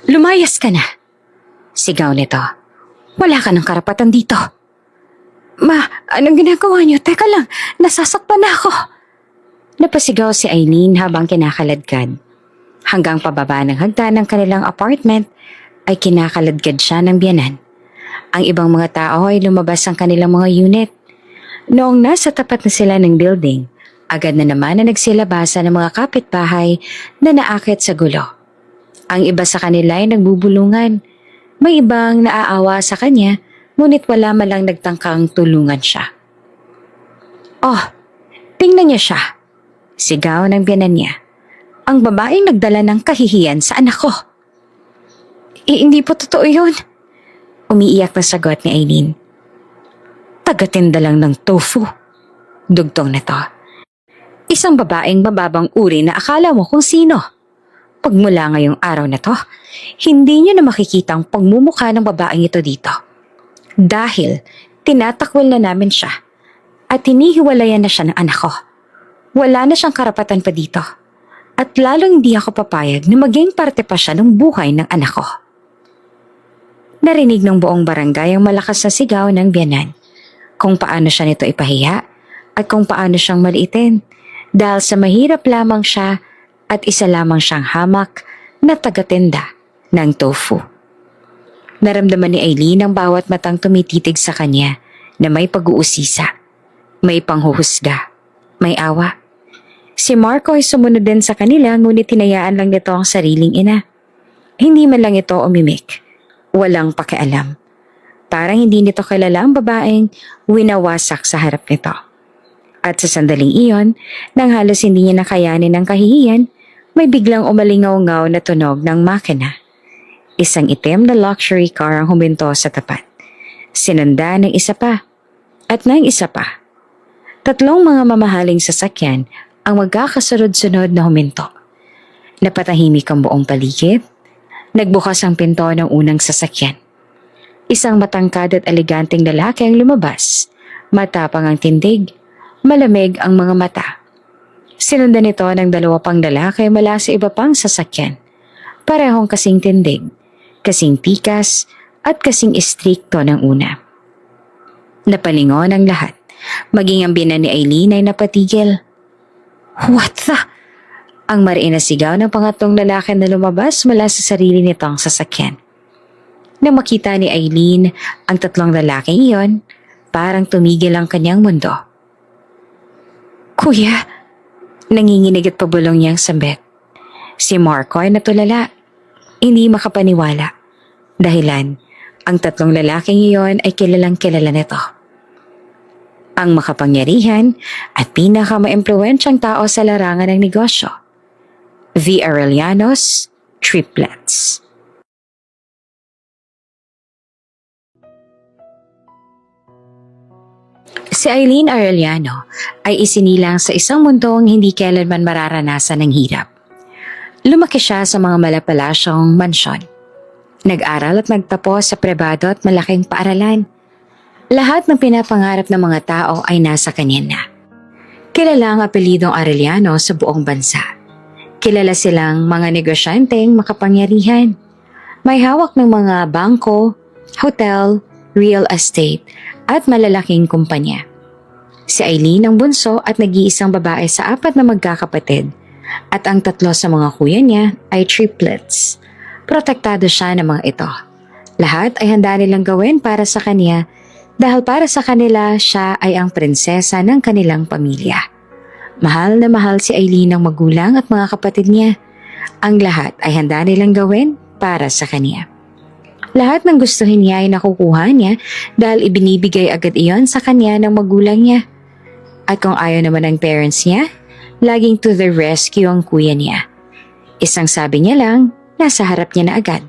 Lumayas ka na! Sigaw nito. Wala ka ng karapatan dito. Ma, anong ginagawa niyo? Teka lang, nasasaktan na ako. Napasigaw si Eileen habang kinakaladkad. Hanggang pababa ng hagdan ng kanilang apartment ay kinakaladkad siya ng biyanan. Ang ibang mga tao ay lumabas ang kanilang mga unit. Noong nasa tapat na sila ng building, agad na naman na nagsilabasan ng mga kapitbahay na naakit sa gulo. Ang iba sa kanila ay nagbubulungan. May ibang naaawa sa kanya, ngunit wala malang nagtangkang tulungan siya. Oh, tingnan niya siya. Sigaw ng biyanan niya. Ang babaeng nagdala ng kahihiyan sa anak ko. Hindi po totoo yun. Umiiyak na sagot ni Eileen. Tagatinda lang ng tofu. Dugtong na to. Isang babaeng mababang uri na akala mo kung sino. Pagmula ngayong araw na to, hindi niyo na makikita ang pagmumukha ng babaeng ito dito. Dahil tinatakwil na namin siya at hinihiwalayan na siya ng anak ko. Wala na siyang karapatan pa dito. At lalong hindi ako papayag na maging parte pa siya ng buhay ng anak ko. Narinig ng buong barangay ang malakas na sigaw ng biyanan. Kung paano siya nito ipahiya at kung paano siyang maliitin dahil sa mahirap lamang siya at isa lamang siyang hamak na tagatinda ng tofu. Naramdaman ni Eileen ang bawat matang tumititig sa kanya na may pag-uusisa, may panghuhusga, may awa. Si Marco ay sumunod din sa kanila ngunit hinayaan lang nito ang sariling ina. Hindi man lang ito umimik. Walang pakialam. Parang hindi nito kilala ang babaeng winawasak sa harap nito. At sa sandaling iyon, nang halos hindi niya nakayanin ang kahihiyan, may biglang umalingaw-ngaw na tunog ng makina. Isang itim na luxury car ang huminto sa tapat. Sinunda ng isa pa at ng isa pa. Tatlong mga mamahaling sasakyan ang magkakasunod-sunod na huminto. Napatahimik ang buong paligid. Nagbukas ang pinto ng unang sasakyan. Isang matangkad at eleganteng lalaki ang lumabas. Matapang ang tindig, malamig ang mga mata. Sinundan nito ng dalawa pang lalaki mula sa iba pang sasakyan. Parehong kasing tindig, kasing pikas at kasing istrikto ng una. Napalingon ang lahat, maging ang biyanan ni Eileen ay napatigil. What the? Ang mariin na sigaw ng pangatlong lalaki na lumabas mula sa sarili nitong sasakyan. Nang makita ni Eileen ang tatlong lalaking iyon, parang tumigil ang kanyang mundo. Kuya, nanginginig at pabulong niyang sambit. Si Marco ay natulala, hindi makapaniwala. Dahilan, ang tatlong lalaking iyon ay kilalang kilala nito. Ang makapangyarihan at pinakamaimpluwensyang tao sa larangan ng negosyo. The Arellianos Triplets. Si Eileen Arellano ay isinilang sa isang mundong hindi kailanman mararanasan ng hirap. Lumaki siya sa mga malapalasyong mansyon. Nag-aral at nagtapos sa pribado at malaking paaralan. Lahat ng pinapangarap ng mga tao ay nasa kanya na. Kilala ang apelidong Arellano sa buong bansa. Kilala silang mga negosyanteng makapangyarihan. May hawak ng mga bangko, hotel, real estate at malalaking kumpanya. Si Eileen ang bunso at nag-iisang babae sa 4 na magkakapatid at ang 3 sa mga kuya niya ay triplets. Protektado siya ng mga ito. Lahat ay handa nilang gawin para sa kanya dahil para sa kanila siya ay ang prinsesa ng kanilang pamilya. Mahal na mahal si Eileen ng magulang at mga kapatid niya. Ang lahat ay handa nilang gawin para sa kanya. Lahat ng gustuhin niya ay nakukuha niya dahil ibinibigay agad iyon sa kanya ng magulang niya. At kung ayaw naman ng parents niya, laging to the rescue ang kuya niya. Isang sabi niya lang, nasa harap niya na agad.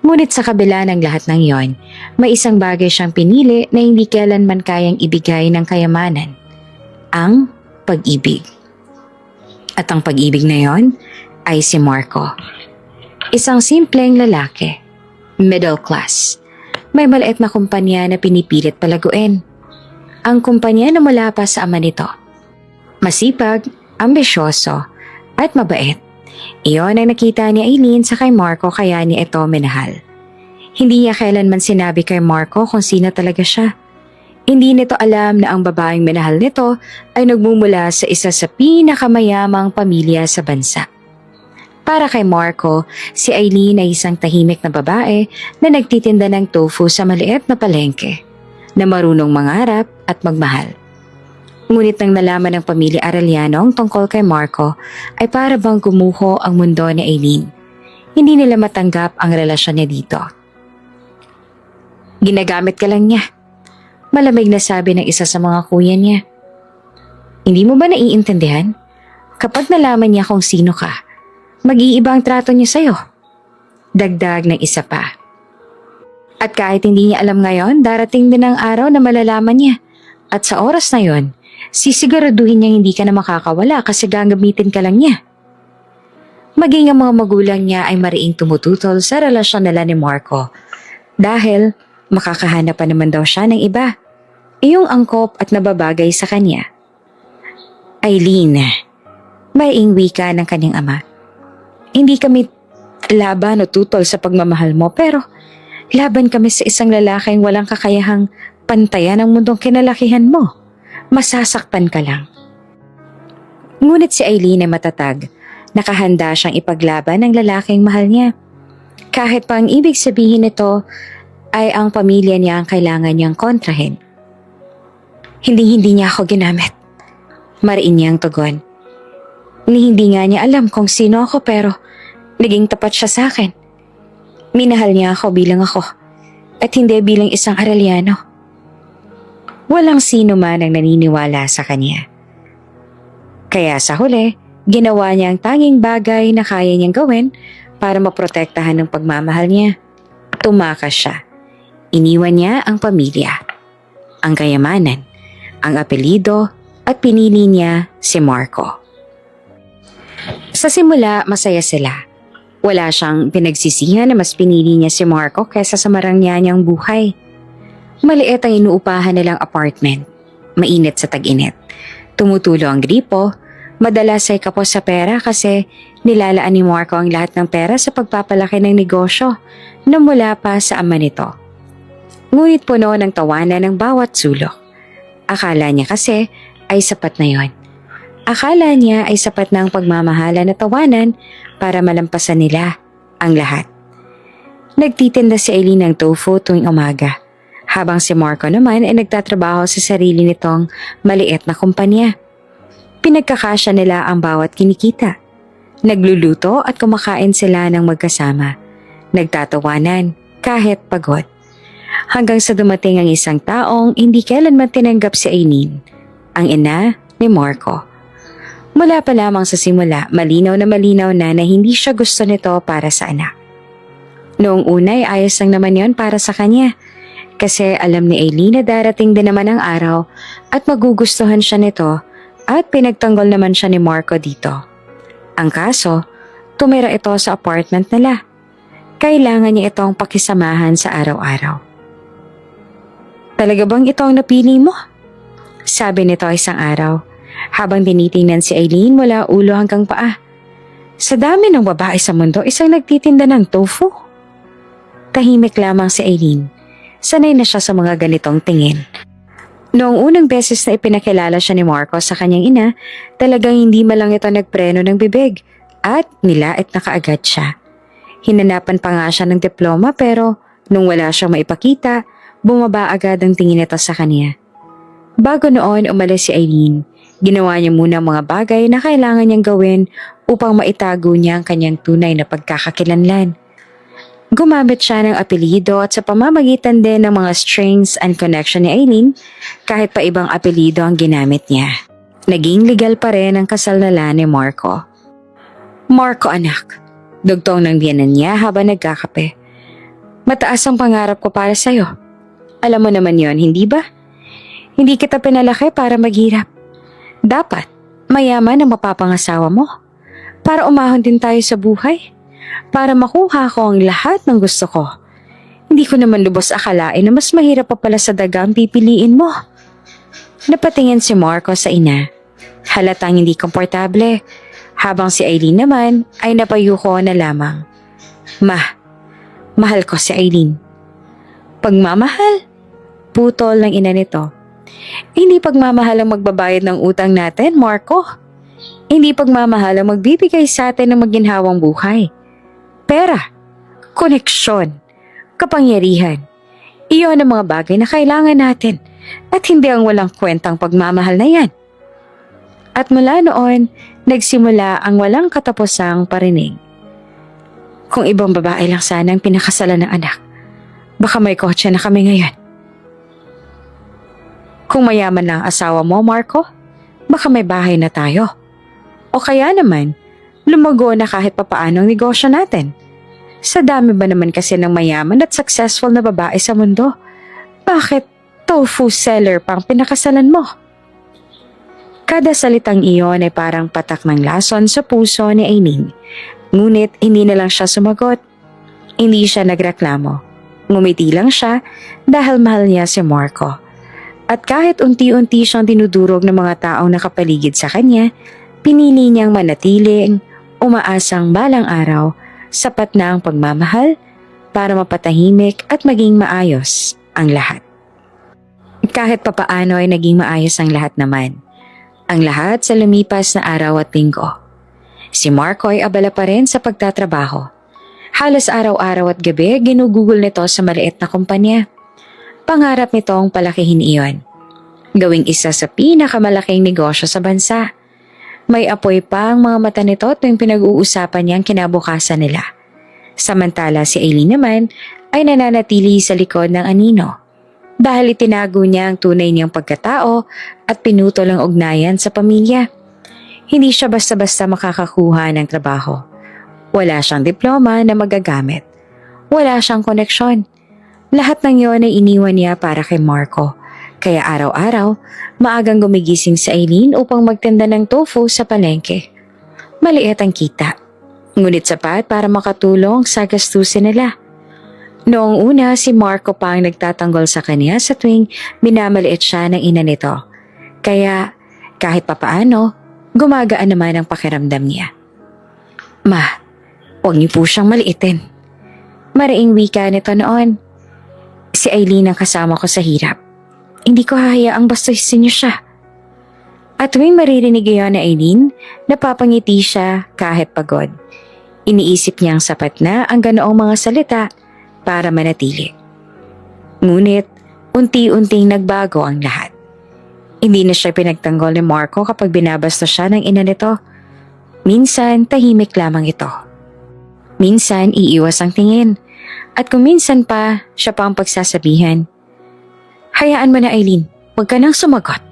Ngunit sa kabila ng lahat ng iyon, may isang bagay siyang pinili na hindi kailanman kayang ibigay ng kayamanan. Ang pag-ibig. At ang pag-ibig na iyon ay si Marco. Isang simpleng lalaki. Middle class. May maliit na kumpanya na pinipilit palaguin. Ang kumpanya na mula pa sa ama nito. Masipag, ambisyoso, at mabait. Iyon ang nakita ni Aileen sa kay Marco kaya ni ito minahal. Hindi niya kailanman sinabi kay Marco kung sino talaga siya. Hindi nito alam na ang babaeng minahal nito ay nagmumula sa isa sa pinakamayamang pamilya sa bansa. Para kay Marco, si Aileen ay isang tahimik na babae na nagtitinda ng tofu sa maliit na palengke, na marunong mangarap at magmahal. Ngunit nang nalaman ng pamilya Arellano ang tungkol kay Marco, ay para bang gumuho ang mundo ni Aileen. Hindi nila matanggap ang relasyon niya dito. Ginagamit ka lang niya. Malamig na sabi ng isa sa mga kuya niya. Hindi mo ba naiintindihan? Kapag nalaman niya kung sino ka, mag-iiba ang trato niya sa'yo. Dagdag ng isa pa. At kahit hindi niya alam ngayon, darating din ang araw na malalaman niya. At sa oras na yon, sisiguraduhin niya hindi ka na makakawala kasi gagamitin ka lang niya. Maging ang mga magulang niya ay mariing tumututol sa relasyon nila ni Marco dahil makakahanap pa naman daw siya ng iba. Iyong angkop at nababagay sa kanya. Aileen, maiing wika ng kanyang ama. Hindi kami laban o tutol sa pagmamahal mo pero laban kami sa isang lalaking walang kakayahang pantayan ang mundong kinalakihan mo. Masasaktan ka lang. Ngunit si Aileen ay matatag. Nakahanda siyang ipaglaban ng lalaking mahal niya. Kahit pa ang ibig sabihin nito ay ang pamilya niya ang kailangan niyang kontrahin. Hindi niya ako ginamit. Mariin niyang tugon. Hindi nga niya alam kung sino ako pero naging tapat siya sa akin. Minahal niya ako bilang ako at hindi bilang isang Arellano. Walang sino man ang naniniwala sa kanya. Kaya sa huli, ginawa niya ang tanging bagay na kaya niyang gawin para maprotektahan ng pagmamahal niya. Tumakas siya. Iniwan niya ang pamilya, ang kayamanan, ang apelyido at pinili niya si Marco. Sa simula, masaya sila. Wala siyang pinagsisihan na mas pinili niya si Marco kaysa sa marangya niyang buhay. Maliit ang inuupahan nilang apartment. Mainit sa tag-init. Tumutulo ang gripo. Madalas ay kapos sa pera kasi nilalaan ni Marco ang lahat ng pera sa pagpapalaki ng negosyo na mula pa sa ama nito. Ngunit puno ng tawanan ng bawat sulok. Akala niya kasi ay sapat na yon. Akala niya ay sapat na ang pagmamahala na tawanan para malampasan nila ang lahat. Nagtitinda si Aileen ng tofu tuwing umaga, habang si Marco naman ay nagtatrabaho sa sarili nitong maliit na kumpanya. Pinagkakasya nila ang bawat kinikita. Nagluluto at kumakain sila ng magkasama. Nagtatawanan kahit pagod. Hanggang sa dumating ang isang taong hindi kailanman tinanggap si Aileen, ang ina ni Marco. Mula pa lamang sa simula, malinaw na hindi siya gusto nito para sa anak. Noong una ay ayos lang naman yon para sa kanya kasi alam ni Aileen na darating din naman ang araw at magugustuhan siya nito at pinagtanggol naman siya ni Marco dito. Ang kaso, tumira ito sa apartment nila. Kailangan niya itong pakisamahan sa araw-araw. Talaga bang ito ang napili mo? Sabi nito isang araw, habang tinitingnan si Aileen mula ulo hanggang paa. Sa dami ng babae sa mundo, isang nagtitinda ng tofu. Tahimik lamang si Aileen. Sanay na siya sa mga ganitong tingin. Noong unang beses na ipinakilala siya ni Marco sa kanyang ina, talagang hindi malang ito nagpreno ng bibig at nilait na kaagad siya. Hinanapan pa nga siya ng diploma pero nung wala siyang maipakita, bumaba agad ang tingin nito sa kanya. Bago noon umalis si Aileen, ginawa niya muna ang mga bagay na kailangan niyang gawin upang maitago niya ang kanyang tunay na pagkakakilanlan. Gumamit siya ng apelyido at sa pamamagitan din ng mga strings and connection ni Aileen, kahit pa ibang apelyido ang ginamit niya. Naging legal pa rin ang kasal nila ni Marco. Marco anak, dugtong ng biyanan niya habang nagkakape. Mataas ang pangarap ko para sa'yo. Alam mo naman yon, hindi ba? Hindi kita pinalaki para maghirap. Dapat, mayaman ang mapapangasawa mo. Para umahon din tayo sa buhay. Para makuha ko ang lahat ng gusto ko. Hindi ko naman lubos akalain na mas mahirap pa pala sa daga ang pipiliin mo. Napatingin si Marco sa ina. Halatang hindi komportable. Habang si Aileen naman ay napayuko na lamang. Mahal ko si Aileen. Pagmamahal? Putol ng ina nito. Hindi pagmamahal ang magbabayad ng utang natin, Marco. Hindi pagmamahal ang magbibigay sa atin ng maginhawang buhay. Pera, koneksyon, kapangyarihan. Iyon ang mga bagay na kailangan natin at hindi ang walang kwentang pagmamahal na yan. At mula noon, nagsimula ang walang katapusang parinig. Kung ibang babae lang sana ang pinakasalan ng anak, baka may kotse na kami ngayon. Kung mayaman na ang asawa mo, Marco, baka may bahay na tayo. O kaya naman, lumago na kahit papaano ang negosyo natin. Sa dami ba naman kasi ng mayaman at successful na babae sa mundo, bakit tofu seller pang pinakasalan mo? Kada salitang iyon ay parang patak ng lason sa puso ni Aileen. Ngunit hindi na lang siya sumagot. Hindi siya nagreklamo. Ngumiti lang siya dahil mahal niya si Marco. At kahit unti-unti siyang dinudurog ng mga taong nakapaligid sa kanya, pinili niyang manatiling, umaasang balang araw, sapat na ang pagmamahal para mapatahimik at maging maayos ang lahat. Kahit papaano ay naging maayos ang lahat naman. Ang lahat sa lumipas na araw at linggo. Si Marco ay abala pa rin sa pagtatrabaho. Halos araw-araw at gabi ginugugol nito sa maliit na kumpanya. Pangarap nitong palakihin iyon. Gawing isa sa pinakamalaking negosyo sa bansa. May apoy pa ang mga mata nito tuwing pinag-uusapan niya ang kinabukasan nila. Samantala si Aileen naman ay nananatili sa likod ng anino. Dahil itinago niya ang tunay niyang pagkatao at pinutol ang ugnayan sa pamilya. Hindi siya basta-basta makakakuha ng trabaho. Wala siyang diploma na magagamit. Wala siyang koneksyon. Lahat ng iyon ay iniwan niya para kay Marco. Kaya araw-araw, maagang gumigising si Aileen upang magtinda ng tofu sa palengke. Maliit ang kita, ngunit sapat para makatulong sa gastusin nila. Noong una, si Marco pa ang nagtatanggol sa kanya sa tuwing minamaliit siya ng ina nito. Kaya kahit papaano, gumagaan naman ang pakiramdam niya. Ma, huwag niyo po siyang maliitin. Mariing wika nito noon. Si Aileen ang kasama ko sa hirap. Hindi ko hahayaang bastusin niyo siya. At tuwing maririnig iyon na Aileen, napapangiti siya kahit pagod. Iniisip niyang sapat na ang ganoong mga salita para manatili. Ngunit, unti-unting nagbago ang lahat. Hindi na siya pinagtanggol ni Marco kapag binabasta siya ng ina nito. Minsan, tahimik lamang ito. Minsan, iiwas ang tingin. At kung minsan pa, siya pa ang pagsasabihan. Hayaan mo na Aileen, huwag ka nang sumagot.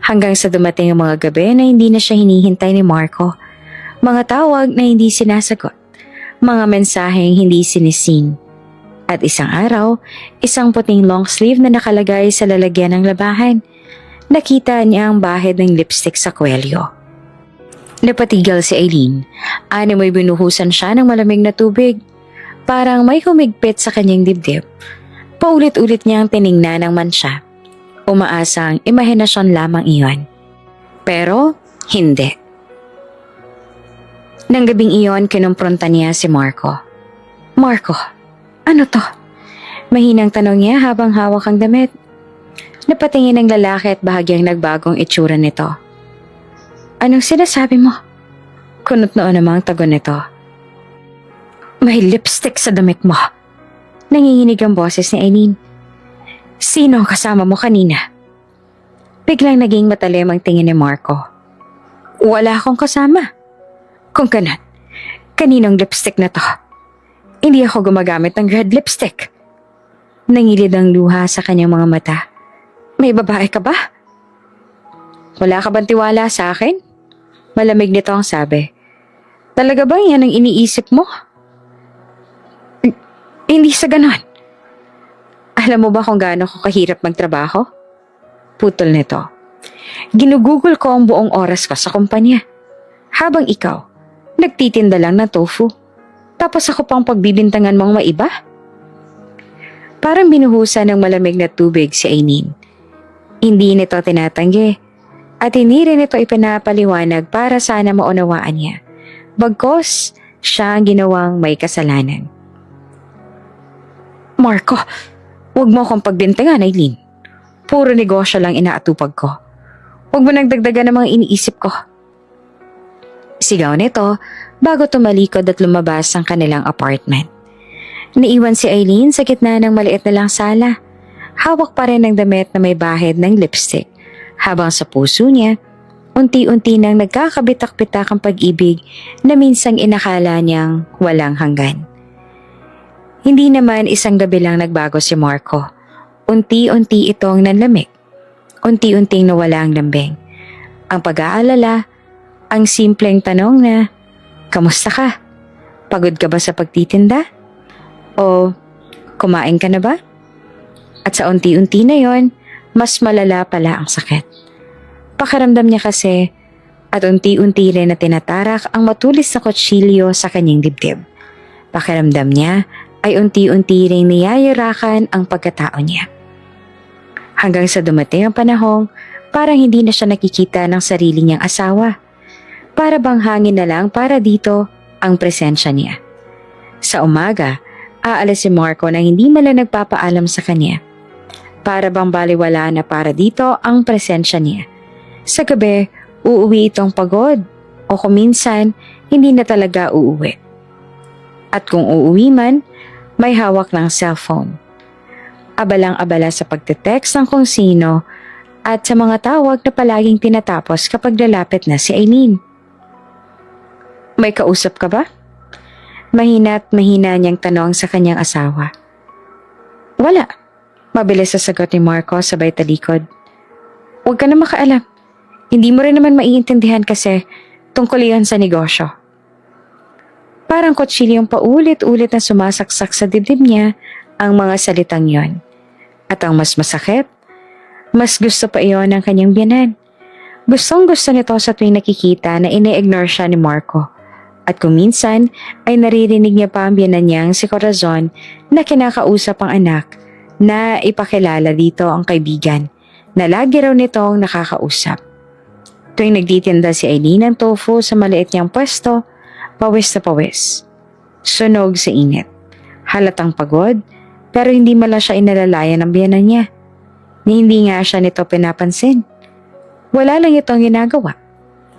Hanggang sa dumating ang mga gabi na hindi na siya hinihintay ni Marco. Mga tawag na hindi sinasagot. Mga mensaheng hindi sinisin. At isang araw, isang puting long sleeve na nakalagay sa lalagyan ng labahan. Nakita niya ang bahid ng lipstick sa kwelyo. Napatigal si Aileen. Mo'y binuhusan siya ng malamig na tubig. Parang may humigpit sa kanyang dibdib. Paulit-ulit niyang tiningnan ang mansya. Umaasang imahinasyon lamang iyon. Pero, hindi. Nang gabing iyon, kinumpronta niya si Marco. Marco, ano to? Mahinang tanong niya habang hawak ang damit. Napatingin ang lalaki at bahagyang nagbagong itsura nito. Anong sinasabi mo? Kunot noon namang tagon nito. May lipstick sa damit mo. Nanginginig ang boses ni Aileen. Sino ang kasama mo kanina? Biglang naging matalim ang tingin ni Marco. Wala akong kasama. Kung kanan, kaninong lipstick na to? Hindi ako gumagamit ng red lipstick. Nangilid ang luha sa kanyang mga mata. May babae ka ba? Wala ka bang tiwala sa akin? Malamig nito ang sabi. Talaga bang yan ang iniisip mo? Hindi sa ganon. Alam mo ba kung gaano ko kahirap magtrabaho? Putol nito. Ginugugol ko ang buong oras ko sa kumpanya. Habang ikaw, nagtitinda lang ng tofu. Tapos ako pang pagbibintangan mong maiba? Parang binuhusan ng malamig na tubig si Aileen. Hindi nito tinatanggi. At hindi rin ito ipinapaliwanag para sana maunawaan niya. Bagkos, siya ang ginawang may kasalanan. Marco, huwag mo akong pagbintangan, Aileen. Puro negosyo lang inaatupag ko. Huwag mo nagdagdagan ng mga iniisip ko. Sigaw nito bago tumalikod at lumabas ang kanilang apartment. Naiwan si Aileen sa gitna ng maliit na lang sala. Hawak pa rin ng damit na may bahid ng lipstick, habang sa puso niya, unti-unti nang nagkakabitak-bitak ang pag-ibig na minsang inakala niyang walang hanggan. Hindi naman isang gabi lang nagbago si Marco. Unti-unti itong nanlamig. Unti-unting nawala ang lambing. Ang pag-aalala, ang simpleng tanong na, kamusta ka? Pagod ka ba sa pagtitinda? O kumain ka na ba? At sa unti-unti na yon, mas malala pala ang sakit. Pakiramdam niya kasi at unti-unti rin na tinatarak ang matulis na kutsilyo sa kanyang dibdib. Pakiramdam niya ay unti-unti ring niyayarakan ang pagkatao niya. Hanggang sa dumating ang panahong parang hindi na siya nakikita ng sarili niyang asawa. Para bang hangin na lang para dito ang presensya niya. Sa umaga, aalis si Marco nang hindi man lang nagpapaalam sa kanya. Para bang baliwala na para dito ang presensya niya. Sa gabi, uuwi itong pagod o kung minsan, hindi na talaga uuwi. At kung uuwi man, may hawak ng cellphone. Abalang-abala sa pagte-text ng kung sino at sa mga tawag na palaging tinatapos kapag lalapit na si Aileen. May kausap ka ba? Mahina at mahina niyang tanong sa kanyang asawa. Wala. Mabilis sa sagot ni Marco sabay talikod. Huwag ka na makaalam. Hindi mo rin naman maiintindihan kasi tungkol iyan sa negosyo. Parang kutsilyong paulit-ulit na sumasaksak sa dibdib niya ang mga salitang yon. At ang mas masakit, mas gusto pa iyon ng kanyang biyanan. Gustong-gusto nito sa tuwing nakikita na ine-ignore siya ni Marco. At kung minsan ay naririnig niya pa ang biyanan niyang si Corazon na kinakausap ang anak na ipakilala dito ang kaibigan na lagi raw nitong nakakausap. Tuwing nagtitinda si Aileen ng tofu sa maliit niyang pwesto, pawis na pawis. Sunog sa init. Halatang pagod, pero hindi mala siya inalalayan ng biyanan niya. Ni hindi nga siya nito pinapansin. Wala lang itong ginagawa.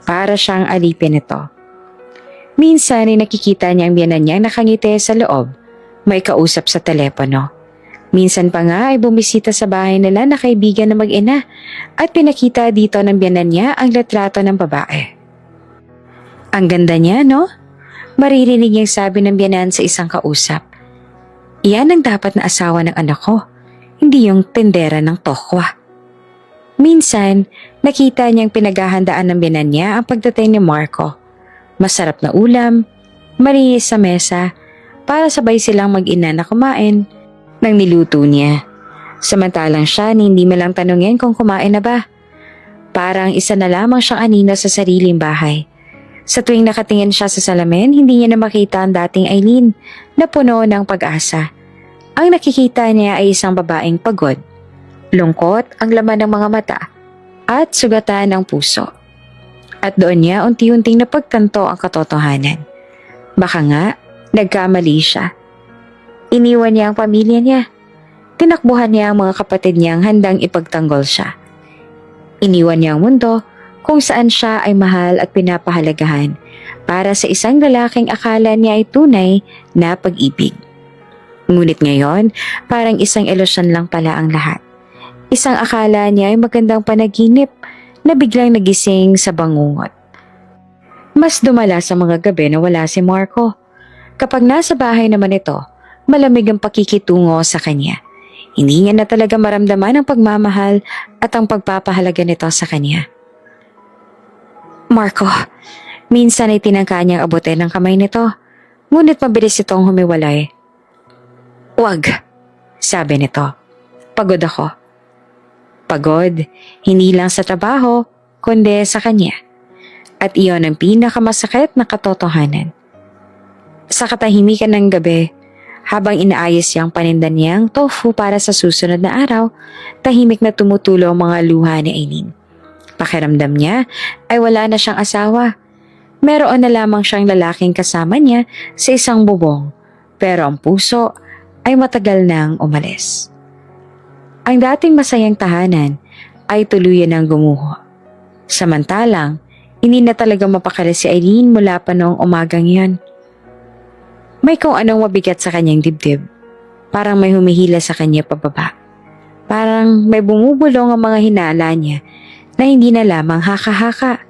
Para siyang alipin nito. Minsan ay nakikita niya ang biyanan niya nakangiti sa loob. May kausap sa telepono. Minsan pa nga ay bumisita sa bahay nila na kaibigan na mag-ina at pinakita dito ng biyanan niya ang litrato ng babae. Ang ganda niya, no? Maririnig niyang sabi ng biyanan sa isang kausap. Iyan ang dapat na asawa ng anak ko, hindi yung tendera ng tokwa. Minsan, nakita niyang pinaghahandaan ng biyanan niya ang pagdating ni Marco. Masarap na ulam, malinis sa mesa, para sabay silang mag-ina na kumain ng niluto niya. Samantalang siya hindi malang tanungin kung kumain na ba. Parang isa na lamang siyang anino sa sariling bahay. Sa tuwing nakatingin siya sa salamin, hindi niya na makita ang dating Aileen na puno ng pag-asa. Ang nakikita niya ay isang babaeng pagod. Lungkot ang laman ng mga mata at sugatan ng puso. At doon niya unti-unting napagtanto ang katotohanan. Baka nga, nagkamali siya. Iniwan niya ang pamilya niya. Tinakbuhan niya ang mga kapatid niyang handang ipagtanggol siya. Iniwan niya ang mundo kung saan siya ay mahal at pinapahalagahan para sa isang lalaking akala niya ay tunay na pag-ibig. Ngunit ngayon, parang isang ilusyon lang pala ang lahat. Isang akala niya ay magandang panaginip na biglang nagising sa bangungot. Mas dumala sa mga gabi na wala si Marco. Kapag nasa bahay naman ito, malamig ang pakikitungo sa kanya. Hindi niya na talaga maramdaman ang pagmamahal at ang pagpapahalaga nito sa kanya. Marco, minsan ay tinangka niyang abutin ang kamay nito, ngunit mabilis itong humiwalay. Wag, sabi nito. Pagod ako. Pagod, hindi lang sa trabaho, kundi sa kanya. At iyon ang pinakamasakit na katotohanan. Sa katahimikan ng gabi, habang inaayos niyang paninda niyang tofu para sa susunod na araw, tahimik na tumutulo ang mga luha ni Aileen. Pakiramdam niya ay wala na siyang asawa. Meron na lamang siyang lalaking kasama niya sa isang bubong, pero ang puso ay matagal nang umalis. Ang dating masayang tahanan ay tuluyan ng gumuho. Samantalang, hindi na talaga mapakali si Eileen mula pa noong umagang iyon. May kung anong mabigat sa kanyang dibdib. Parang may humihila sa kanya pababa. Parang may bumubulong ang mga hinala niya na hindi na lamang haka-haka.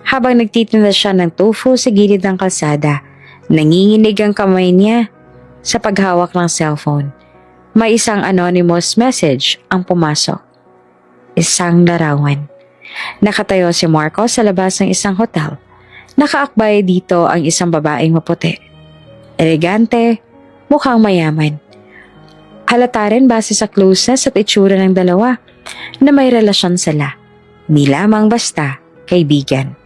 Habang nagtitinda siya ng tofu sa gilid ng kalsada, nanginginig ang kamay niya sa paghawak ng cellphone. May isang anonymous message ang pumasok. Isang larawan. Nakatayo si Marco sa labas ng isang hotel. Nakaakbay dito ang isang babaeng maputi. Elegante, mukhang mayaman. Halata rin base sa closeness at itsura ng dalawa na may relasyon sila. Di lamang basta kaibigan.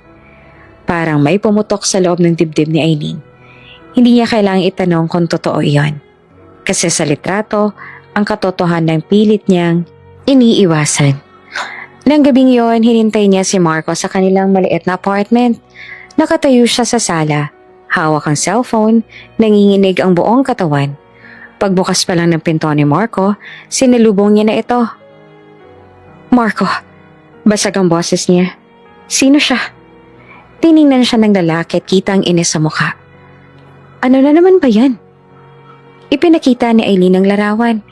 Parang may pumutok sa loob ng dibdib ni Eileen. Hindi niya kailangang itanong kung totoo iyon. Kasi sa litrato, ang katotohanan ng pilit niyang iniiwasan. Nang gabing yon, hinintay niya si Marco sa kanilang maliit na apartment. Nakatayo siya sa sala, hawak ang cellphone, nanginginig ang buong katawan. Pagbukas pa lang ng pinto ni Marco, sinalubong niya na ito. Marco, basag ang boses niya. Sino siya? Tiningnan siya ng lalaki at kita ang inis sa mukha. Ano na naman ba yan? Ipinakita ni Eileen ang larawan.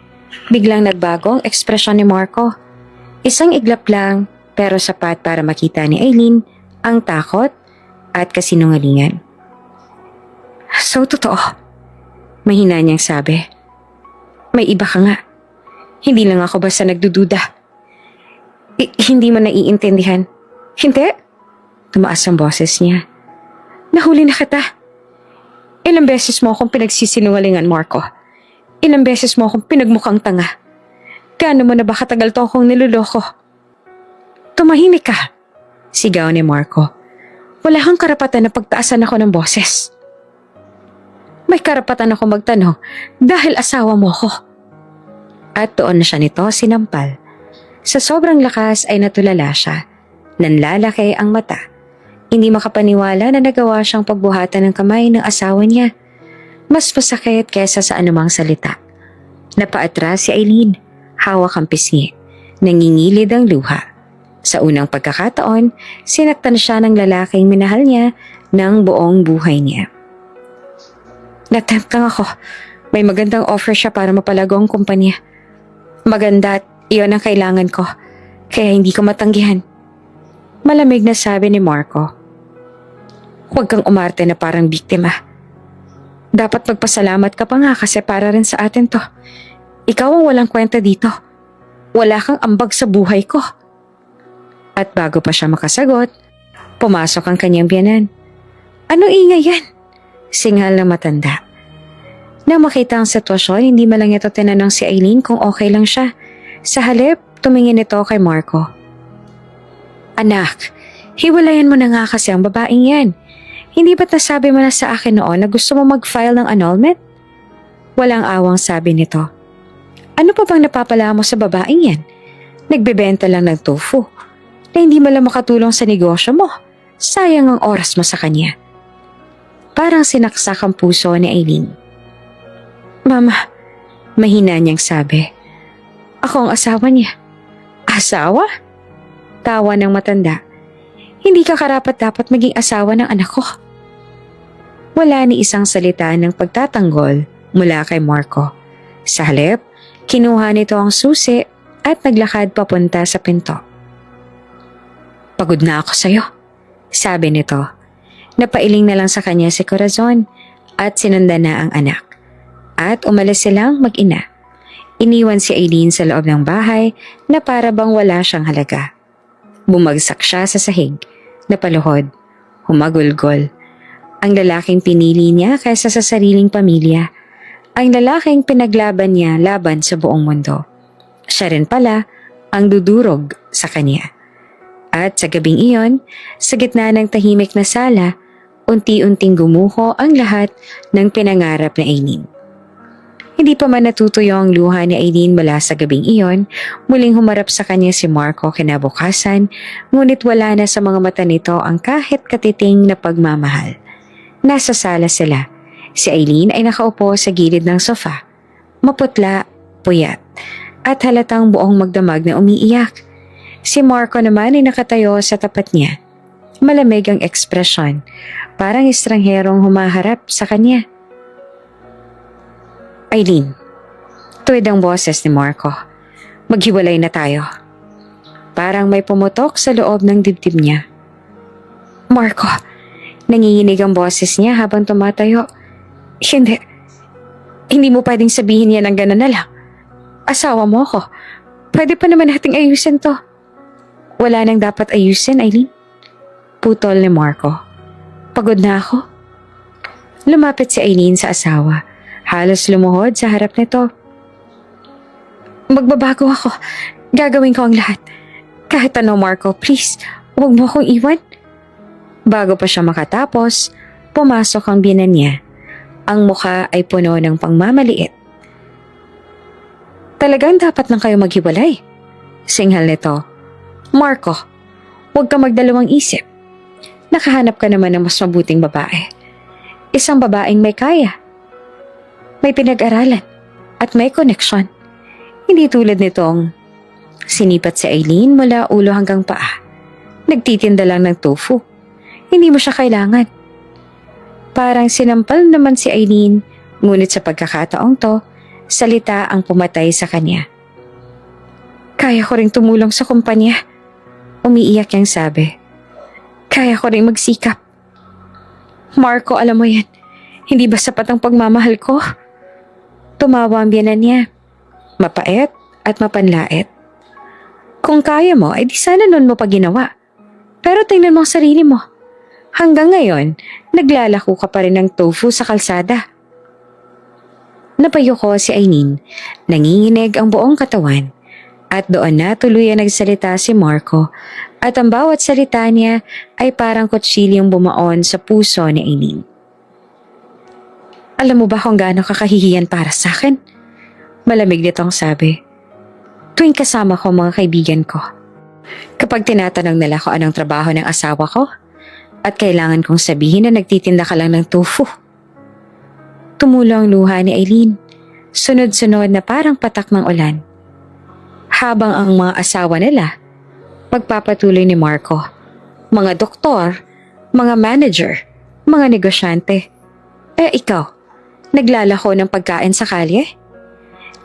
Biglang nagbago ang ekspresyon ni Marco. Isang iglap lang pero sapat para makita ni Eileen ang takot at kasinungalingan. So totoo, mahina niyang sabi. May iba ka nga. Hindi lang ako basta nagdududa. Hindi mo naiintindihan. Hindi? Tumaas ang boses niya. Nahuli na kita. Ilang beses mo akong pinagsisinungalingan, Marco. Ilang beses mo akong pinagmukhang tanga. Gaano mo na ba katagal to akong niloloko? Tumahimik ka, sigaw ni Marco. Wala kang karapatan na pagtaasan ako ng boses. May karapatan ako magtanong dahil asawa mo ko. At doon na siya nito sinampal. Sa sobrang lakas ay natulala siya. Nanlalaki ang mata. Hindi makapaniwala na nagawa siyang pagbuhatan ng kamay ng asawa niya. Mas masakit kesa sa anumang salita. Napaatras si Eileen, hawak ang pisngi. Nangingilid ang luha. Sa unang pagkakataon, sinaktan siya ng lalaking minahal niya ng buong buhay niya. Natempt lang ako. May magandang offer siya para mapalago ang kumpanya. Maganda at iyon ang kailangan ko, kaya hindi ko matanggihan. Malamig na sabi ni Marco. Huwag kang umarte na parang biktima. Dapat magpasalamat ka pa nga kasi para rin sa atin to. Ikaw ang walang kwenta dito. Wala kang ambag sa buhay ko. At bago pa siya makasagot, pumasok ang kanyang biyanan. Ano ingay yan? Singal na matanda. Nang makita ang sitwasyon, hindi man lang ito tinanong si Eileen kung okay lang siya. Sa halip, tumingin ito kay Marco. Anak, hiwalayan mo na nga kasi ang babaeng yan. Hindi ba't nasabi mo na sa akin noon na gusto mo mag-file ng annulment? Walang awang sabi nito. Ano pa bang napapala mo sa babaeng yan? Nagbebenta lang ng tofu na hindi mo lang makatulong sa negosyo mo. Sayang ang oras mo sa kanya. Parang sinaksak ang puso ni Eileen. Mama, mahina niyang sabi. Ako ang asawa niya. Asawa? Tawa ng matanda. Hindi ka karapat-dapat maging asawa ng anak ko. Wala ni isang salita ng pagtatanggol mula kay Marco. Sa halip, kinuha nito ang susi at naglakad papunta sa pinto. Pagod na ako sa'yo, sabi nito. Napailing na lang sa kanya si Corazon at sinundan na ang anak. At umalis silang mag-ina. Iniwan si Eileen sa loob ng bahay na para bang wala siyang halaga. Bumagsak siya sa sahig, napaluhod, humagulgol. Ang lalaking pinili niya kaysa sa sariling pamilya. Ang lalaking pinaglaban niya laban sa buong mundo. Siya rin pala ang dudurog sa kanya. At sa gabing iyon, sa gitna ng tahimik na sala, unti-unting gumuho ang lahat ng pinangarap na Eileen. Hindi pa man natutuyo ang luha ni Aileen mula sa gabing iyon, muling humarap sa kanya si Marco kinabukasan, ngunit wala na sa mga mata nito ang kahit katiting na pagmamahal. Nasa sala sila. Si Aileen ay nakaupo sa gilid ng sofa. Maputla, puyat, at halatang buong magdamag na umiiyak. Si Marco naman ay nakatayo sa tapat niya. Malamig ang ekspresyon, parang estrangherong humaharap sa kanya. Aileen, tuwid ang boses ni Marco. Maghiwalay na tayo. Parang may pumutok sa loob ng dibdib niya. Marco, nanginginig ang boses niya habang tumatayo. Hindi mo pwedeng sabihin yan ng gano'n na lang. Asawa mo ako. Pwede pa naman nating ayusin to. Wala nang dapat ayusin, Aileen. Putol ni Marco. Pagod na ako. Lumapit si Aileen sa asawa. Halos lumuhod sa harap nito. Magbabago ako. Gagawin ko ang lahat. Kahit ano, Marco, please, huwag mo akong iwan. Bago pa siya makatapos, pumasok ang biyenan niya. Ang mukha ay puno ng pangmamaliit. Talagang dapat lang kayo maghiwalay. Singhal nito. Marco, huwag ka magdalawang isip. Nakahanap ka naman ng mas mabuting babae. Isang babaeng may kaya. May pinag-aralan at may koneksyon. Hindi tulad nitong sinipat si Aileen mula ulo hanggang paa. Nagtitinda lang ng tofu. Hindi mo siya kailangan. Parang sinampal naman si Aileen, ngunit sa pagkakataong to, salita ang pumatay sa kanya. Kaya ko ring tumulong sa kumpanya. Umiiyak yang sabi. Kaya ko ring magsikap. Marco, alam mo yan. Hindi ba sapat ang pagmamahal ko? Tumawa ang biyenan niya. Mapait at mapanlait. Kung kaya mo, ay di sana nun mo pa ginawa. Pero tingnan mo ang sarili mo. Hanggang ngayon, naglalako ka pa rin ng tofu sa kalsada. Napayuko si Aileen. Nanginginig ang buong katawan. At doon na tuluyan nagsalita si Marco. At ang bawat salita niya ay parang kutsilyong bumaon sa puso ni Aileen. Alam mo ba kung gaano kakahihiyan para sa akin? Malamig nitong sabi. Tuwing kasama ko mga kaibigan ko. Kapag tinatanong nila ko anong trabaho ng asawa ko, at kailangan kong sabihin na nagtitinda ka lang ng tofu. Tumulo ang luha ni Aileen. Sunod-sunod na parang patak ng ulan. Habang ang mga asawa nila, pagpapatuloy ni Marco, mga doktor, mga manager, mga negosyante. Ikaw, naglalako ng pagkain sa kalye?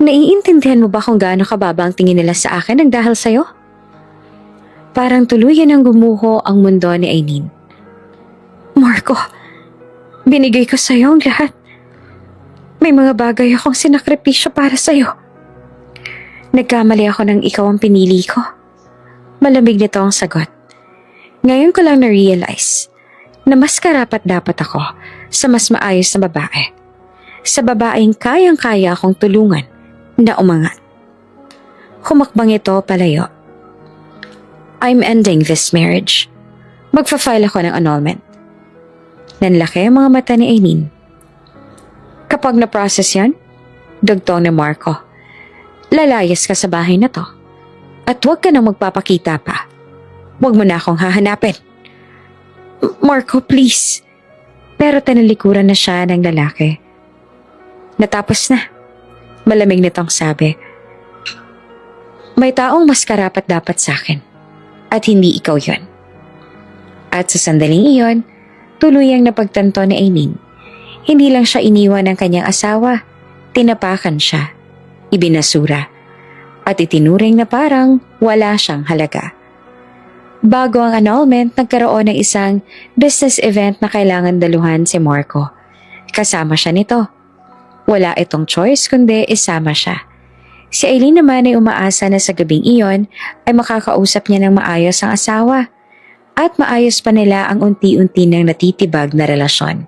Naiintindihan mo ba kung gaano kababa ang tingin nila sa akin ng dahil sa'yo? Parang tuluyan ang gumuho ang mundo ni Aileen. Marco, binigay ko sa'yo ang lahat. May mga bagay akong sinakripisyo para sa'yo. Nagkamali ako nang ikaw ang pinili ko. Malamig nito ang sagot. Ngayon ko lang na-realize na mas karapat dapat ako sa mas maayos na babae. Sa babaeng kayang-kaya akong tulungan na umangat. Humakbang ito palayo. I'm ending this marriage. Magfa-file ako ng annulment. Nanlaki ang mga mata ni Aileen. Kapag na-process yan, dugtong ni Marco, lalayas ka sa bahay na to. At huwag ka nang magpapakita pa. Huwag mo na akong hahanapin. Marco, please. Pero tanalikuran na siya ng lalaki. Natapos na. Malamig nitong sabi. May taong mas karapat dapat sa akin. At hindi ikaw yon. At sa sandaling iyon, tuluyang napagtanto ni Aileen. Hindi lang siya iniwan ng kanyang asawa. Tinapakan siya. Ibinasura. At itinuring na parang wala siyang halaga. Bago ang annulment, nagkaroon ng isang business event na kailangan daluhan si Marco. Kasama siya nito. Wala itong choice kundi isama siya. Si Aileen naman ay umaasa na sa gabing iyon ay makakausap niya ng maayos ang asawa at maayos pa nila ang unti-unti nang natitibag na relasyon.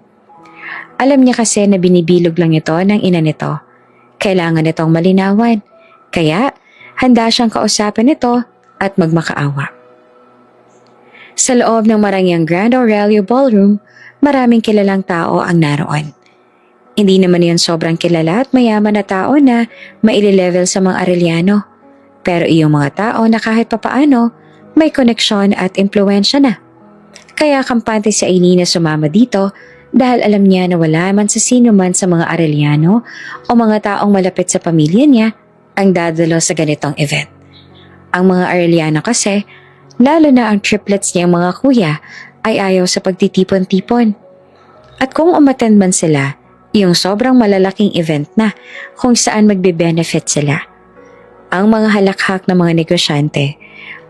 Alam niya kasi na binibilog lang ito ng ina nito. Kailangan itong malinawan. Kaya handa siyang kausapin ito at magmakaawa. Sa loob ng marangyang Grand Aurelio Ballroom, maraming kilalang tao ang naroon. Hindi naman yun sobrang kilala at mayaman na tao na maililevel sa mga Arellano. Pero iyong mga tao na kahit papaano may koneksyon at impluensya na. Kaya kampante si Aileen na sumama dito dahil alam niya na wala man sa sino man sa mga Arellano o mga taong malapit sa pamilya niya ang dadalo sa ganitong event. Ang mga Arellano kasi, lalo na ang triplets niyang mga kuya, ay ayaw sa pagtitipon-tipon. At kung umattend man sila, yung sobrang malalaking event na kung saan magbe-benefit sila. Ang mga halakhak ng mga negosyante,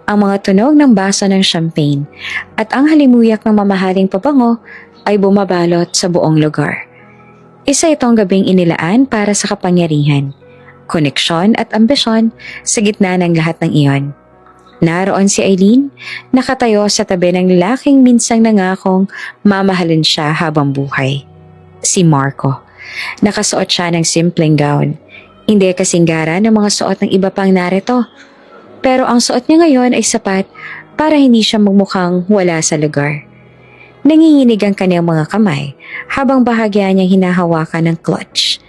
ang mga tunog ng baso ng champagne at ang halimuyak ng mamahaling pabango ay bumabalot sa buong lugar. Isa itong gabing inilaan para sa kapangyarihan, koneksyon at ambisyon sa gitna ng lahat ng iyon. Naroon si Aileen, nakatayo sa tabi ng lalaking minsang nangakong mamahalin siya habang buhay. Si Marco. Nakasuot siya ng simpleng gown. Hindi kasinggara ng mga suot ng iba pang narito. Pero ang suot niya ngayon ay sapat para hindi siya magmukhang wala sa lugar. Nanginginig ang kanyang mga kamay habang bahagya niyang hinahawakan ng clutch.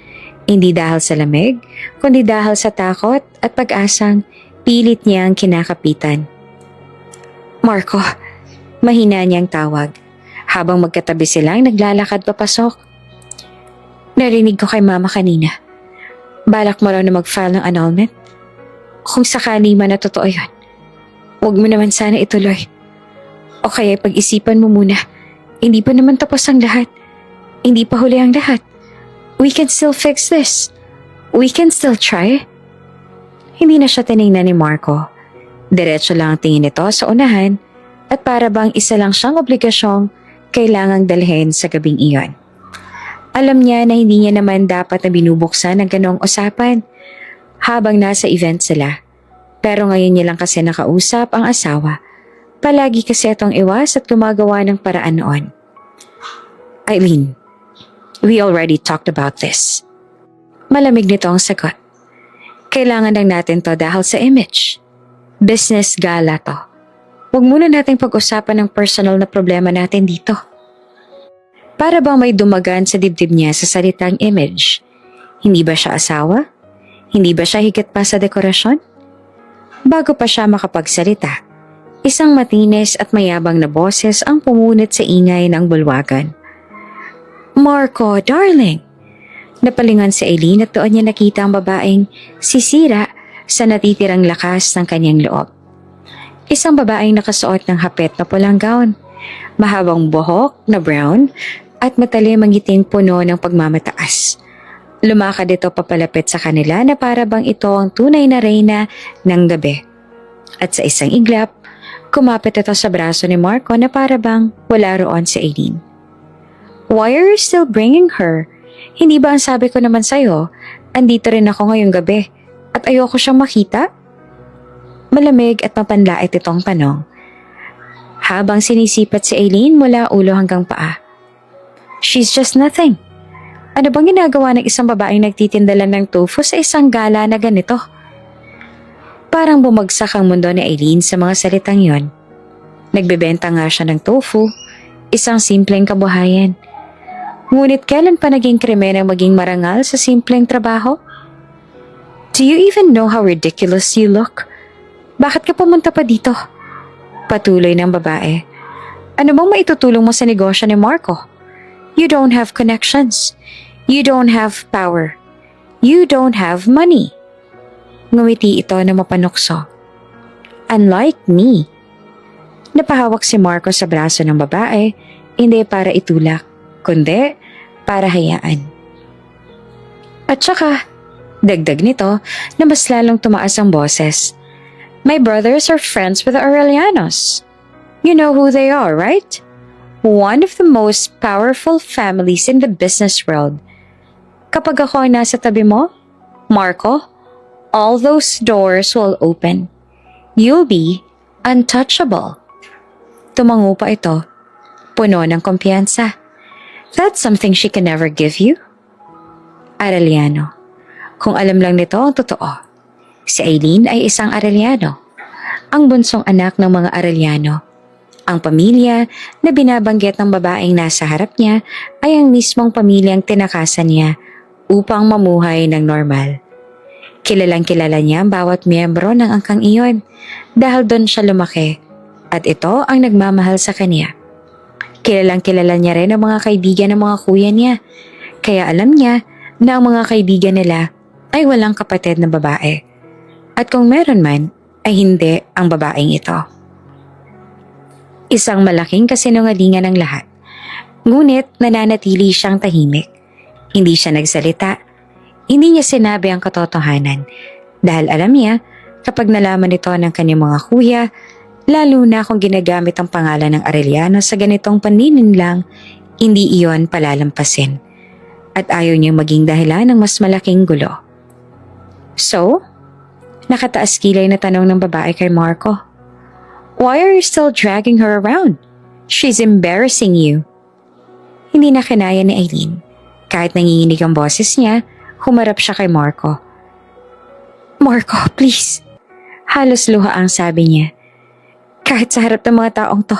Hindi dahil sa lamig, kundi dahil sa takot at pag-asang pilit niyang kinakapitan. Marco, mahina niyang tawag habang magkatabi silang naglalakad papasok. Narinig ko kay mama kanina. Balak mo raw na mag-file ng annulment? Kung sakali man na totoo yun, huwag mo naman sana ituloy. O kaya pag-isipan mo muna. Hindi pa naman tapos ang lahat. Hindi pa huli ang lahat. We can still fix this. We can still try. Hindi na siya tiningnan ni Marco. Diretso lang ang tingin nito sa unahan at para bang isa lang siyang obligasyong kailangang dalhin sa gabing iyon. Alam niya na hindi niya naman dapat na binubuksan ang ganong usapan habang nasa event sila. Pero ngayon niya lang kasi nakausap ang asawa. Palagi kasi itong iwas at gumagawa ng paraan noon. Aileen, we already talked about this. Malamig nito ang sagot. Kailangan lang natin to dahil sa image. Business gala to. Huwag muna nating pag-usapan ng personal na problema natin dito. Para bang may dumagan sa dibdib niya sa salitang image? Hindi ba siya asawa? Hindi ba siya higit pa sa dekorasyon? Bago pa siya makapagsalita, isang matinis at mayabang na boses ang pumunit sa ingay ng bulwagan. Marco, darling! Napalingan si Aileen at doon niya nakita ang babaeng sisira sa natitirang lakas ng kanyang loob. Isang babaeng nakasuot ng hapet na pulang gown, mahabang buhok na brown at matalim ang ngiting puno ng pagmamataas. Lumakad ito papalapit sa kanila na para bang ito ang tunay na reyna ng gabi. At sa isang iglap, kumapit ito sa braso ni Marco na para bang wala roon si Aileen. Why are you still bringing her? Hindi ba ang sabi ko naman sa'yo, andito rin ako ngayong gabi at ayoko siyang makita? Malamig at mapanlait itong tanong. Habang sinisipat si Aileen mula ulo hanggang paa. She's just nothing. Ano bang ginagawa ng isang babaeng nagtitindalan ng tofu sa isang gala na ganito? Parang bumagsak ang mundo ni Aileen sa mga salitang yon. Nagbebenta nga siya ng tofu, isang simpleng kabuhayan. Ngunit kailan pa naging krimen ang maging marangal sa simpleng trabaho? Do you even know how ridiculous you look? Bakit ka pumunta pa dito? Patuloy ng babae. Ano bang maitutulong mo sa negosyo ni Marco? You don't have connections. You don't have power. You don't have money. Ngumiti ito na mapanukso. Unlike me. Napahawak si Marco sa braso ng babae, hindi para itulak, kundi para hayaan. At saka, dagdag nito na mas lalong tumaas ang boses. My brothers are friends with the Aurelianos. You know who they are, right? One of the most powerful families in the business world. Kapag ako ay nasa tabi mo, Marco, all those doors will open. You'll be untouchable. Tumango pa ito, puno ng kumpiyansa. That's something she can never give you. Arellano. Kung alam lang nito ang totoo. Si Aileen ay isang Arellano. Ang bunsong anak ng mga Arellano. Ang pamilya na binabanggit ng babaeng nasa harap niya ay ang mismong pamilyang tinakasan niya upang mamuhay ng normal. Kilalang kilala niya ang bawat miyembro ng angkang iyon dahil doon siya lumaki at ito ang nagmamahal sa kanya. Kilalang kilala niya rin ang mga kaibigan ng mga kuya niya kaya alam niya na ang mga kaibigan nila ay walang kapatid na babae. At kung meron man ay hindi ang babaeng ito. Isang malaking kasinungalingan ng lahat. Ngunit nananatili siyang tahimik. Hindi siya nagsalita. Hindi niya sinabi ang katotohanan dahil alam niya kapag nalaman ito ng kanyang mga kuya, lalo na kung ginagamit ang pangalan ng Arellano sa ganitong panininlang, hindi iyon palalampasin. At ayaw niyang maging dahilan ng mas malaking gulo. So, nakataas kilay na tanong ng babae kay Marco. Why are you still dragging her around? She's embarrassing you. Hindi na kinaya ni Aileen. Kahit nanginginig ang boses niya, humarap siya kay Marco. Marco, please. Halos luha ang sabi niya. Kahit sa harap ng mga taong to,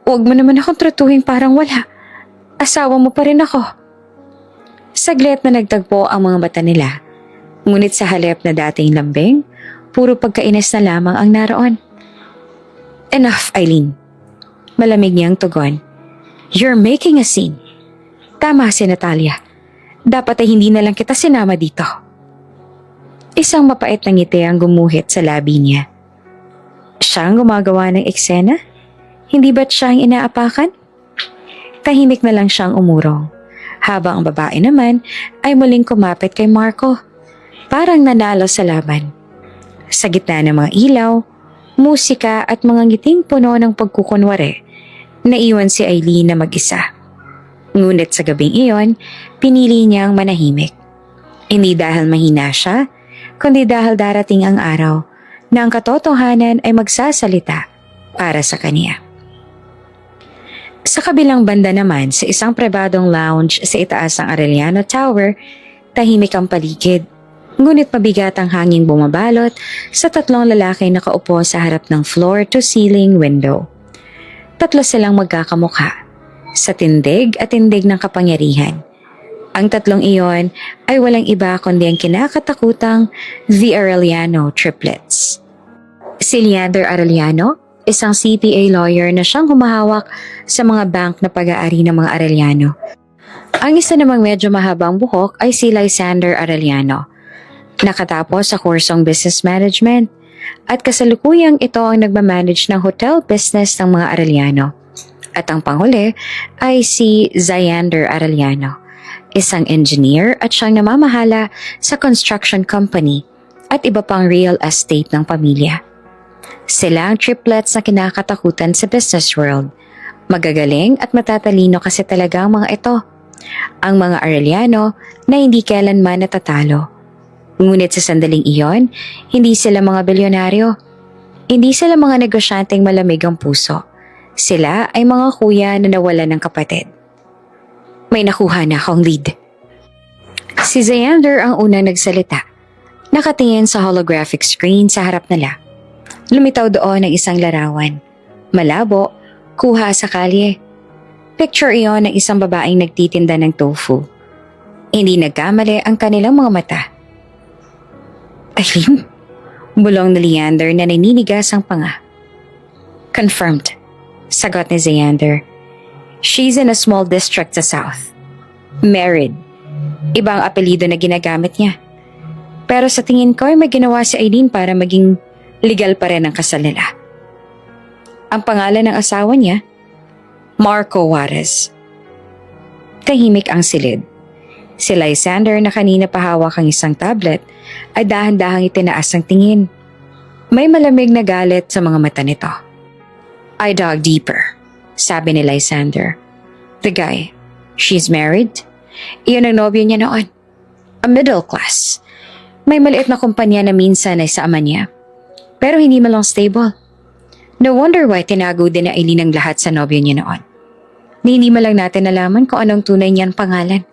huwag mo naman akong tratuhin parang wala. Asawa mo pa rin ako. Saglit na nagtagpo ang mga mata nila. Ngunit sa halip na dating lambing, puro pagkainis na lamang ang naroon. Enough, Aileen. Malamig niyang tugon. You're making a scene. Tama si Natalia. Dapat ay hindi na lang kita sinama dito. Isang mapait na ngiti ang gumuhit sa labi niya. Siya ang gumagawa ng eksena? Hindi ba't siya ang inaapakan? Tahimik na lang siyang umurong. Habang ang babae naman ay muling kumapit kay Marco. Parang nanalo sa laban. Sa gitna ng mga ilaw, musika at mga ngiting puno ng pagkukunwari, naiwan si Aileen na mag-isa. Ngunit sa gabing iyon, pinili niyang manahimik. Hindi dahil mahina siya, kundi dahil darating ang araw na ang katotohanan ay magsasalita para sa kanya. Sa kabilang banda naman, sa isang pribadong lounge sa itaas ng Arellano Tower, tahimik ang paligid. Ngunit mabigat ang hanging bumabalot sa tatlong lalaki na nakaupo sa harap ng floor-to-ceiling window. Tatlo silang magkakamukha, sa tindig at tindig ng kapangyarihan. Ang tatlong iyon ay walang iba kundi ang kinakatakutang The Arellano Triplets. Si Leander Arellano, isang CPA lawyer na siyang humahawak sa mga bank na pag-aari ng mga Arellano. Ang isa namang medyo mahabang buhok ay si Lysander Arellano. Nakatapos sa kursong business management at kasalukuyang ito ang nagmamanage ng hotel business ng mga Arellano. At ang panghuli ay si Zayander Arellano, isang engineer at siyang namamahala sa construction company at iba pang real estate ng pamilya. Sila ang triplets na kinakatakutan sa business world. Magagaling at matatalino kasi talaga ang mga ito. Ang mga Arellano na hindi kailanman natatalo. Ngunit sa sandaling iyon, hindi sila mga bilyonaryo. Hindi sila mga negosyanteng malamig ang puso. Sila ay mga kuya na nawalan ng kapatid. May nakuha na akong lead. Si Zayander ang unang nagsalita. Nakatingin sa holographic screen sa harap nila. Lumitaw doon ang isang larawan. Malabo, kuha sa kalye. Picture iyon ng isang babaeng nagtitinda ng tofu. Hindi nagkamali ang kanilang mga mata. Aileen? Bulong ni Leander na naninigas ang panga. Confirmed, sagot ni Zayander. She's in a small district sa south. Married. Ibang apelido na ginagamit niya. Pero sa tingin ko ay may ginawa si Aileen para maging legal pa rin ang kasal nila. Ang pangalan ng asawa niya, Marco Juarez. Tahimik ang silid. Si Lysander na kanina pahawak ang isang tablet ay dahan-dahang itinaas ang tingin. May malamig na galit sa mga mata nito. I dug deeper, sabi ni Lysander. The guy, she's married? Iyon ang nobyo niya noon. A middle class. May maliit na kumpanya na minsan ay sa ama niya. Pero hindi malang stable. No wonder why tinago din na Aileen ang lahat sa nobyo niya noon. Hindi malang natin nalaman kung anong tunay niyang pangalan.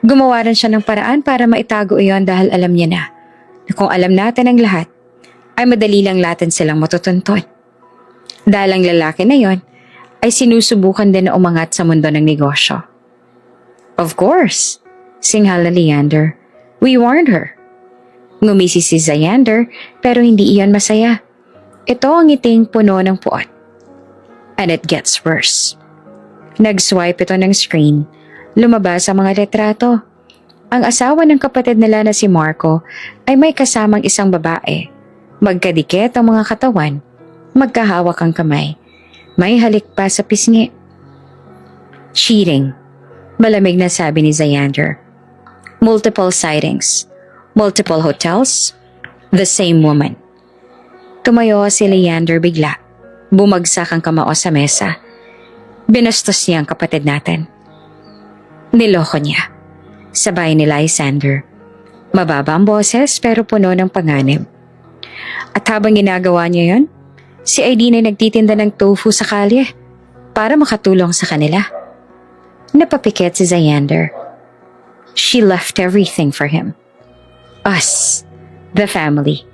Gumawa rin siya ng paraan para maitago iyon dahil alam niya na kung alam natin ang lahat, ay madali lang natin silang matutuntun. Dahil ang lalaki na yon ay sinusubukan din na umangat sa mundo ng negosyo. Of course, singhal na Leander. We warned her. Ngumisi si Xander pero hindi iyon masaya. Ito ang ngiting puno ng puot. And it gets worse. Nag-swipe ito ng screen. Lumabas ang mga retrato. Ang asawa ng kapatid nila na si Marco ay may kasamang isang babae. Magkadikit ang mga katawan. Magkahawak ang kamay. May halik pa sa pisngi. Cheating. Malamig na sabi ni Xander. Multiple sightings. Multiple hotels. The same woman. Tumayo si Leander bigla. Bumagsak ang kamao sa mesa. Binastos niya ang kapatid natin. Niloko niya. Sabay ni Lysander. Mababa ang boses pero puno ng panganib. At habang ginagawa niya yon, si Aileen ay nagtitinda ng tofu sa kalye para makatulong sa kanila. Napapikit si Xander. She left everything for him. Us. The family.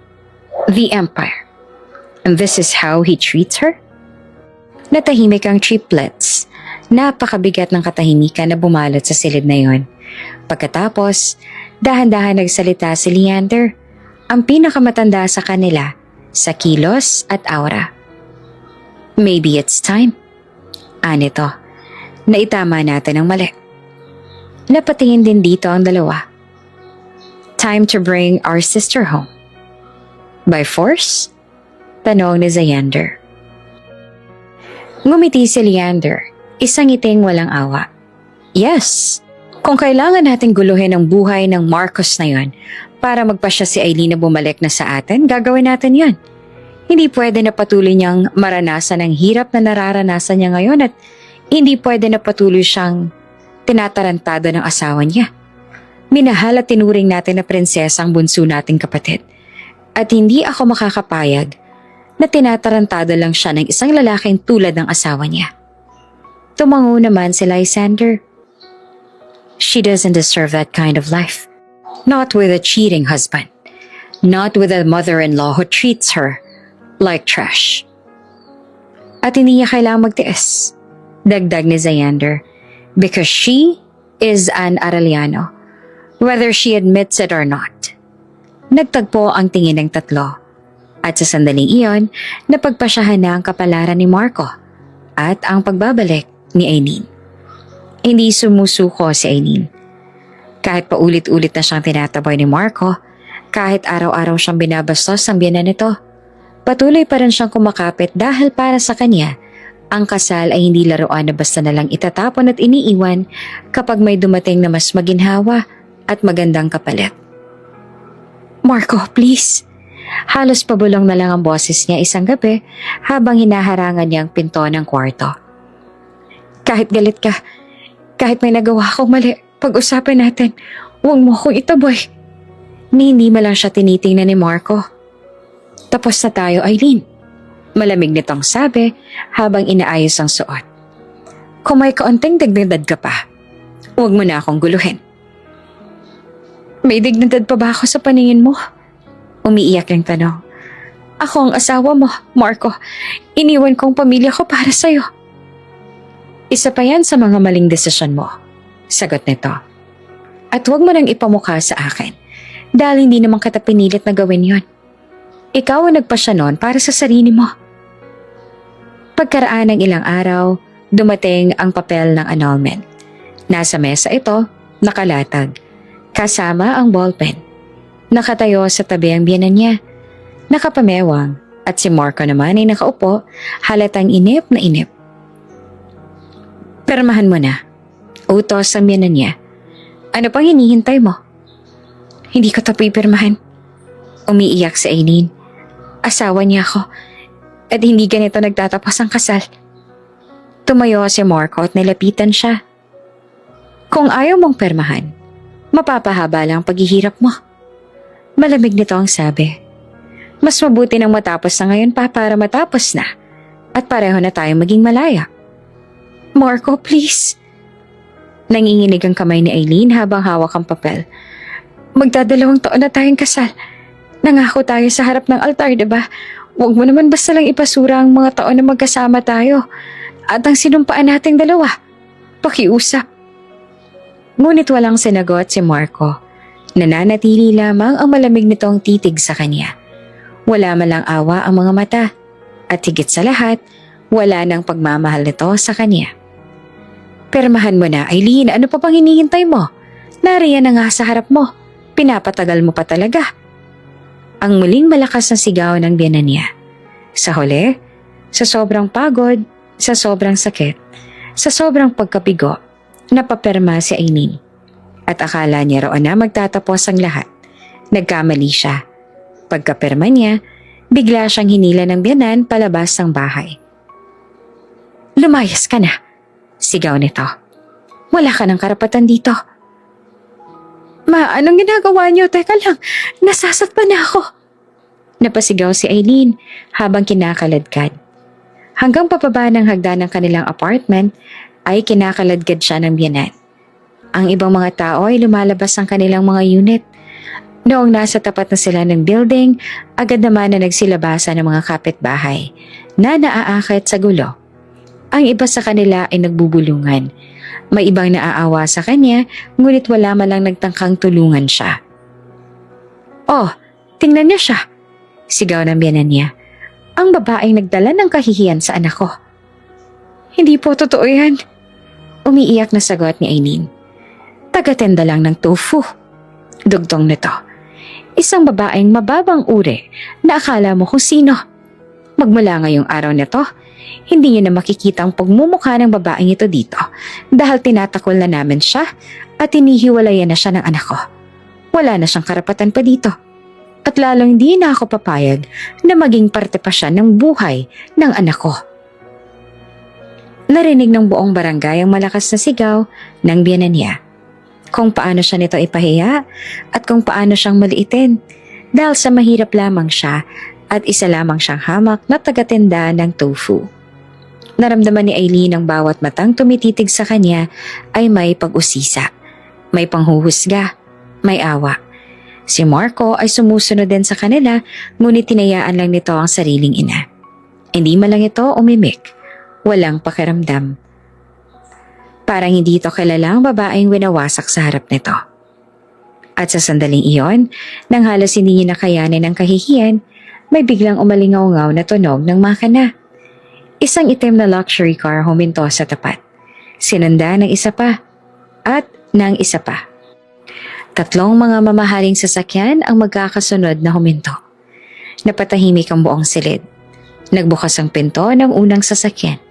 The empire. And this is how he treats her? Natahimik ang triplets. Napakabigat ng katahimikan na bumalot sa silid na yon. Pagkatapos, dahan-dahan nagsalita si Leander, ang pinakamatanda sa kanila, sa kilos at aura. Maybe it's time. Anito, naitama natin ang mali. Napatingin din dito ang dalawa. Time to bring our sister home. By force? Tanong ni Xander. Ngumiti si Leander, isang ngiting walang awa. Yes, kung kailangan nating guluhin ang buhay ng Marcos na yon para magpasya si Aileen na bumalik na sa atin, gagawin natin yan. Hindi pwede na patuloy niyang maranasan ang hirap na nararanasan niya ngayon at hindi pwede na patuloy siyang tinatarantado ng asawa niya. Minahal at tinuring natin na prinsesa ang bunso nating kapatid. At hindi ako makakapayag na tinatarantado lang siya ng isang lalaking tulad ng asawa niya. Tumango naman si Lysander. She doesn't deserve that kind of life. Not with a cheating husband. Not with a mother-in-law who treats her like trash. At hindi niya kailangang magtiis. Dagdag ni Xander. Because she is an Arellano. Whether she admits it or not. Nagtagpo ang tingin ng tatlo. At sa sandaling iyon, napagpasyahan na ang kapalaran ni Marco at ang pagbabalik ni Aileen. Hindi sumusuko si Aileen. Kahit paulit-ulit na siyang tinataboy ni Marco, kahit araw-araw siyang binabastos ang biyanan nito, patuloy pa rin siyang kumakapit dahil para sa kanya, ang kasal ay hindi laruan na basta nalang itatapon at iniiwan kapag may dumating na mas maginhawa at magandang kapalit. Marco, please. Halos pabulong na lang ang boses niya isang gabi habang hinaharangan niya ang pinto ng kwarto. Kahit galit ka, kahit may nagawa akong mali, pag-usapan natin, huwag mo akong itaboy. Hindi mo lang siya tinitingnan ni Marco. Tapos na tayo, Aileen. Malamig nitong sabi habang inaayos ang suot. Kung may kaunting dignidad ka pa, huwag mo na akong guluhin. May dignidad pa ba ako sa paningin mo? Umiiyak ang tanong. Ako ang asawa mo, Marco. Iniwan ko ang pamilya ko para sa'yo. Isa pa yan sa mga maling desisyon mo. Sagot nito. At huwag mo nang ipamukha sa akin dahil hindi naman kita pinilit na gawin yon. Ikaw ang nagpasya nun para sa sarili mo. Pagkaraan ng ilang araw, dumating ang papel ng annulment. Nasa mesa ito, nakalatag. Kasama ang ballpen. Nakatayo sa tabi ang biyanan niya. Nakapamewang at si Marco naman ay nakaupo, halatang inip na inip. Pirmahan mo na. Utos ang biyanan niya. Ano pang hinihintay mo? Hindi ko ito pipirmahan. Umiiyak si Aileen. Asawa niya ako at hindi ganito nagtatapos ang kasal. Tumayo si Marco at nilapitan siya. Kung ayaw mong pirmahan, mapapahaba lang ang paghihirap mo. Malamig nito ang sabi. Mas mabuti nang matapos na ngayon pa para matapos na at pareho na tayong maging malaya. Marco, please. Nanginginig ang kamay ni Aileen habang hawak ang papel. Magdadalawang taon na tayong kasal. Nangako tayo sa harap ng altar, diba? Huwag mo naman basta lang ipasura ang mga taon na magkasama tayo at ang sinumpaan nating dalawa. Pakiusap. Ngunit walang sinagot si Marco. Nananatili lamang ang malamig nitong titig sa kanya. Wala man lang awa ang mga mata. At higit sa lahat, wala nang pagmamahal nito sa kanya. Permahan mo na, Aileen. Ano pa bang hinihintay mo? Nariyan na nga sa harap mo. Pinapatagal mo pa talaga. Ang muling malakas na sigaw ng biyanan niya. Sa huli, sa sobrang pagod, sa sobrang sakit, sa sobrang pagkabigo, napaperma si Aileen. At akala niya roon na magtatapos ang lahat. Nagkamali siya. Pagkaperma niya, bigla siyang hinila ng biyanan palabas ng bahay. Lumayas ka na, sigaw nito. Wala ka ng karapatan dito. Ma, anong ginagawa niyo? Teka lang, nasasaktan na ako. Napasigaw si Aileen habang kinakaladkad. Hanggang papaba ng hagdan ng kanilang apartment ay kinakaladkad siya ng biyanan. Ang ibang mga tao ay lumalabas ng kanilang mga unit. Noong nasa tapat na sila ng building, agad naman na nagsilabasa ng mga kapitbahay na naaakit sa gulo. Ang iba sa kanila ay nagbubulungan. May ibang naaawa sa kanya, ngunit wala man lang nagtangkang tulungan siya. Oh, tingnan niyo siya, sigaw ng biyanan niya. Ang babaeng nagdala ng kahihiyan sa anak ko. Hindi po totoo yan. Umiiyak na sagot ni Aileen. Tagatenda lang ng tofu. Dugtong nito. Isang babaeng mababang uri na akala mo kung sino. Magmula ngayong araw na to, hindi niyo na makikita ang pagmumukha ng babaeng ito dito dahil tinatakol na namin siya at hinihiwalayan na siya ng anak ko. Wala na siyang karapatan pa dito. At lalong hindi na ako papayag na maging parte pa siya ng buhay ng anak ko. Narinig ng buong barangay ang malakas na sigaw ng biyanan niya. Kung paano siya nito ipahiya at kung paano siyang maliitin dahil sa mahirap lamang siya at isa lamang siyang hamak na tagatenda ng tofu. Naramdaman ni Aileen ang bawat matang tumititig sa kanya ay may pag-usisa, may panghuhusga, may awa. Si Marco ay sumusunod din sa kanila ngunit tinayaan lang nito ang sariling ina. Hindi man lang ito umimik, walang pakiramdam. Parang hindi ito kilalang babaeng winawasak sa harap nito. At sa sandaling iyon, nang halos hindi niya nakayanin ang kahihiyan, may biglang umalingaw-ngaw na tunog ng makina. Isang itim na luxury car huminto sa tapat. Sinanda ng isa pa at ng isa pa. Tatlong mga mamahaling sasakyan ang magkakasunod na huminto. Napatahimik ang buong silid. Nagbukas ang pinto ng unang sasakyan.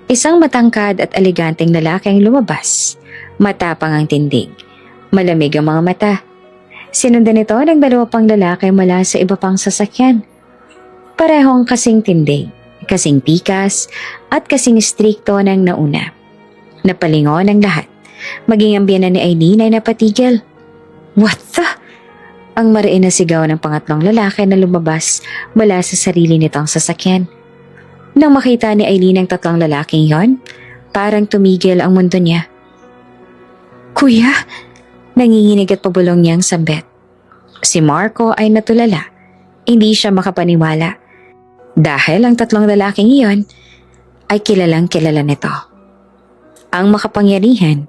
Isang matangkad at eleganteng lalaki ang lumabas. Matapang ang tindig. Malamig ang mga mata. Sinundan ito ng dalawa pang lalaki mula sa iba pang sasakyan. Parehong kasing tindig, kasing pikas, at kasing strikto ng nauna. Napalingon ang lahat. Maging ang biyanan ni Aileen ay napatigil. What the? Ang mariin na sigaw ng pangatlong lalaki na lumabas mula sa sarili nitong sasakyan. Nang makita ni Aileen ang tatlong lalaking yon, parang tumigil ang mundo niya. Kuya, nanginginig at pabulong niyang sambit. Si Marco ay natulala. Hindi siya makapaniwala. Dahil ang tatlong lalaking iyon ay kilalang kilala nito. Ang makapangyarihan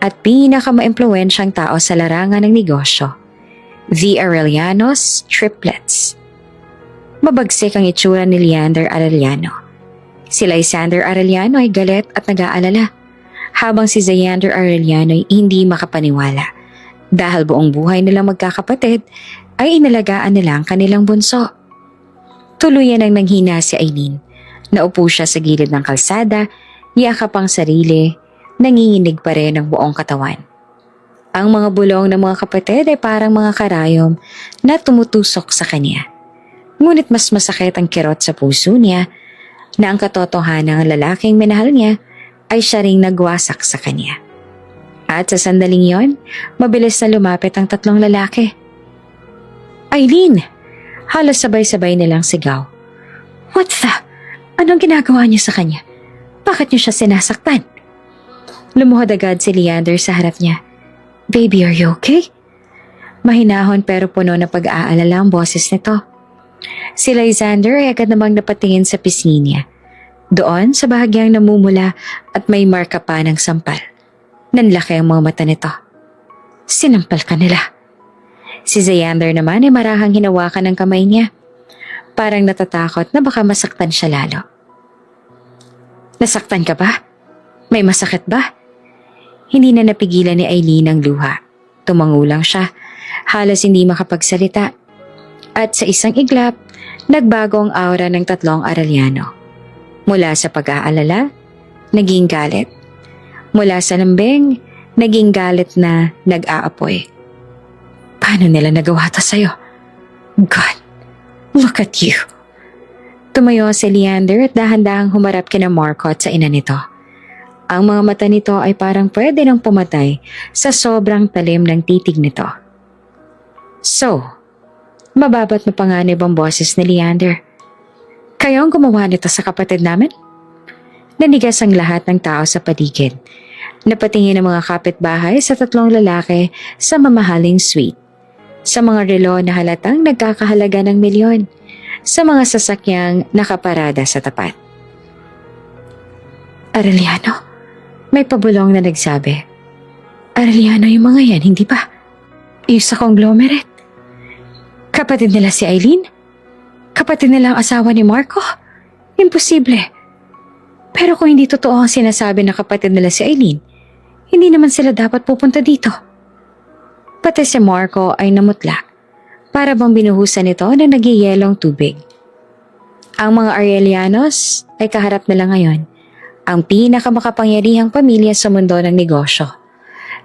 at pinakamaimpluwensyang tao sa larangan ng negosyo, the Arellianos Triplets. Mabagsik ang itsura ni Leander Arellano. Si Lysander Arellano ay galit at nag-aalala, habang si Xander Arellano ay hindi makapaniwala dahil buong buhay nilang magkakapatid ay inalagaan nila ang kanilang bunso. Tuluyan ang nanghina si Aileen. Naupo siya sa gilid ng kalsada, yakap ang sarili, nanginginig pa rin ang buong katawan. Ang mga bulong ng mga kapatid ay parang mga karayom na tumutusok sa kanya. Ngunit mas masakit ang kirot sa puso niya na ang katotohanan ng lalaking minahal niya ay siya ring nagwasak sa kanya. At sa sandaling yon, mabilis na lumapit ang tatlong lalaki. Aileen! Halos sabay-sabay nilang sigaw. What the? Anong ginagawa niyo sa kanya? Bakit niyo siya sinasaktan? Lumuhod agad si Leander sa harap niya. Baby, are you okay? Mahinahon pero puno na pag-aalala ang boses nito. Si Lysander ay agad namang napatingin sa pisngi niya. Doon sa bahagyang namumula at may marka pa ng sampal. Nanlaki ang mga mata nito. Sinampal ka nila. Si Xander naman ay marahang hinawakan ng kamay niya. Parang natatakot na baka masaktan siya lalo. Nasaktan ka ba? May masakit ba? Hindi na napigilan ni Eileen ang luha. Tumangulang siya, halos hindi makapagsalita. At sa isang iglap, nagbago ang aura ng tatlong Arellano. Mula sa pag-aalala, naging galit. Mula sa lambing, naging galit na nag-aapoy. Paano nila nagawa to sa'yo? God, look at you. Tumayo si Leander at dahan-dahang humarap kina Marco at sa ina nito. Ang mga mata nito ay parang pwede nang pumatay sa sobrang talim ng titig nito. So, mababa't mapanganib ang boses ni Leander. Kayo ang gumawa nito sa kapatid namin? Nanigas ang lahat ng tao sa paligid. Napatingin ang mga kapitbahay sa tatlong lalaki sa mamahaling suite. Sa mga relo na halatang nagkakahalaga ng milyon. Sa mga sasakyang nakaparada sa tapat. Arellano? May pabulong na nagsabi. Arellano yung mga yan, hindi ba? Yung sa conglomerate. Kapatid nila si Eileen? Kapatid nila ang asawa ni Marco? Imposible. Pero kung hindi totoo ang sinasabi na kapatid nila si Eileen, hindi naman sila dapat pupunta dito. Pati si Marco ay namutla. Para bang binuhusan nito ng nagyayelong tubig. Ang mga Arellianos ay kaharap nila ngayon. Ang pinakamakapangyarihang pamilya sa mundo ng negosyo.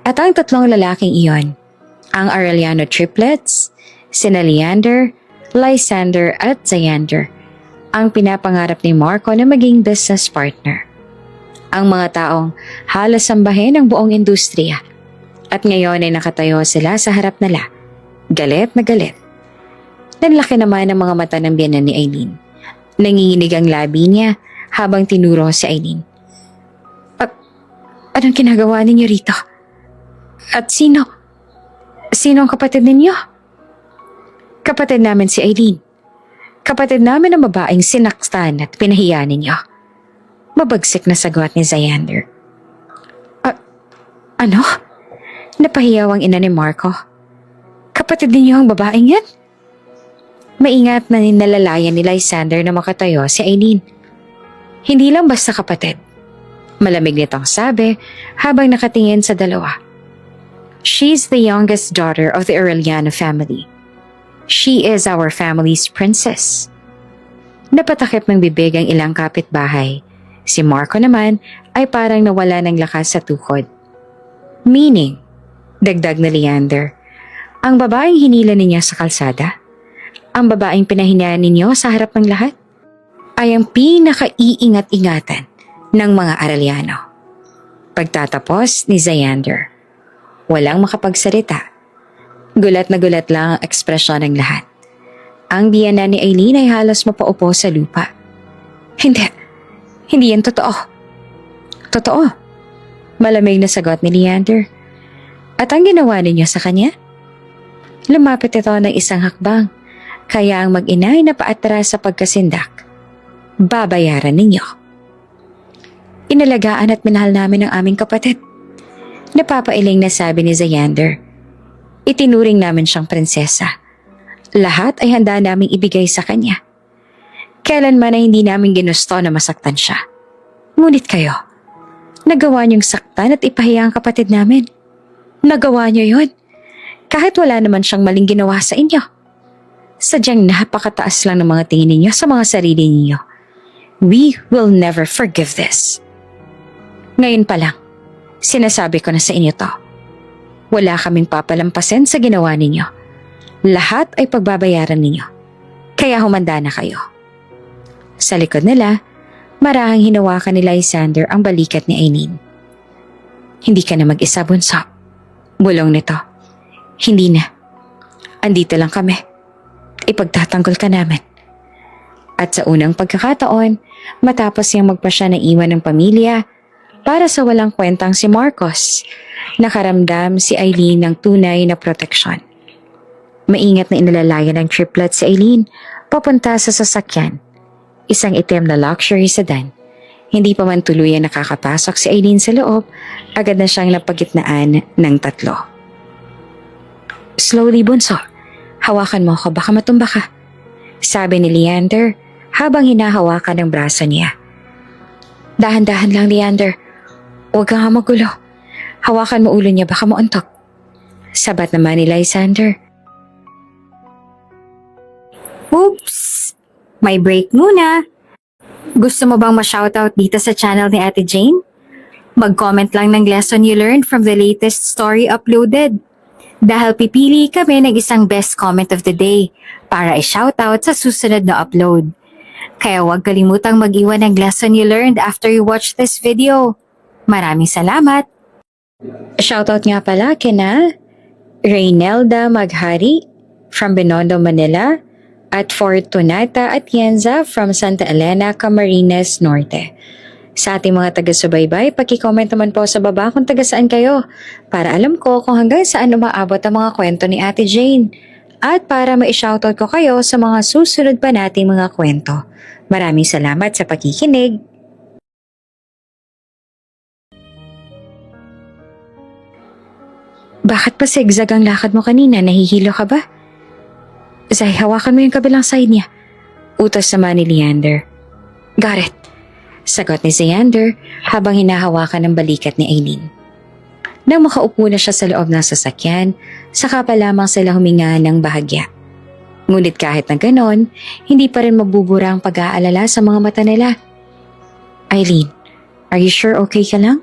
At ang tatlong lalaking iyon, ang Arellano triplets, sina Leander, Lysander at Xander, ang pinapangarap ni Marco na maging business partner. Ang mga taong halos sambahin ng buong industriya. At ngayon ay nakatayo sila sa harap nila, galit na galit. Nanlaki naman ang mga mata ng biyanan ni Eileen. Nanginginig ang labi niya habang tinuro si Eileen. Anong ginagawa ninyo rito? At sino? Sino ang kapatid ninyo? Kapatid namin si Eileen. Kapatid namin ang babaeng sinaktan at pinahiya ninyo. Mabagsik na sagot ni Xander. Ano? Napahiyaw ang ina ni Marco. Kapatid ninyo ang babaeng yan? Maingat na ninalalayan ni Lysander na makatayo si Eileen. Hindi lang basta kapatid. Malamig nitong sabi habang nakatingin sa dalawa. She's the youngest daughter of the Arellano family. She is our family's princess. Napatakip ng bibig ang ilang kapitbahay. Si Marco naman ay parang nawala ng lakas sa tuhod. Meaning, dagdag na Leander, ang babaeng hinila ninyo sa kalsada, ang babaeng pinahinayaan ninyo sa harap ng lahat, ay ang pinaka-iingat-ingatan ng mga Arellano. Pagtatapos ni Xander, walang makapagsalita. Gulat na gulat lang ang ekspresyon ng lahat. Ang biyanan ni Eileen ay halos mapaupo sa lupa. Hindi yan totoo. Totoo. Malamig na sagot ni Leander. At ang ginawa ninyo sa kanya? Lumapit ito ng isang hakbang, kaya ang mag-ina ay napaatras sa pagkasindak. Babayaran ninyo. Inalagaan at minahal namin ang aming kapatid. Napapailing na sabi ni Xander. Itinuring namin siyang prinsesa. Lahat ay handa naming ibigay sa kanya. Kailanman ay hindi namin ginusto na masaktan siya. Ngunit kayo, nagawa niyong saktan at ipahiya ang kapatid namin. Nagawa niyo yun. Kahit wala naman siyang maling ginawa sa inyo. Sadyang napakataas lang ng mga tingin ninyo sa mga sarili ninyo. We will never forgive this. Ngayon pa lang, sinasabi ko na sa inyo to. Wala kaming papalampasin sa ginawa ninyo. Lahat ay pagbabayaran ninyo. Kaya humanda na kayo. Sa likod nila, marahang hinawakan ni Lysander ang balikat ni Eileen. Hindi ka na mag-isa, bunso. Bulong nito. Hindi na. Andito lang kami. Ipagtatanggol ka namin. At sa unang pagkakataon, matapos niyang magpasya na iwan ng pamilya, para sa walang kwentang si Marcos, nakaramdam si Eileen ng tunay na proteksyon. Maingat na inalalayan ng triplet si Aileen papunta sa sasakyan. Isang itim na luxury sedan. Hindi pa man tuluyang nakakapasok si Aileen sa loob, agad na siyang napagitnaan ng tatlo. Slowly, bunso. Hawakan mo ako, baka matumba ka. Sabi ni Leander habang hinahawakan ang braso niya. Dahan-dahan lang, Leander. Huwag kang magulo. Hawakan mo ulo niya, baka mauntok. Sabat naman ni Lysander. Oops! May break muna. Gusto mo bang ma-shoutout dito sa channel ni Ate Jane? Mag-comment lang ng lesson you learned from the latest story uploaded. Dahil pipili kami ng isang best comment of the day para i-shoutout sa susunod na upload. Kaya huwag kalimutang mag-iwan ng lesson you learned after you watch this video. Maraming salamat! Shoutout nga pala kina Reynelda Maghari from Binondo, Manila at Fortunata Atienza from Santa Elena, Camarines Norte. Sa ating mga taga-subaybay, paki-comment naman po sa baba kung taga saan kayo para alam ko kung hanggang saan umaabot ang mga kwento ni Ate Jane at para ma-shoutout ko kayo sa mga susunod pa nating mga kwento. Maraming salamat sa pakikinig. Bakit pa zigzag ang lakad mo kanina? Nahihilo ka ba? Zay, hawakan mo yung kabilang side niya. Utos naman ni Leander. Got it. Sagot ni Leander habang hinahawakan ng balikat ni Aileen. Nang makaupo na siya sa loob ng sasakyan, saka pa lamang sila huminga ng bahagya. Ngunit kahit na ganon, hindi pa rin mabubura ang pag-aalala sa mga mata nila. Aileen, are you sure okay ka lang?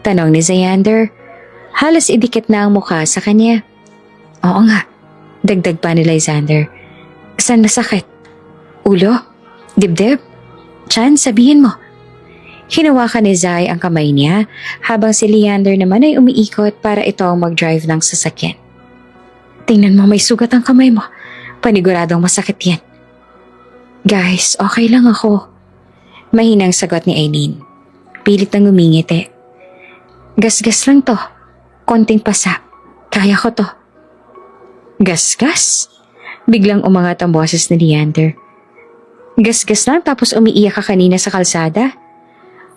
Tanong ni Leander. Halos idikit na ang mukha sa kanya. Oo nga. Dagdag pa ni Lysander. Saan masakit? Ulo? Dibdib? Chan, sabihin mo. Hinawakan ni Zai ang kamay niya habang si Leander naman ay umiikot para ito ang mag-drive ng sasakyan. Tingnan mo, may sugat ang kamay mo. Paniguradong masakit yan. Guys, okay lang ako. Mahinang sagot ni Aileen. Pilit nang umingiti. Gasgas lang to. Konting pasa. Kaya ko to. Gasgas? Biglang umangat ang boses ni Leander. Gasgas lang tapos umiiyak ka kanina sa kalsada?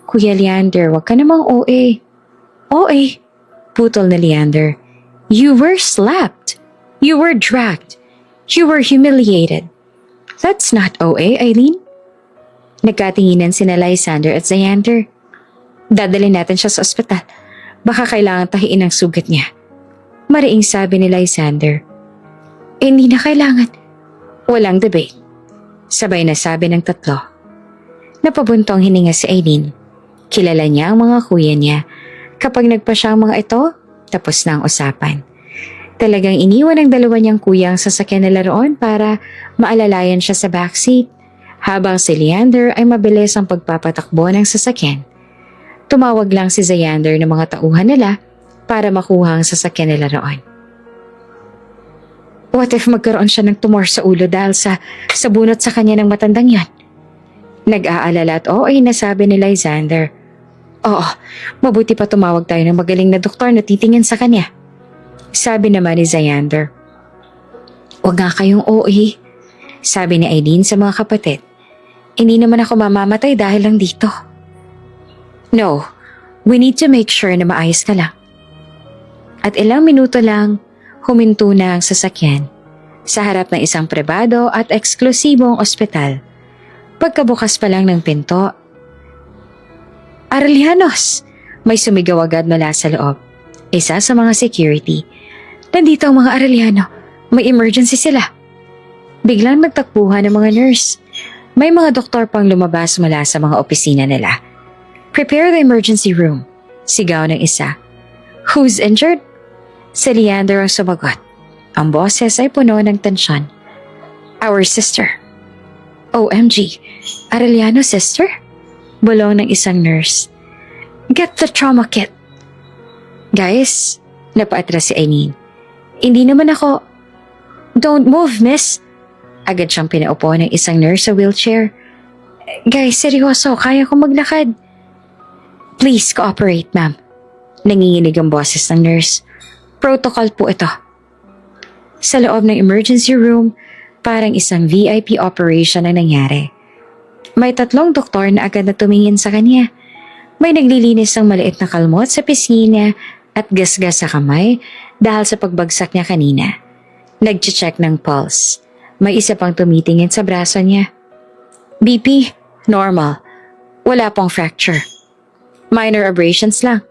Kuya Leander, wag ka namang OA. OA? Putol na Leander. You were slapped. You were dragged. You were humiliated. That's not OA, Aileen. Nagkatinginan sina Lysander at Leander. Dadalhin natin siya sa ospital. Baka kailangan tahiin ang sugat niya. Mariing sabi ni Lysander. Hindi na kailangan. Walang debate. Sabay na sabi ng tatlo. Napabuntong hininga si Aileen. Kilala niya ang mga kuya niya. Kapag nagpa siya ang mga ito, tapos na ang usapan. Talagang iniwan ng dalawa niyang kuya ang sasakyan nila roon para maalalayan siya sa backseat. Habang si Leander ay mabilis ang pagpapatakbo ng sasakyan. Tumawag lang si Leander ng mga tauhan nila para makuha ang sasakyan nila roon. What if magkaroon siya ng tumor sa ulo dahil sa bunot sa kanya ng matandang yan? Nag-aalala at ay nasabi ni Lysander. Oo, mabuti pa tumawag tayo ng magaling na doktor na titingin sa kanya. Sabi naman ni Leander. Huwag nga kayong OA, sabi ni Aileen sa mga kapatid. Hindi naman ako mamamatay dahil lang dito. No, we need to make sure na maayos ka lang. At ilang minuto lang, huminto na ang sasakyan sa harap ng isang pribado at eksklusibong ospital. Pagkabukas pa lang ng pinto, Arellano's! May sumigaw agad mula sa loob. Isa sa mga security. Nandito ang mga Arellano. May emergency sila. Biglang nagtakbuhan ng mga nurse. May mga doktor pang lumabas mula sa mga opisina nila. Prepare the emergency room. Sigaw ng isa. Who's injured? Si Leander ang sumagot. Ang boses ay puno ng tensyon. Our sister. OMG, Arellano sister? Bulong ng isang nurse. Get the trauma kit. Guys, napaatras si Aileen. Hindi naman ako. Don't move, miss. Agad siyang pinaupo ng isang nurse sa wheelchair. Guys, seryoso, kaya ko maglakad. Please cooperate, ma'am. Nanginginig ang boses ng nurse. Protocol po ito. Sa loob ng emergency room, parang isang VIP operation ang nangyari. May 3 doktor na agad na tumingin sa kanya. May naglilinis ng maliit na kalmot sa pisnina at gasgas sa kamay dahil sa pagbagsak niya kanina. Nag-check ng pulse. May isa pang tumitingin sa braso niya. BP, normal. Wala pong fracture. Minor abrasions lang.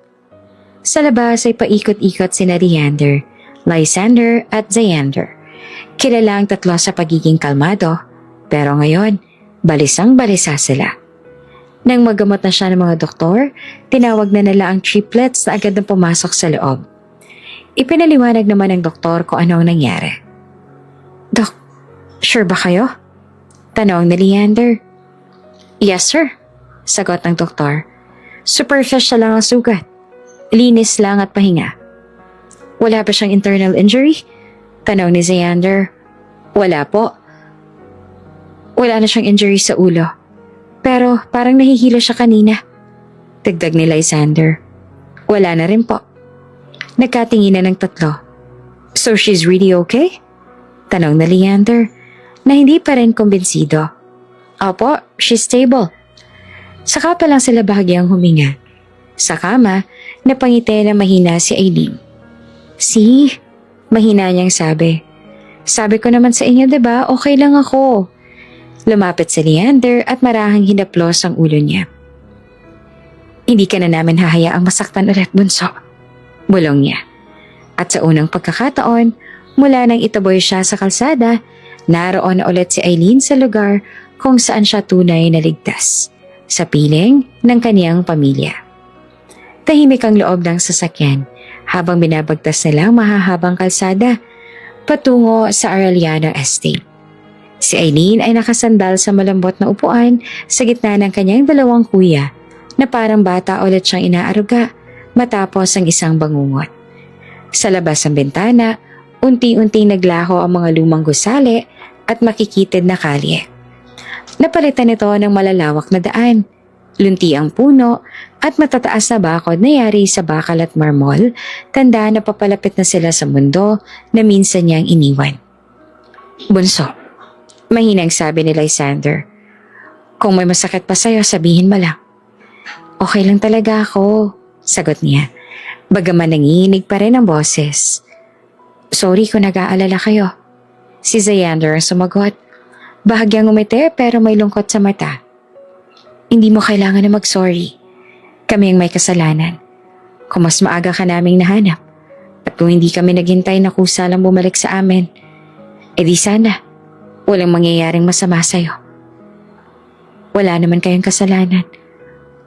Sa labas ay paikot-ikot sina Leander, Lysander at Xander. Kilala ang 3 sa pagiging kalmado, pero ngayon, balisang-balisa sila. Nang magamot na siya ng mga doktor, tinawag na nila ang triplets na agad na pumasok sa loob. Ipinaliwanag naman ng doktor kung ano ang nangyari. Dok, sure ba kayo? Tanong ni Leander. Yes sir, sagot ng doktor. Superficial lang ang sugat. Linis lang at pahinga. Wala ba siyang internal injury? Tanong ni Xander. Wala po. Wala na siyang injury sa ulo. Pero parang nahihilo siya kanina. Dagdag ni Lysander. Wala na rin po. Nagkatinginan ng 3. So she's really okay? Tanong na Leander na hindi pa rin kumbinsido. Opo, she's stable. Saka pa lang sila bahagyang huminga. Sa kama, napangiti na mahina si Aileen. See? Mahina niyang sabi. Sabi ko naman sa inyo, diba? Okay lang ako. Lumapit si Leander at marahang hinaplos ang ulo niya. Hindi ka na namin hahayaang masaktan ulit, bunso. Bulong niya. At sa unang pagkakataon, mula nang itaboy siya sa kalsada, naroon na ulit si Aileen sa lugar kung saan siya tunay na ligtas. Sa piling ng kaniyang pamilya. Tahimik ang loob ng sasakyan habang binabagtas nila ang mahahabang kalsada patungo sa Arellano Estate. Si Aileen ay nakasandal sa malambot na upuan sa gitna ng kanyang 2 kuya na parang bata ulit siyang inaaruga matapos ang isang bangungot. Sa labas ng bintana, unti-unting naglaho ang mga lumang gusali at makikitid na kalye. Napalitan ito ng malalawak na daan, lunti ang puno at matataas na bakod na yari sa bakal at marmol, tanda na papalapit na sila sa mundo na minsan niyang iniwan. Bunso, mahinang sabi ni Lysander. Kung may masakit pa sa'yo, sabihin mo lang. Okay lang talaga ako, sagot niya. Bagaman nanginginig pa rin ang boses. Sorry kung nag-aalala kayo. Si Xander ang sumagot. Bahagyang umiti pero may lungkot sa mata. Hindi mo kailangan na mag-sorry. Kami ang may kasalanan. Kung mas maaga ka naming nahanap at kung hindi kami naghintay na kusa lang bumalik sa amin, edi sana walang mangyayaring masama sa'yo. Wala naman kayong kasalanan.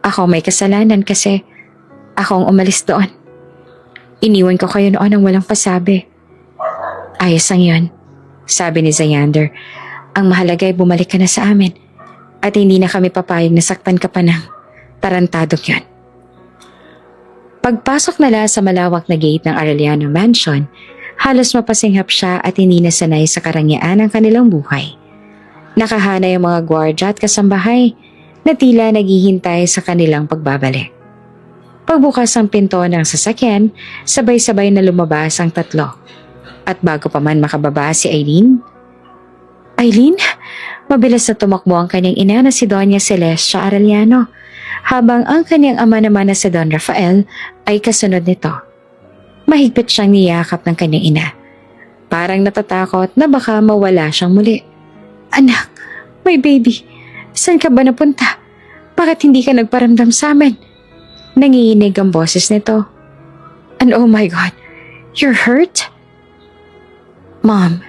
Ako may kasalanan kasi ako ang umalis doon. Iniwan ko kayo noon ng walang pasabi. Ayos ang yun, sabi ni Xander. Ang mahalaga ay bumalik ka na sa amin at hindi na kami papayag na saktan ka pa ng tarantadong yun. Pagpasok nila sa malawak na gate ng Arellano Mansion, halos mapasinghap siya at hindi na sanay sa karangyaan ng kanilang buhay. Nakahana yung mga gwardya at kasambahay na tila naghihintay sa kanilang pagbabalik. Pagbukas ang pinto ng sasakyan, sabay-sabay na lumabas ang 3. At bago pa man makababa si Aileen, mabilis na tumakbo ang kanyang ina na si Doña Celestia Arellano, habang ang kanyang ama naman na si Don Rafael ay kasunod nito. Mahigpit siyang niyakap ng kanyang ina. Parang natatakot na baka mawala siyang muli. Anak, my baby, saan ka ba napunta? Bakit hindi ka nagparamdam sa amin? Nanginginig ang boses nito. And oh my God, you're hurt? Mom,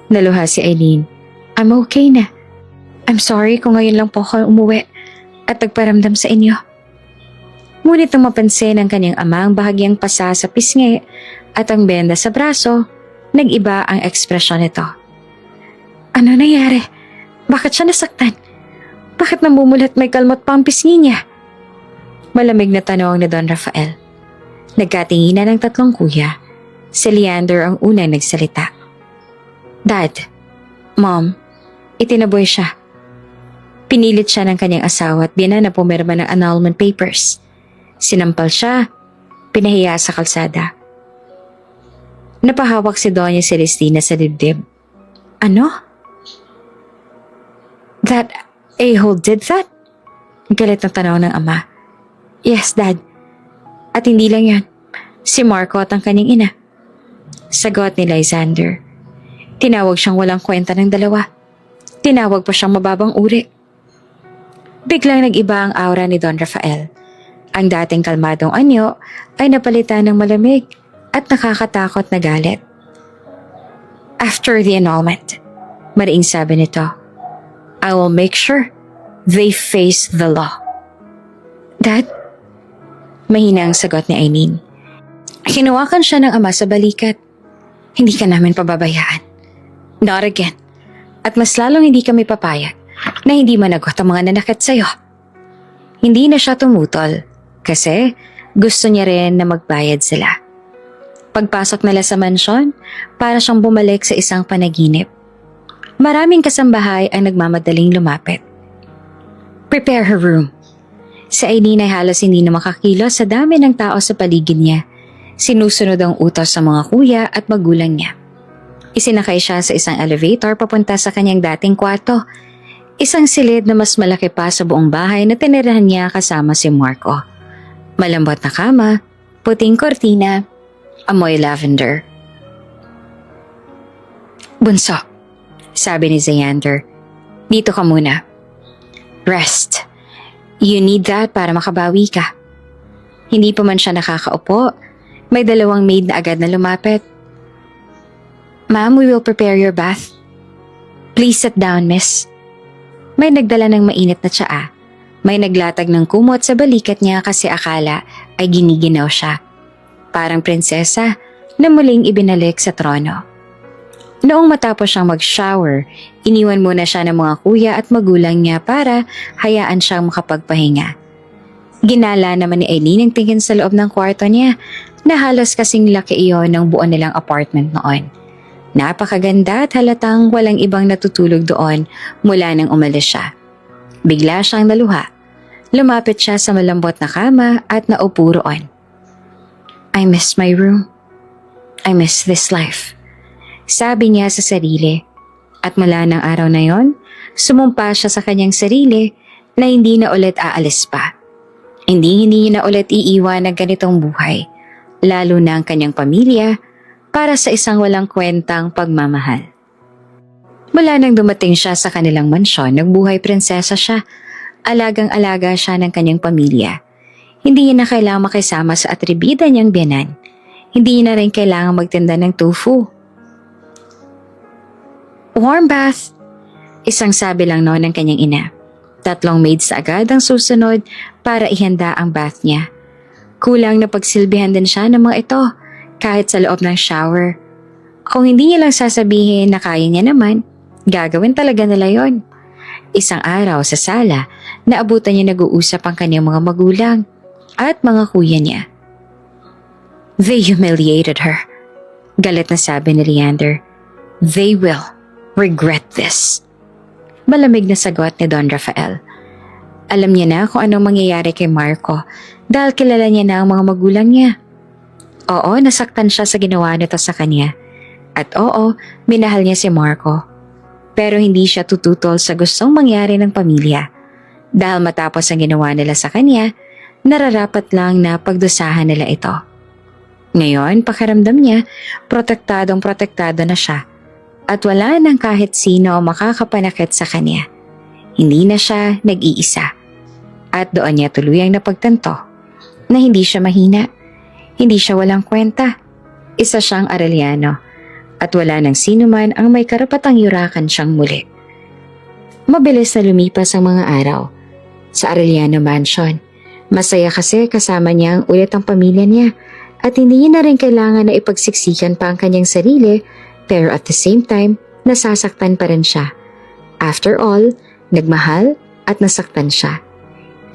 naluha si Aileen. I'm okay na. I'm sorry kung ngayon lang po ako umuwi at nagparamdam sa inyo. Ngunit nang mapansin ng kanyang ama ang bahagyang pasa sa pisngi at ang benda sa braso, nag-iba ang ekspresyon nito. Ano nangyari? Bakit siya nasaktan? Bakit namumulat may kalmot pa ang pisngi niya? Malamig na tanong ni Don Rafael. Nagkatinginan ng 3 kuya. Si Leander ang unang nagsalita. Dad, Mom, itinaboy siya. Pinilit siya ng kanyang asawa at na pumirma ng annulment papers. Sinampal siya, pinahiya sa kalsada. Napahawak si Doña Celestina sa dibdib. Ano? That a-hole did that? Galit na tanaw ng ama. Yes, Dad. At hindi lang yan. Si Marco at ang kanyang ina. Sagot ni Lysander. Tinawag siyang walang kwenta ng dalawa. Tinawag pa siyang mababang uri. Biglang nag-iba ang aura ni Don Rafael. Ang dating kalmadong anyo ay napalitan ng malamig at nakakatakot na galit. After the annulment, mariing sabi nito, I will make sure they face the law. Dad? Mahina ang sagot ni Eileen. Hinawakan siya ng ama sa balikat. Hindi ka namin pababayaan. Not again. At mas lalong hindi kami papayag na hindi managot ang mga nanakit sa'yo. Hindi na siya tumutol kasi gusto niya rin na magbayad sila. Pagpasok nila sa mansyon, para siyang bumalik sa isang panaginip. Maraming kasambahay ang nagmamadaling lumapit. Prepare her room. Si Eileen ay halos hindi na makakilos sa dami ng tao sa paligid niya. Sinusunod ang utos sa mga kuya at magulang niya. Isinakay siya sa isang elevator papunta sa kanyang dating kwarto. Isang silid na mas malaki pa sa buong bahay na tinirahan niya kasama si Marco. Malambot na kama, puting kortina, amoy lavender. Bunso, sabi ni Xander, dito ka muna. Rest. You need that para makabawi ka. Hindi pa man siya nakakaupo, may dalawang maid na agad na lumapit. Ma'am, we will prepare your bath. Please sit down, miss. May nagdala ng mainit na tsaa. May naglatag ng kumot sa balikat niya kasi akala ay giniginaw siya. Parang prinsesa na muling ibinalik sa trono. Noong matapos siyang mag-shower, iniwan muna siya ng mga kuya at magulang niya para hayaan siyang makapagpahinga. Ginala naman ni Eileen ang tingin sa loob ng kwarto niya na halos kasing laki iyon ng buo nilang apartment noon. Napakaganda at halatang walang ibang natutulog doon mula nang umalis siya. Bigla siyang naluha. Lumapit siya sa malambot na kama at naupo roon. I miss my room. I miss this life. Sabi niya sa sarili. At mula ng araw na yon, sumumpa siya sa kanyang sarili na hindi na ulit aalis pa. Hindi niya na ulit iiwan ng ganitong buhay, lalo na ang kanyang pamilya, para sa isang walang kwentang pagmamahal. Mula nang dumating siya sa kanilang mansyon, nagbuhay prinsesa siya. Alagang-alaga siya ng kanyang pamilya. Hindi niya na kailangang makisama sa atribida niyang biyanan. Hindi niya na rin kailangang magtinda ng tofu. Warm bath, isang sabi lang noon ng kanyang ina. 3 maids agad ang susunod para ihanda ang bath niya. Kulang na pagsilbihan din siya ng mga ito kahit sa loob ng shower. Kung hindi niya lang sasabihin na kaya niya naman, gagawin talaga nila yon. Isang araw sa sala, naabutan niya nag-uusap ang kanyang mga magulang at mga kuya niya. They humiliated her. Galit na sabi ni Leander. They will regret this. Malamig na sagot ni Don Rafael. Alam niya na kung anong mangyayari kay Marco dahil kilala niya na ang mga magulang niya. Oo, nasaktan siya sa ginawa nito sa kanya. At oo, minahal niya si Marco. Pero hindi siya tututol sa gustong mangyari ng pamilya. Dahil matapos ang ginawa nila sa kanya, nararapat lang na pagdusahan nila ito. Ngayon, pakiramdam niya, protektado na siya. At wala nang kahit sino makakapanakit sa kanya. Hindi na siya nag-iisa. At doon niya tuluyang napagtanto na hindi siya mahina. Hindi siya walang kwenta. Isa siyang Arellano. At wala nang sino man ang may karapatang yurakan siyang muli. Mabilis na lumipas ang mga araw. Sa Arellano Mansion. Masaya kasi kasama niya ulit ang pamilya niya. At hindi niya na rin kailangan na ipagsiksikan pa ang kanyang sarili. Pero at the same time, nasasaktan pa rin siya. After all, nagmahal at nasaktan siya.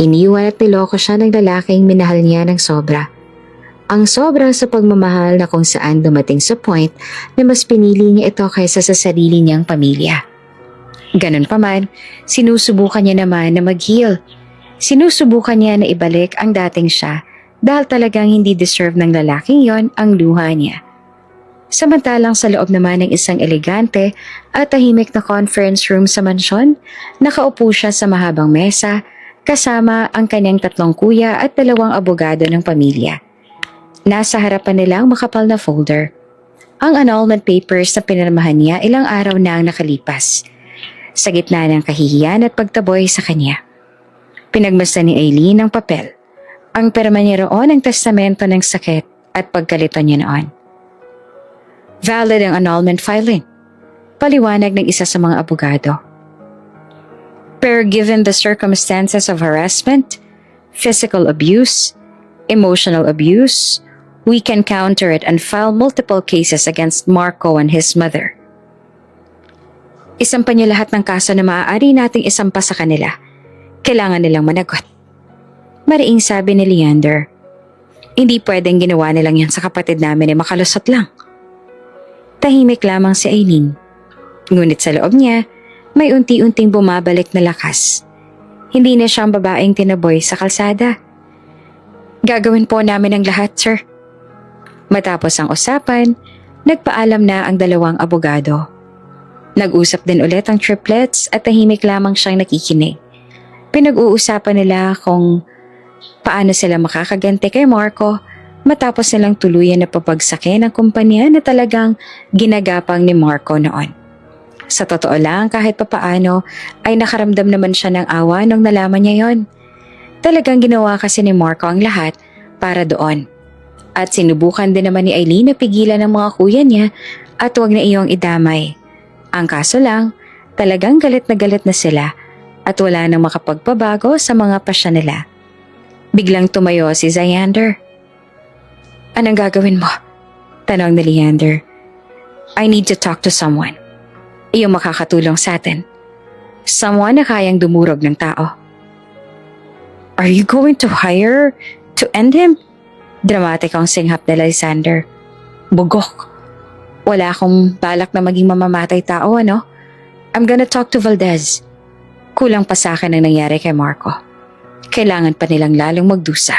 Iniwan at niloko siya ng lalaking minahal niya ng sobra. Ang sobra sa pagmamahal na kung saan dumating sa point na mas pinili niya ito kaysa sa sarili niyang pamilya. Ganun pa man, sinusubukan niya naman na mag-heal. Sinusubukan niya na ibalik ang dating siya dahil talagang hindi deserve ng lalaking yon ang luha niya. Samantalang sa loob naman ng isang elegante at tahimik na conference room sa mansyon, nakaupo siya sa mahabang mesa kasama ang kanyang 3 kuya at 2 abogado ng pamilya. Nasa harapan nila ang makapal na folder. Ang annulment papers na pinirmahan niya ilang araw na ang nakalipas. Sa gitna ng kahihiyan at pagtaboy sa kanya. Pinagmasdan ni Aileen ang papel. Ang pirma niya roon ang testamento ng sakit at pagkalito niya noon. Valid ang annulment filing. Paliwanag ng isa sa mga abogado. Pero given the circumstances of harassment, physical abuse, emotional abuse, we can counter it and file multiple cases against Marco and his mother. Isampa niyo lahat ng kaso na maaari nating isampa sa kanila. Kailangan nilang managot. Mariing sabi ni Leander. Hindi pwedeng ginawa nilang yan sa kapatid namin ay makalusot lang. Tahimik lamang si Aileen. Ngunit sa loob niya, may unti-unting bumabalik na lakas. Hindi na siyang babaeng tinaboy sa kalsada. Gagawin po namin ang lahat, sir. Matapos ang usapan, nagpaalam na ang 2 abogado. Nag-usap din ulit ang triplets at tahimik lamang siyang nakikinig. Pinag-uusapan nila kung paano sila makakaganti kay Marco matapos nilang tuluyan na pabagsakin ang kumpanya na talagang ginagapang ni Marco noon. Sa totoo lang, kahit papaano ay nakaramdam naman siya ng awa nung nalaman niya yon. Talagang ginawa kasi ni Marco ang lahat para doon. At sinubukan din naman ni Aileen na pigilan ang mga kuya niya at huwag na iyong idamay. Ang kaso lang, talagang galit na sila at wala nang makapagpabago sa mga pasya nila. Biglang tumayo si Xander. Anong gagawin mo? Tanong ni Leander. I need to talk to someone. Iyong makakatulong sa atin. Someone na kayang dumurog ng tao. Are you going to hire to end him? Dramatic ang singhap ni Lysander. Bugok. Wala akong balak na maging mamamatay tao, ano? I'm gonna talk to Valdez. Kulang pa sa akin ang nangyari kay Marco. Kailangan pa nilang lalong magdusa.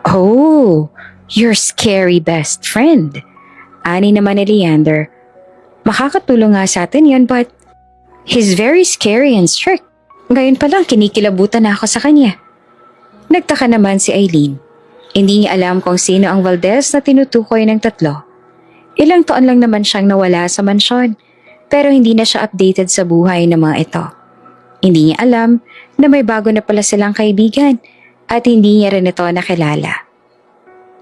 Oh, your scary best friend. Ani naman ni Leander. Makakatulong nga sa atin yun, but he's very scary and strict. Ngayon pa lang kinikilabutan na ako sa kanya. Nagtaka naman si Aileen. Hindi niya alam kung sino ang Valdez na tinutukoy ng 3. Ilang taon lang naman siyang nawala sa mansyon, pero hindi na siya updated sa buhay ng mga ito. Hindi niya alam na may bago na pala silang kaibigan at hindi niya rin ito nakilala.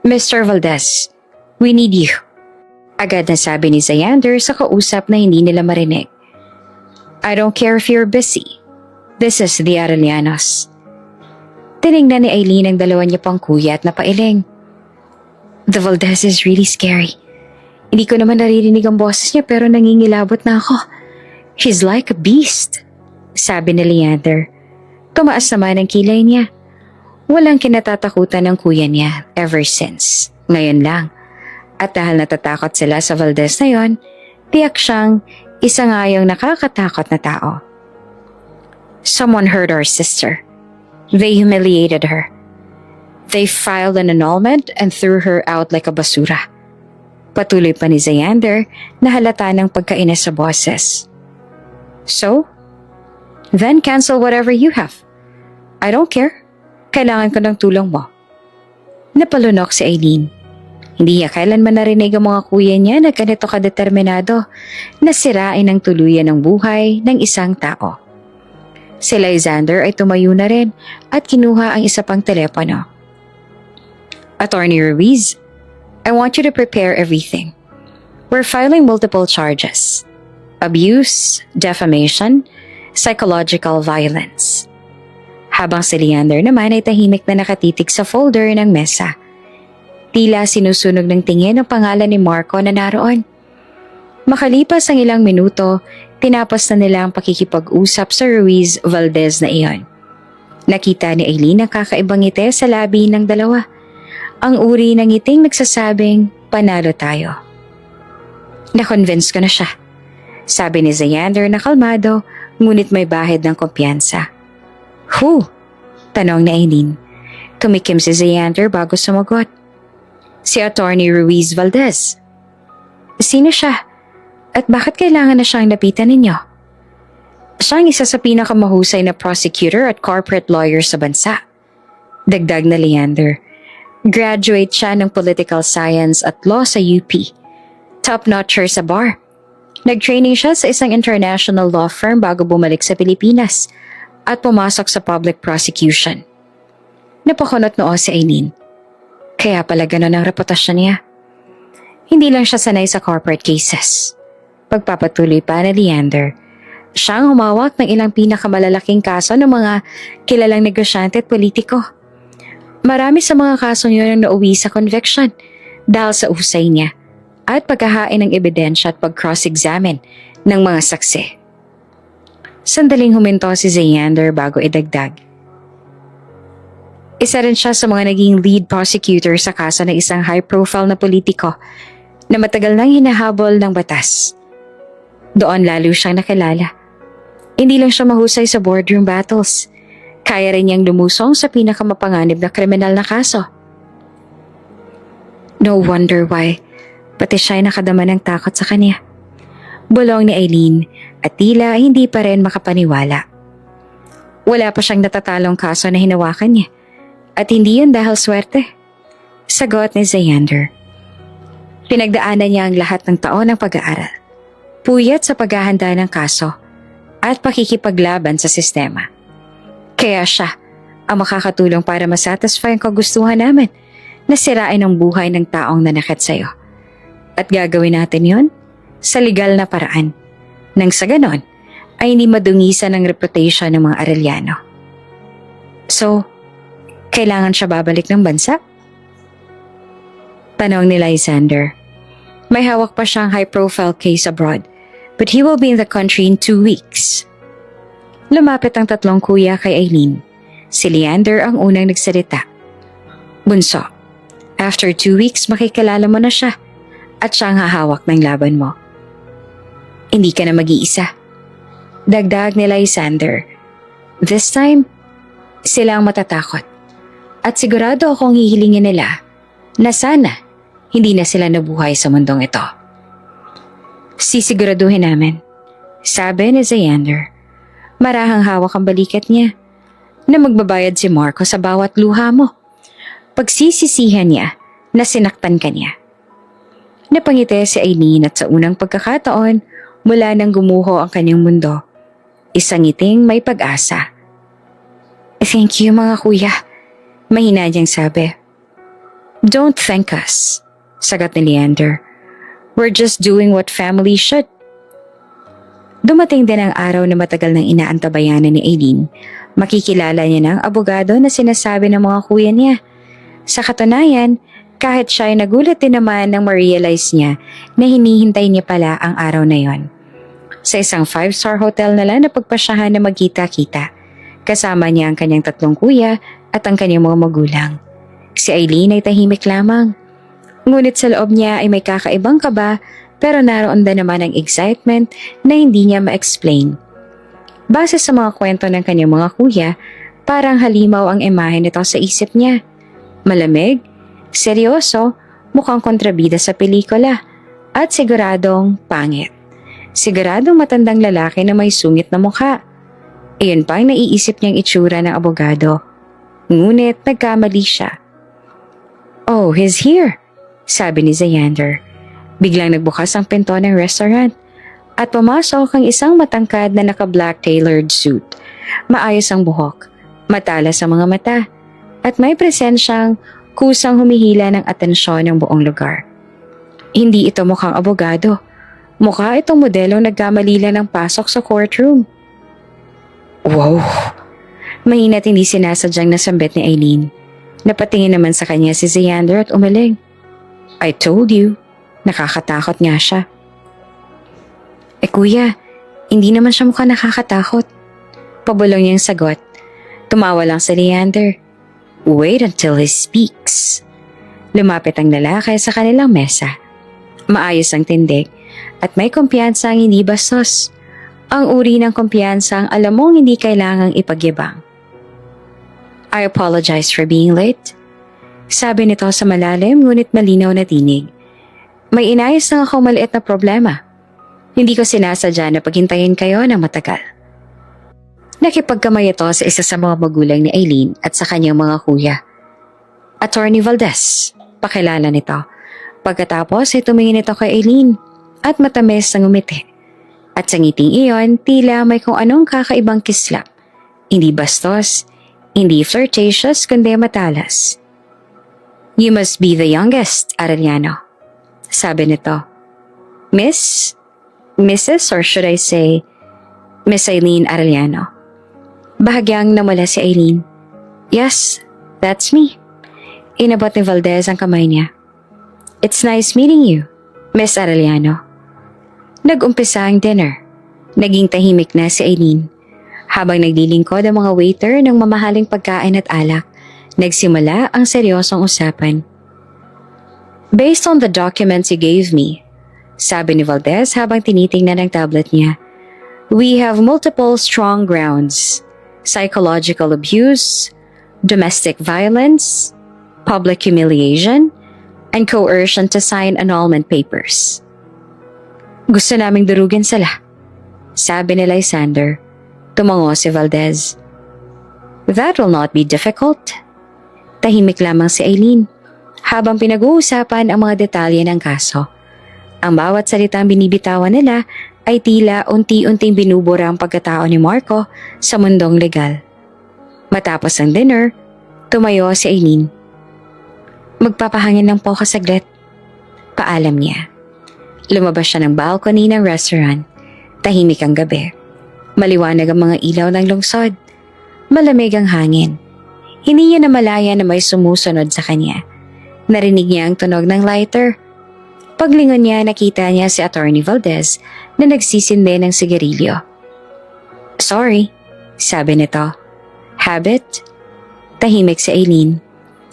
Mr. Valdez, we need you. Agad na sabi ni Xander sa kausap na hindi nila marinig. I don't care if you're busy. This is the Arellanos. Tinignan ni Aileen ang 2 niya pang kuya at napailing. The Valdez is really scary. Hindi ko naman naririnig ang boses niya pero nangingilabot na ako. He's like a beast, sabi ni Leander. Tumaas naman ang kilay niya. Walang kinatatakutan ng kuya niya ever since. Ngayon lang. At dahil natatakot sila sa Valdez na yon, tiyak siyang isa nga yung nakakatakot na tao. Someone hurt our sister. They humiliated her. They filed an annulment and threw her out like a basura. Patuloy pa ni Xander na halata ng pagkainis sa boses. So? Then cancel whatever you have. I don't care. Kailangan ko ng tulong mo. Napalunok si Aileen. Hindi niya kailanman narinig ang mga kuya niya na ganito kadeterminado na sirain ang tuluyan ng buhay ng isang tao. Si Lysander ay tumayo na rin at kinuha ang isa pang telepono. Attorney Ruiz, I want you to prepare everything. We're filing multiple charges. Abuse, defamation, psychological violence. Habang si Leander naman ay tahimik na nakatitig sa folder ng mesa. Tila sinusunog ng tingin ang pangalan ni Marco na naroon. Makalipas ang ilang minuto, tinapos na nila ang pakikipag-usap sa Ruiz Valdez na iyon. Nakita ni Aileen ang kakaibang ngiti sa labi ng 2. Ang uri ng ngiting nagsasabing, panalo tayo. Na-convince ko na siya. Sabi ni Xander na kalmado, ngunit may bahid ng kumpiyansa. Who? Tanong ni Aileen. Tumikim si Xander bago sumagot. Si Attorney Ruiz Valdez. Sino siya? At bakit kailangan na siyang lapitan ninyo? Siya ang isa sa pinakamahusay na prosecutor at corporate lawyer sa bansa. Dagdag na Leander. Graduate siya ng political science at law sa UP. Top-notcher sa bar. Nag-training siya sa isang international law firm bago bumalik sa Pilipinas at pumasok sa public prosecution. Napakunot noo si Aileen. Kaya pala ganun ang reputasyon niya. Hindi lang siya sanay sa corporate cases. Pagpapatuloy pa ni Leander, siya ang humawak ng ilang pinakamalalaking kaso ng mga kilalang negosyante at politiko. Marami sa mga kasong yun ang nauwi sa conviction dahil sa usay niya at paghahain ng ebidensya at pag-cross-examine ng mga saksi. Sandaling huminto si Leander bago idagdag. Isa rin siya sa mga naging lead prosecutor sa kaso ng isang high-profile na politiko na matagal nang hinahabol ng batas. Doon lalo siyang nakilala. Hindi lang siya mahusay sa boardroom battles. Kaya rin niyang lumusong sa pinakamapanganib na kriminal na kaso. No wonder why, pati siya ay nakadama ng takot sa kanya. Bulong ni Aileen at tila hindi pa rin makapaniwala. Wala pa siyang natatalong kaso na hinawakan niya at hindi yun dahil swerte. Sagot ni Leander. Pinagdaanan niya ang lahat ng taon ng pag-aaral, puyat sa paghahanda ng kaso at pakikipaglaban sa sistema. Kaya siya ang makakatulong para masatisfy ang kagustuhan namin na sirain ang buhay ng taong nanakit sa'yo. At gagawin natin yon sa legal na paraan nang sa ganon ay hindi madungisan ang reputation ng mga Arellano. So, kailangan siya babalik ng bansa? Tanong ni Lysander. May hawak pa siyang high-profile case abroad, but he will be in the country in 2 weeks. Lumapit ang tatlong kuya kay Aileen. Si Leander ang unang nagsalita. Bunso, after 2 weeks makikilala mo na siya at siya ang hahawak ng laban mo. Hindi ka na mag-iisa. Dagdag ni Lysander. This time, sila ang matatakot. At sigurado akong hihilingin nila na sana hindi na sila nabuhay sa mundong ito. Sisiguraduhin namin, sabi ni Leander. Marahang hawak ang balikat niya na magbabayad si Marco sa bawat luha mo. Pagsisisihan niya na sinaktan ka niya. Napangiti si Aileen at sa unang pagkakataon mula nang gumuho ang kanyang mundo, isang ngiting may pag-asa. Thank you mga kuya, mahina niyang sabi. Don't thank us, sagot ni Leander. We're just doing what family should. Dumating din ang araw na matagal nang inaantabayanan ni Aileen. Makikilala niya ng abogado na sinasabi ng mga kuya niya. Sa katunayan, kahit siya ay nagulat din naman nang ma-realize niya na hinihintay niya pala ang araw na yon. Sa isang 5-star hotel na lang na pagpasyahan na magkita-kita. Kasama niya ang kanyang tatlong kuya at ang kanyang mga magulang. Si Aileen ay tahimik lamang. Ngunit sa loob niya ay may kakaibang kaba pero naroon din naman ang excitement na hindi niya ma-explain. Base sa mga kwento ng kanyang mga kuya, parang halimaw ang imahe nito sa isip niya. Malamig, seryoso, mukhang kontrabida sa pelikula, at siguradong pangit. Siguradong matandang lalaki na may sungit na mukha. Iyon pa ang naiisip niyang itsura ng abogado. Ngunit nagkamali siya. Oh, he's here, sabi ni Leander. Biglang nagbukas ang pinto ng restaurant at pumasok ang isang matangkad na naka-black tailored suit. Maayos ang buhok, matalas ang mga mata, at may presensyang kusang humihila ng atensyon ng buong lugar. Hindi ito mukhang abogado. Mukha itong modelong nagkamali lang ng pasok sa courtroom. Wow! Mahina't hindi sinasadyang nasambit ni Aileen. Napatingin naman sa kanya si Leander at umaling. I told you. Nakakatakot nga siya. Kuya, hindi naman siya mukhang nakakatakot. Pabulong niyang sagot. Tumawa lang si Leander. Wait until he speaks. Lumapit ang lalaki sa kanilang mesa. Maayos ang tindig at may kumpiyansang hindi bastos. Ang uri ng kumpiyansang alam mong hindi kailangang ipagyabang. I apologize for being late. Sabi nito sa malalim ngunit malinaw na tinig. May inayos lang ako maliit na problema. Hindi ko sinasadya na paghintayin kayo ng matagal. Nakipagkamay ito sa isa sa mga magulang ni Aileen at sa kanyang mga kuya. Attorney Valdez, pakilala nito. Pagkatapos ay tumingin ito kay Aileen at matamis na ngumiti. At sa ngiting iyon, tila may kung anong kakaibang kislap. Hindi bastos, hindi flirtatious, kundi matalas. You must be the youngest, Arellano. Sabi nito. Mrs. or should I say, Miss Aileen Arellano. Bahagyang namula si Aileen. Yes, that's me. Inabot ni Valdez ang kamay niya. It's nice meeting you, Miss Arellano. Nag-umpisa ang dinner. Naging tahimik na si Aileen. Habang naglilingkod ang mga waiter ng mamahaling pagkain at alak, nagsimula ang seryosong usapan. Based on the documents you gave me, sabi ni Valdez habang tinitingnan ang tablet niya, we have multiple strong grounds: psychological abuse, domestic violence, public humiliation, and coercion to sign annulment papers. Gusto naming durugin sila, sabi ni Lysander. Tumango si Valdez. That will not be difficult. Tahimik lamang si Aileen habang pinag-uusapan ang mga detalye ng kaso. Ang bawat salitang binibitawan nila ay tila unti-unting binubura ang pagkatao ni Marco sa mundong legal. Matapos ang dinner, tumayo si Aileen. Magpapahangin lang po ako saglit. Paalam niya. Lumabas siya ng balcony ng restaurant. Tahimik ang gabi. Maliwanag ang mga ilaw ng lungsod. Malamig ang hangin. Hindi niya namalaya na may sumusunod sa kanya. Narinig niya ang tunog ng lighter. Paglingon niya, nakita niya si Attorney Valdez na nagsisindi ng sigarilyo. Sorry, sabi nito. Habit? Tahimik si Aileen.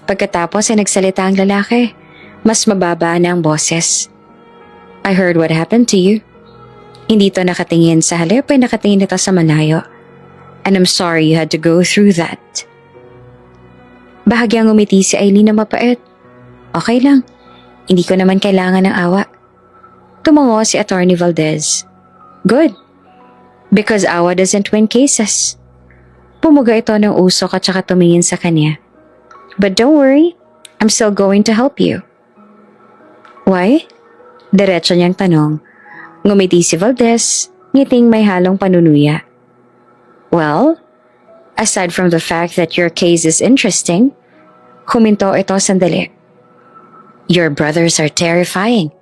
Pagkatapos ay nagsalita ang lalaki. Mas mababa na ang boses. I heard what happened to you. Hindi to nakatingin sa halip ay nakatingin ito sa malayo. And I'm sorry you had to go through that. Bahagyang umiti si Aileen na mapait. Okay lang. Hindi ko naman kailangan ng awa. Tumango si Attorney Valdez. Good. Because awa doesn't win cases. Pumuga ito ng usok at saka tumingin sa kanya. But don't worry, I'm still going to help you. Why? Diretso niyang tanong. Ngumiti si Valdez, ngiting may halong panunuya. Well, aside from the fact that your case is interesting, huminto ito sandali. Your brothers are terrifying.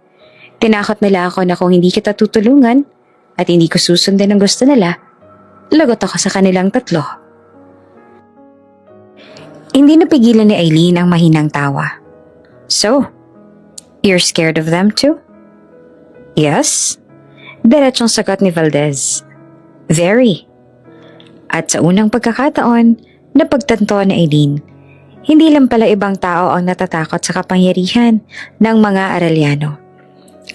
Tinakot nila ako na kung hindi kita tutulungan at hindi ko susundin ang gusto nila, lagot ako sa kanilang tatlo. Hindi napigilan ni Aileen ang mahinang tawa. So, you're scared of them too? Yes. Diretsong sagot ni Valdez. Very. At sa unang pagkakataon, napagtanto ni Aileen, hindi lang pala ibang tao ang natatakot sa kapangyarihan ng mga Arellano.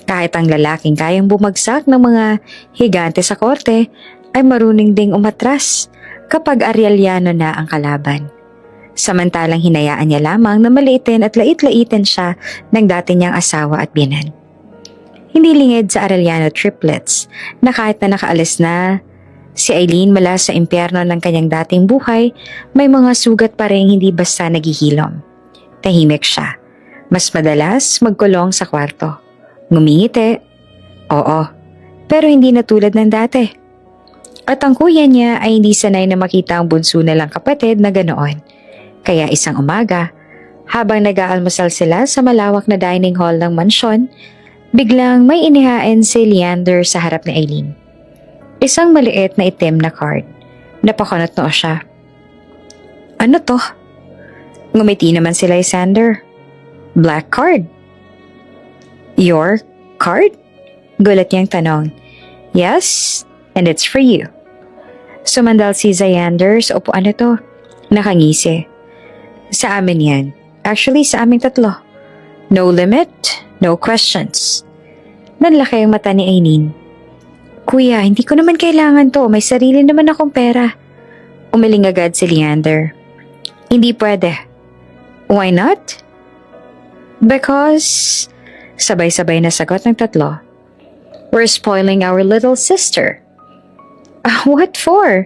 Kahit ang lalaking kayang bumagsak ng mga higante sa korte ay marunong ding umatras kapag Arellano na ang kalaban. Samantalang hinayaan niya lamang na maliitin at lait-laitin siya ng dati niyang asawa at biyenan. Hindi lingid sa Arellano triplets na kahit na nakaalis na si Aileen mula sa impyerno ng kanyang dating buhay, may mga sugat pa rin hindi basta naghihilom. Tahimik siya. Mas madalas magkulong sa kwarto. Ngumingiti. Oo, pero hindi na tulad ng dati. At ang kuya niya ay hindi sanay na makita ang bunso na lang kapatid na ganoon. Kaya isang umaga, habang nag-aalmusal sila sa malawak na dining hall ng mansyon, biglang may inihain si Leander sa harap ni Aileen. Isang maliit na itim na card. Napakunot noo siya. Ano to? Ngumiti naman si Lysander. Black card. Your card? Gulat niyang tanong. Yes, and it's for you. Sumandal si Xander sa upuan nito. Nakangisi. Sa amin yan. Actually, sa aming tatlo. No limit, no questions. Nanlaki ang mata ni Aileen. Kuya, hindi ko naman kailangan to. May sarili naman akong pera. Umiling agad si Leander. Hindi pwede. Why not? Because Sabay-sabay na sagot ng tatlo. We're spoiling our little sister. What for?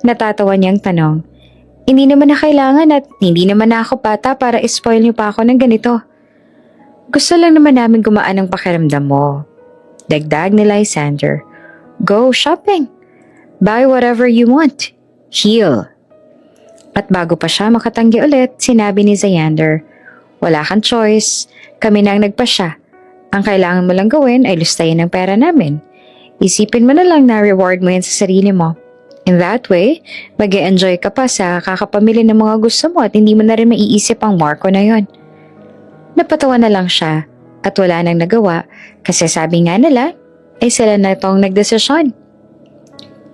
Natatawa niyang tanong. Hindi naman na kailangan at hindi naman na ako bata para ispoil niyo pa ako ng ganito. Gusto lang naman namin gumaan ang pakiramdam mo. Dagdag ni Lysander. Go shopping. Buy whatever you want. Heal. At bago pa siya makatanggi ulit, sinabi ni Xander, wala kang choice. Kami na ang nagpasya. Ang kailangan mo lang gawin ay listayin ang pera namin. Isipin mo na lang na reward mo yan sa sarili mo. In that way, mag-e-enjoy ka pa sa kakapamili ng mga gusto mo at hindi mo na rin maiisip ang Marco na yon. Napatawa na lang siya at wala nang nagawa kasi sabi nga nila ay sila na itong nagdesisyon.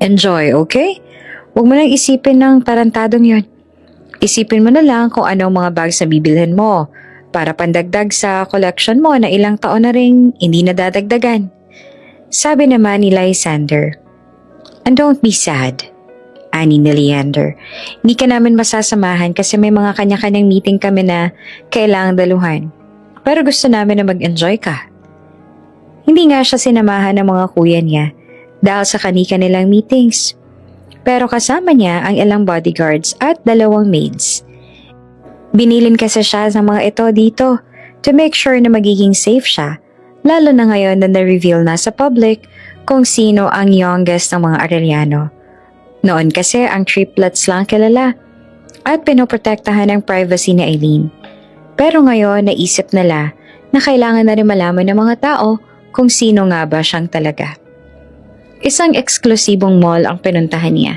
Enjoy, okay? Huwag mo nang isipin ng tarantadong yon. Isipin mo na lang kung ano ang mga bags na bibilhin mo para pandagdag sa collection mo na ilang taon na ring hindi nadadagdagan. Sabi naman ni Lysander. And don't be sad, ani ni Leander. Hindi ka namin masasamahan kasi may mga kanya-kanyang meeting kami na kailangang daluhan. Pero gusto namin na mag-enjoy ka. Hindi nga siya sinamahan ng mga kuya niya dahil sa kani-kanilang meetings. Pero kasama niya ang ilang bodyguards at 2 maids. Binilin kasi siya ng mga ito dito to make sure na magiging safe siya, lalo na ngayon na na-reveal na sa public kung sino ang youngest ng mga Arellano. Noon kasi ang triplets lang kilala at pinoprotektahan ang privacy ni Eileen. Pero ngayon naisip nila na kailangan na rin malaman ng mga tao kung sino nga ba siyang talaga. Isang eksklusibong mall ang pinuntahan niya.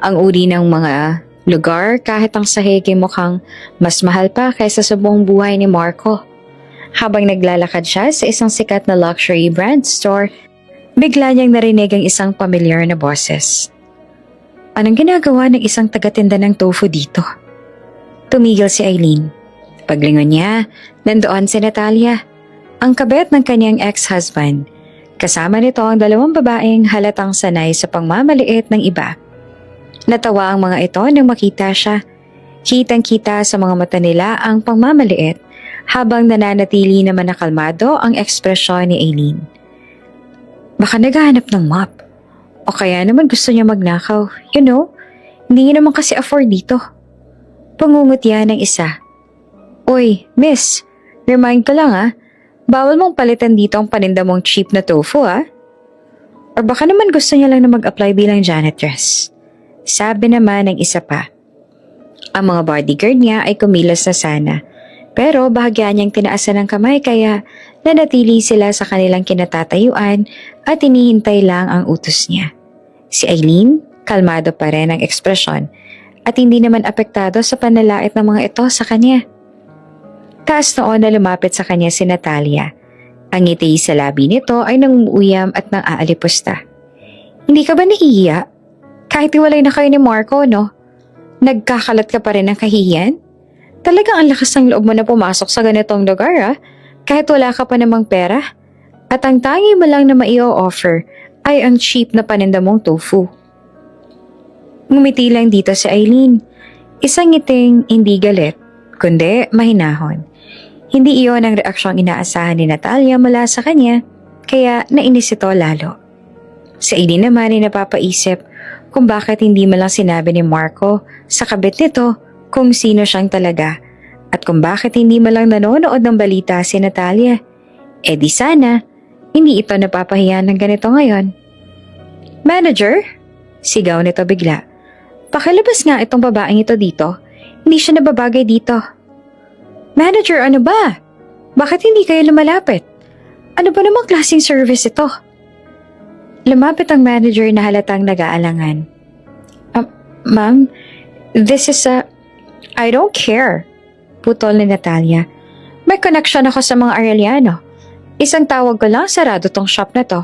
Ang uri ng mga lugar kahit ang sahig ay mukhang mas mahal pa kaysa sa buong buhay ni Marco. Habang naglalakad siya sa isang sikat na luxury brand store, bigla niyang narinig ang isang pamilyar na boses. Anong ginagawa ng isang tagatinda ng tofu dito? Tumigil si Eileen. Paglingon niya, nandoon si Natalia, ang kabet ng kanyang ex-husband. Kasama nito ang 2 babaeng halatang sanay sa pangmamaliit ng iba. Natawa ang mga ito nang makita siya. Kitang-kita sa mga mata nila ang pangmamaliit habang nananatili naman na kalmado ang ekspresyon ni Eileen. Baka naghahanap ng mop. O kaya naman gusto niya magnakaw. You know, hindi niya naman kasi afford dito. Pangungot yan ng isa. Uy, miss, remind ka lang bawal mong palitan dito ang paninda mong cheap na tofu Or baka naman gusto niya lang na mag-apply bilang janitress. Sabi naman ng isa pa. Ang mga bodyguard niya ay kumilos na sana. Pero bahagya niyang tinaasan ng kamay kaya nanatili sila sa kanilang kinatatayuan at hinihintay lang ang utos niya. Si Eileen, kalmado pa rin ang ekspresyon at hindi naman apektado sa panlalait ng mga ito sa kanya. Taas noon na lumapit sa kanya si Natalia. Ang ngiti sa labi nito ay nangunguyam at nang aalipusta. Hindi ka ba nahihiya? Kahit iwalay na kayo ni Marco, no? Nagkakalat ka pa rin ng kahihiyan? Talagang ang lakas ng loob mo na pumasok sa ganitong lugar kahit wala ka pa namang pera. At ang tangi mo lang na mai-offer ay ang cheap na paninda mong tofu. Ngumiti lang dito si Eileen. Isang ngiting hindi galit, kundi mahinahon. Hindi iyon ang reaksyong inaasahan ni Natalia mula sa kanya, kaya nainis ito lalo. Si Eileen naman ay napapaisip kung bakit hindi mo lang sinabi ni Marco sa kabit nito kung sino siyang talaga at kung bakit hindi mo lang nanonood ng balita si Natalia. Eh di sana, hindi ito napapahiya ng ganito ngayon. Manager? Sigaw nito bigla. Pakilabas nga itong babaeng ito dito. Hindi siya nababagay dito. Manager, ano ba? Bakit hindi kayo lumalapit? Ano ba namang klaseng service ito? Lumapit ang manager na halatang nag-aalangan. Ma'am, this is I don't care. Putol ni Natalia. May connection ako sa mga Arellano. Isang tawag ko lang, sarado tong shop na to.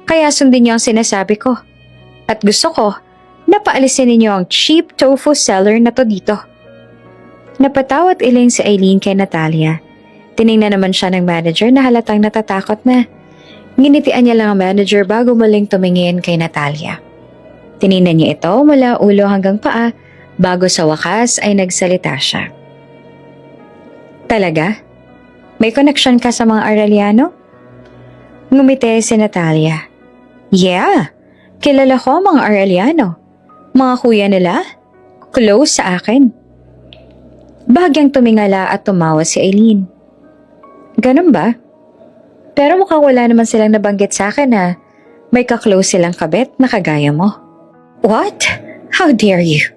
Kaya sundin niyo ang sinasabi ko. At gusto ko, napaalisin ninyo ang cheap tofu seller na to dito. Napatawa at iling si Eileen kay Natalia. Tiningnan naman siya ng manager na halatang natatakot na. Nginitian niya lang ang manager bago muling tumingin kay Natalia. Tiningnan niya ito mula ulo hanggang paa bago sa wakas ay nagsalita siya. Talaga? May connection ka sa mga Arellano? Ngumiti si Natalia. Yeah, kilala ko mga Arellano. Mga kuya nila, close sa akin. Bahagyang tumingala at tumawa si Aileen. Ganun ba? Pero mukhang wala naman silang nabanggit sa akin na may ka-close silang kabet na kagaya mo. What? How dare you?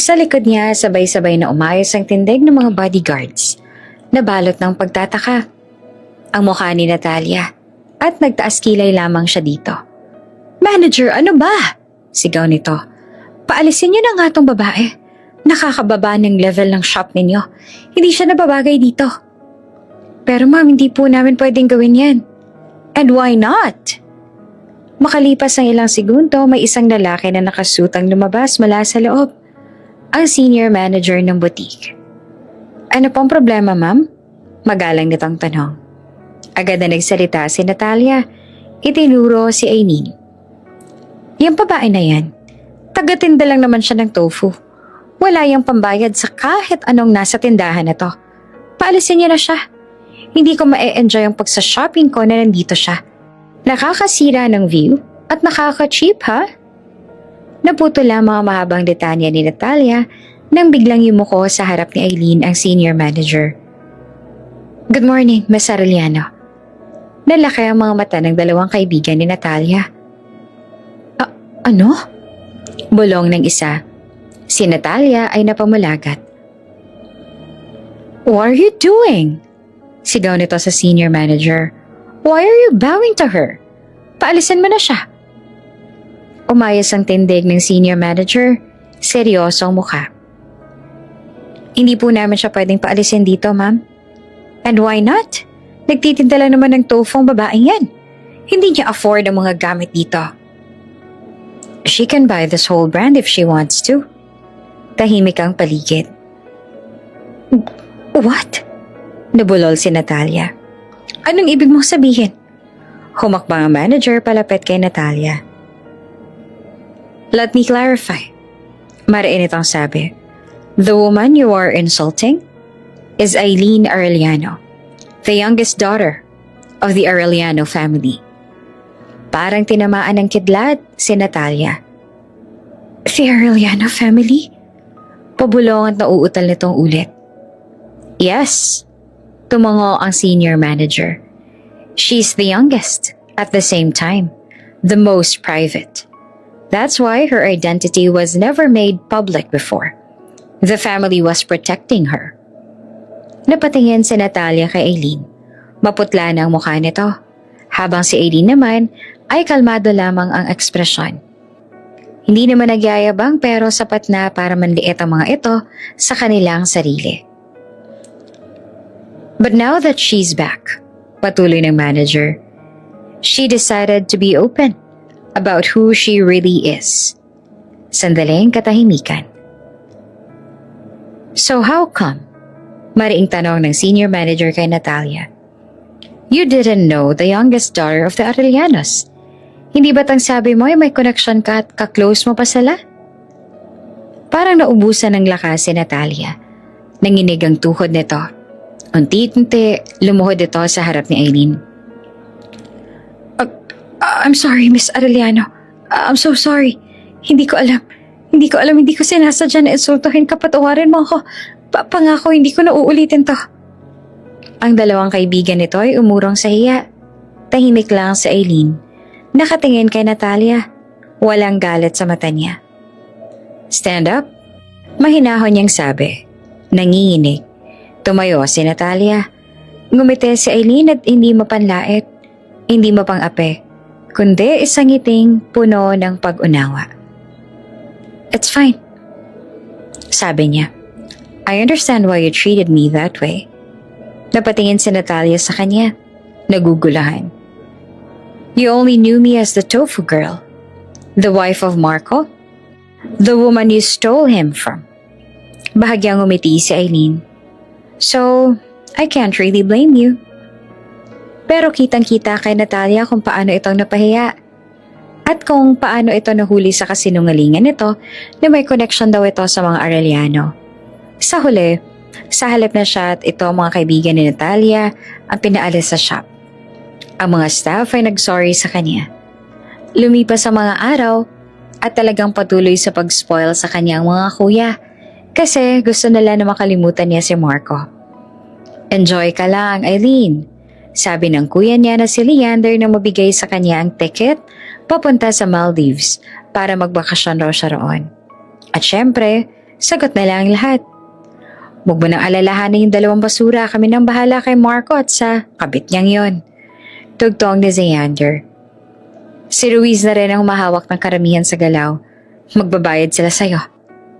Sa likod niya, sabay-sabay na umayos ang tindig ng mga bodyguards na balot ng pagtataka. Ang mukha ni Natalia at nagtaas kilay lamang siya dito. Manager, ano ba? Sigaw nito. Paalisin niyo na nga tong babae. Nakakababa ng level ng shop ninyo. Hindi siya nababagay dito. Pero ma'am, hindi po namin pwedeng gawin yan. And why not? Makalipas ang ilang segundo, may isang lalaki na nakasutang lumabas mula sa loob. Ang senior manager ng boutique. Ano pong problema, ma'am? Magalang nitong tanong. Agad na nagsalita si Natalia. Itinuro si Aileen. Yung babae na yan, tagatinda lang naman siya ng tofu. Wala yung pambayad sa kahit anong nasa tindahan na to. Paalisin niya na siya. Hindi ko ma-enjoy ang pagsa-shopping ko na nandito siya. Nakakasira ng view at nakaka-cheap, ha? Naputo lamang ang mahabang detanya ni Natalia nang biglang yumuko sa harap ni Aileen ang senior manager. Good morning, Miss Arellano. Nalaki ang mga mata ng dalawang kaibigan ni Natalia. Ano? Bulong ng isa. Si Natalia ay napamulagat. What are you doing? Sigaw nito sa senior manager. Why are you bowing to her? Paalisin mo na siya. Umayos ang tindig ng senior manager. Seryoso ang mukha. Hindi po namin siya pwedeng paalisin dito, ma'am. And why not? Nagtitinda lang naman ng tofu ang babaeng yan. Hindi niya afford ang mga gamit dito. She can buy this whole brand if she wants to. Tahimik ang paligid. What? Nabulol si Natalia. Anong ibig mong sabihin? Humakbang ang manager palapit kay Natalia. Let me clarify. Mariin itong sabi. The woman you are insulting is Aileen Arellano, the youngest daughter of the Arellano family. Parang tinamaan ng kidlat si Natalia. The Arellano family? Pabulong at nauutal nitong ulit. Yes, tumango ang senior manager. She's the youngest, at the same time, the most private. That's why her identity was never made public before. The family was protecting her. Napatingin si Natalia kay Aileen. Maputla na ang mukha nito, habang si Aileen naman ay kalmado lamang ang ekspresyon. Hindi naman nagyayabang pero sapat na para manliit ang mga ito sa kanilang sarili. But now that she's back, patuloy ng manager, she decided to be open about who she really is. Sandaling katahimikan. So how come? Mariing tanong ng senior manager kay Natalia. You didn't know the youngest daughter of the Arellanos. Hindi ba't ang sabi mo ay may connection ka at ka-close mo pa sila? Parang naubusan ng lakas si Natalia. Nanginig ang tuhod nito. Unti-unti, lumuhod ito sa harap ni Aileen. I'm sorry, Miss Arellano. I'm so sorry. Hindi ko alam. Hindi ko sinasadya na insultuhin ka. Patawarin mo ako. Pangako, hindi ko na uulitin to. Ang dalawang kaibigan nito ay umurong sa hiya. Tahimik lang si Aileen. Nakatingin kay Natalia. Walang galit sa mata niya. Stand up? Mahinahon niyang sabi. Nanginginig. Tumayo si Natalia. Ngumiti si Aileen at hindi mapanlait. Hindi mapang-ape. Kundi isang ngiting puno ng pag-unawa. It's fine. Sabi niya. I understand why you treated me that way. Napatingin si Natalia sa kanya. Nagugulahan. You only knew me as the tofu girl. The wife of Marco? The woman you stole him from. Bahagyang umiti si Aileen. So, I can't really blame you. Pero kitang-kita kay Natalia kung paano itong napahiya. At kung paano ito nahuli sa kasinungalingan nito na may connection daw ito sa mga Arellano. Sa huli, Sa halip na siya at ito mga kaibigan ni Natalia ang pinaalis sa shop. Ang mga staff ay nag-sorry sa kanya. Lumipas ang mga araw at talagang patuloy sa pag-spoil sa kanyang mga kuya kasi gusto nila na makalimutan niya si Marco. Enjoy ka lang, Eileen. Sabi ng kuya niya na si Leander na mabigay sa kanya ang ticket papunta sa Maldives para magbakasyon raw siya roon. At syempre, sagot na lang lahat. Huwag mo nang alalahanin yung 2 basura, kami nang bahala kay Marco at sa kabit niyang yon. Tugtong ni Leander. Si Ruiz na rin ang humahawak ng karamihan sa galaw. Magbabayad sila sa'yo.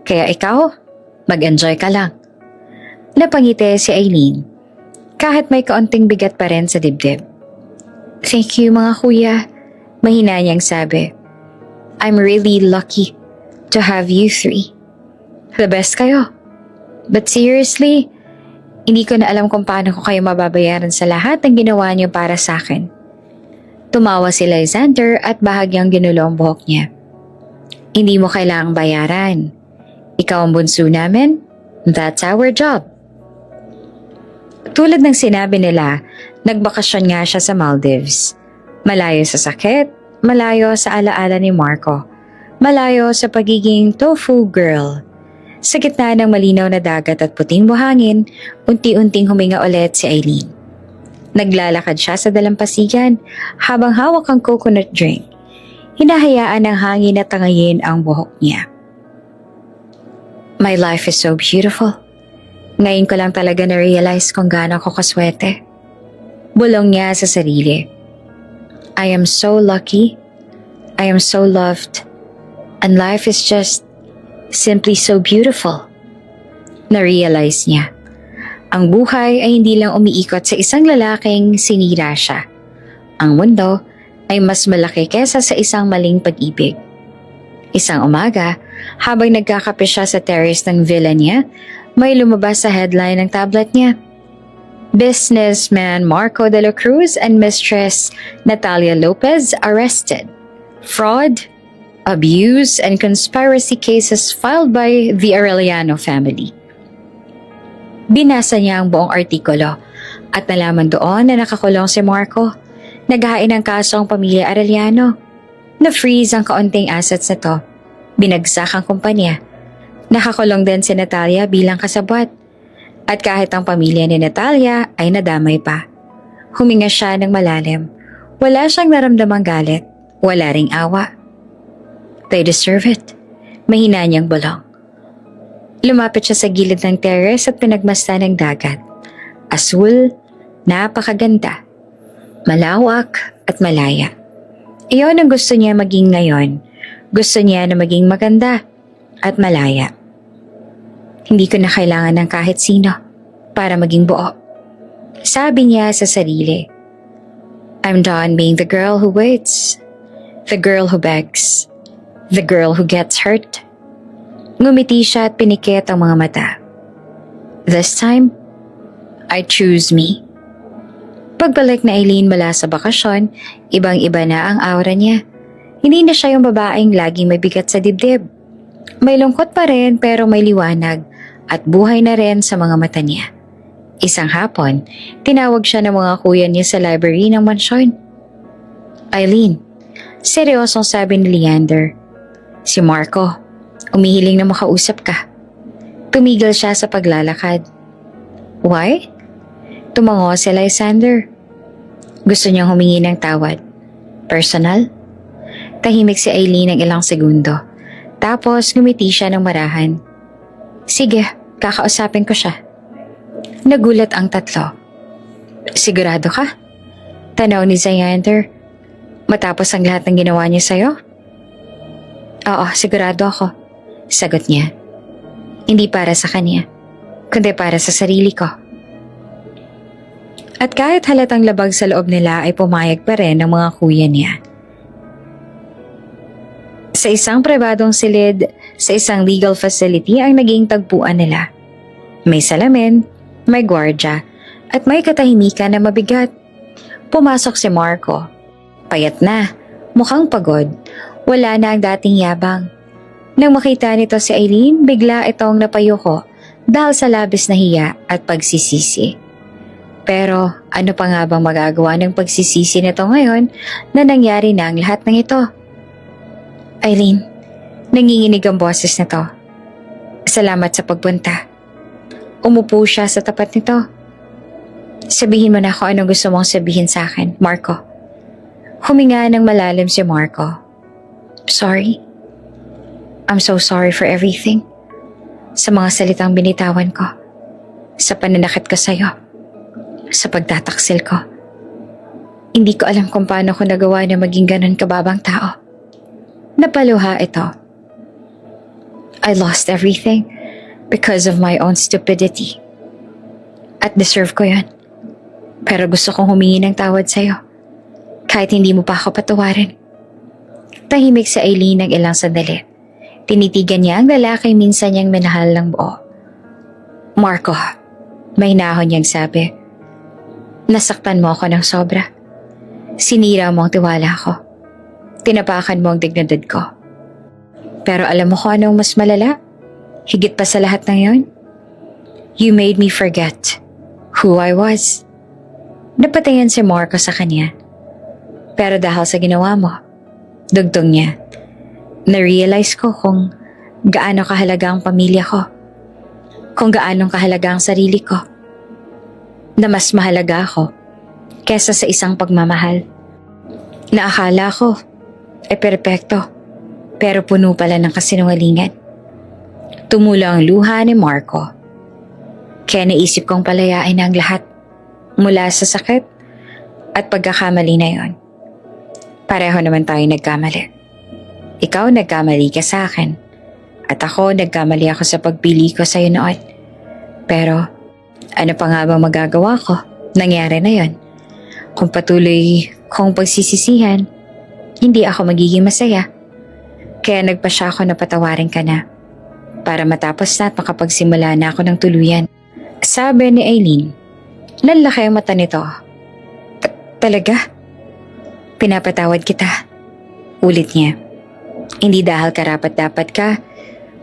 Kaya ikaw, mag-enjoy ka lang. Napangiti si Eileen. Kahit may kaunting bigat pa rin sa dibdib. Thank you mga kuya. Mahina niyang sabi. I'm really lucky to have you 3. The best kayo. But seriously, hindi ko na alam kung paano ko kayo mababayaran sa lahat ng ginawa niyo para sa akin. Tumawa si Lysander at bahagyang ginulo ang buhok niya. Hindi mo kailangang bayaran. Ikaw ang bunso namin. That's our job. Tulad ng sinabi nila, nagbakasyon nga siya sa Maldives. Malayo sa sakit, malayo sa alaala ni Marco, malayo sa pagiging tofu girl. Sa gitna ng malinaw na dagat at puting buhangin, unti-unting huminga ulit si Eileen. Naglalakad siya sa dalampasigan habang hawak ang coconut drink. Hinahayaan ng hangin na tangayin ang buhok niya. My life is so beautiful. Ngayon ko lang talaga na-realize kung gaano ako kaswerte. Bulong niya sa sarili. I am so lucky. I am so loved. And life is just simply so beautiful. Na-realize niya. Ang buhay ay hindi lang umiikot sa isang lalaking sinira siya. Ang mundo ay mas malaki kesa sa isang maling pag-ibig. Isang umaga, habang nagkakape siya sa terrace ng villa niya, may lumabas sa headline ng tablet niya. Businessman Marco de la Cruz and Mistress Natalia Lopez arrested. Fraud, abuse, and conspiracy cases filed by the Arellano family. Binasa niya ang buong artikulo at nalaman doon na nakakulong si Marco. Naghahain ng kaso ang pamilya Arellano. Na-freeze ang kaunting assets na to. Binagsak ang kumpanya. Nakakulong din si Natalia bilang kasabwat. At kahit ang pamilya ni Natalia ay nadamay pa. Huminga siya ng malalim. Wala siyang naramdamang galit. Wala ring awa. They deserve it. Mahina niyang bulong. Lumapit siya sa gilid ng terrace at pinagmasdan ng dagat. Asul, napakaganda. Malawak at malaya. Iyon ang gusto niya maging ngayon. Gusto niya na maging maganda at malaya. Hindi ko na kailangan ng kahit sino para maging buo. Sabi niya sa sarili, I'm done being the girl who waits, the girl who begs, the girl who gets hurt. Ngumiti siya at pinikit ang mga mata. This time, I choose me. Pagbalik na Eileen mula sa bakasyon, ibang-iba na ang aura niya. Hindi na siya yung babaeng laging may bigat sa dibdib. May lungkot pa rin pero may liwanag at buhay na rin sa mga mata niya. Isang hapon, tinawag siya ng mga kuya niya sa library ng mansyon. Eileen, seryosong sabi ni Leander. Si Marco, umihiling na makausap ka. Tumigil siya sa paglalakad. Why? Tumango si Lysander. Gusto niyang humingi ng tawad. Personal? Tahimik si Eileen ng ilang segundo. Tapos ngumiti siya ng marahan. Sige, kakausapin ko siya. Nagulat ang tatlo. Sigurado ka? Tanaw ni Leander. Matapos ang lahat ng ginawa niya sa'yo? Oo, sigurado ako. Sagot niya. Hindi para sa kanya, kundi para sa sarili ko. At kahit halatang labag sa loob nila ay pumayag pa rin ng mga kuya niya. Sa isang pribadong silid, sa isang legal facility ang naging tagpuan nila. May salamin, may gwardya, at may katahimikan na mabigat. Pumasok si Marco. Payat na, mukhang pagod, wala na ang dating yabang. Nang makita nito si Eileen, bigla itong napayuko dahil sa labis na hiya at pagsisisi. Pero ano pa nga bang magagawa ng pagsisisi nito ngayon na nangyari na ang lahat ng ito? Eileen, nanginginig ang boses nito. Salamat sa pagpunta. Umupo siya sa tapat nito. Sabihin mo na kung anong gusto mong sabihin sa akin, Marco. Huminga ng malalim si Marco. Sorry. I'm so sorry for everything. Sa mga salitang binitawan ko. Sa pananakit ko sa'yo. Sa pagtataksil ko. Hindi ko alam kung paano ko nagawa na maging ganun kababang tao. Napaluha ito. I lost everything because of my own stupidity. At deserve ko yan. Pero gusto kong humingi ng tawad sa'yo. Kahit hindi mo pa ako patawarin. Tahimik si Eileen ng ilang sandali. Tinitigan niya ang lalaki minsan niyang minahal ng buo. Marco, may nahon niyang sabi. Nasaktan mo ako ng sobra. Sinira mo ang tiwala ko. Tinapakan mo ang dignidad ko. Pero alam mo kung anong mas malala? Higit pa sa lahat ng yon? You made me forget who I was. Napatingin si Marco sa kanya. Pero dahil sa ginawa mo, dugtong niya, na-realize ko kung gaano kahalaga ang pamilya ko. Kung gaano kahalaga ang sarili ko. Na mas mahalaga ako kesa sa isang pagmamahal. Na akala ko ay perpekto, pero puno pala ng kasinungalingan. Tumulo ang luha ni Marco. Kaya naisip kong palayain ang lahat mula sa sakit at pagkakamali na yon. Pareho naman tayo nagkamali. Ikaw nagkamali ka sa akin at ako nagkamali ako sa pagpili ko sa'yo noon. Pero ano pa nga bang magagawa ko? Nangyari na yon. Kung patuloy kong pagsisisihan, hindi ako magiging masaya. Kaya nagpasya ako na patawarin ka na para matapos na at makapagsimula na ako ng tuluyan. Sabi ni Eileen, lalaki ang mata nito. Talaga? Pinapatawad kita. Ulit niya. Hindi dahil karapat-dapat ka,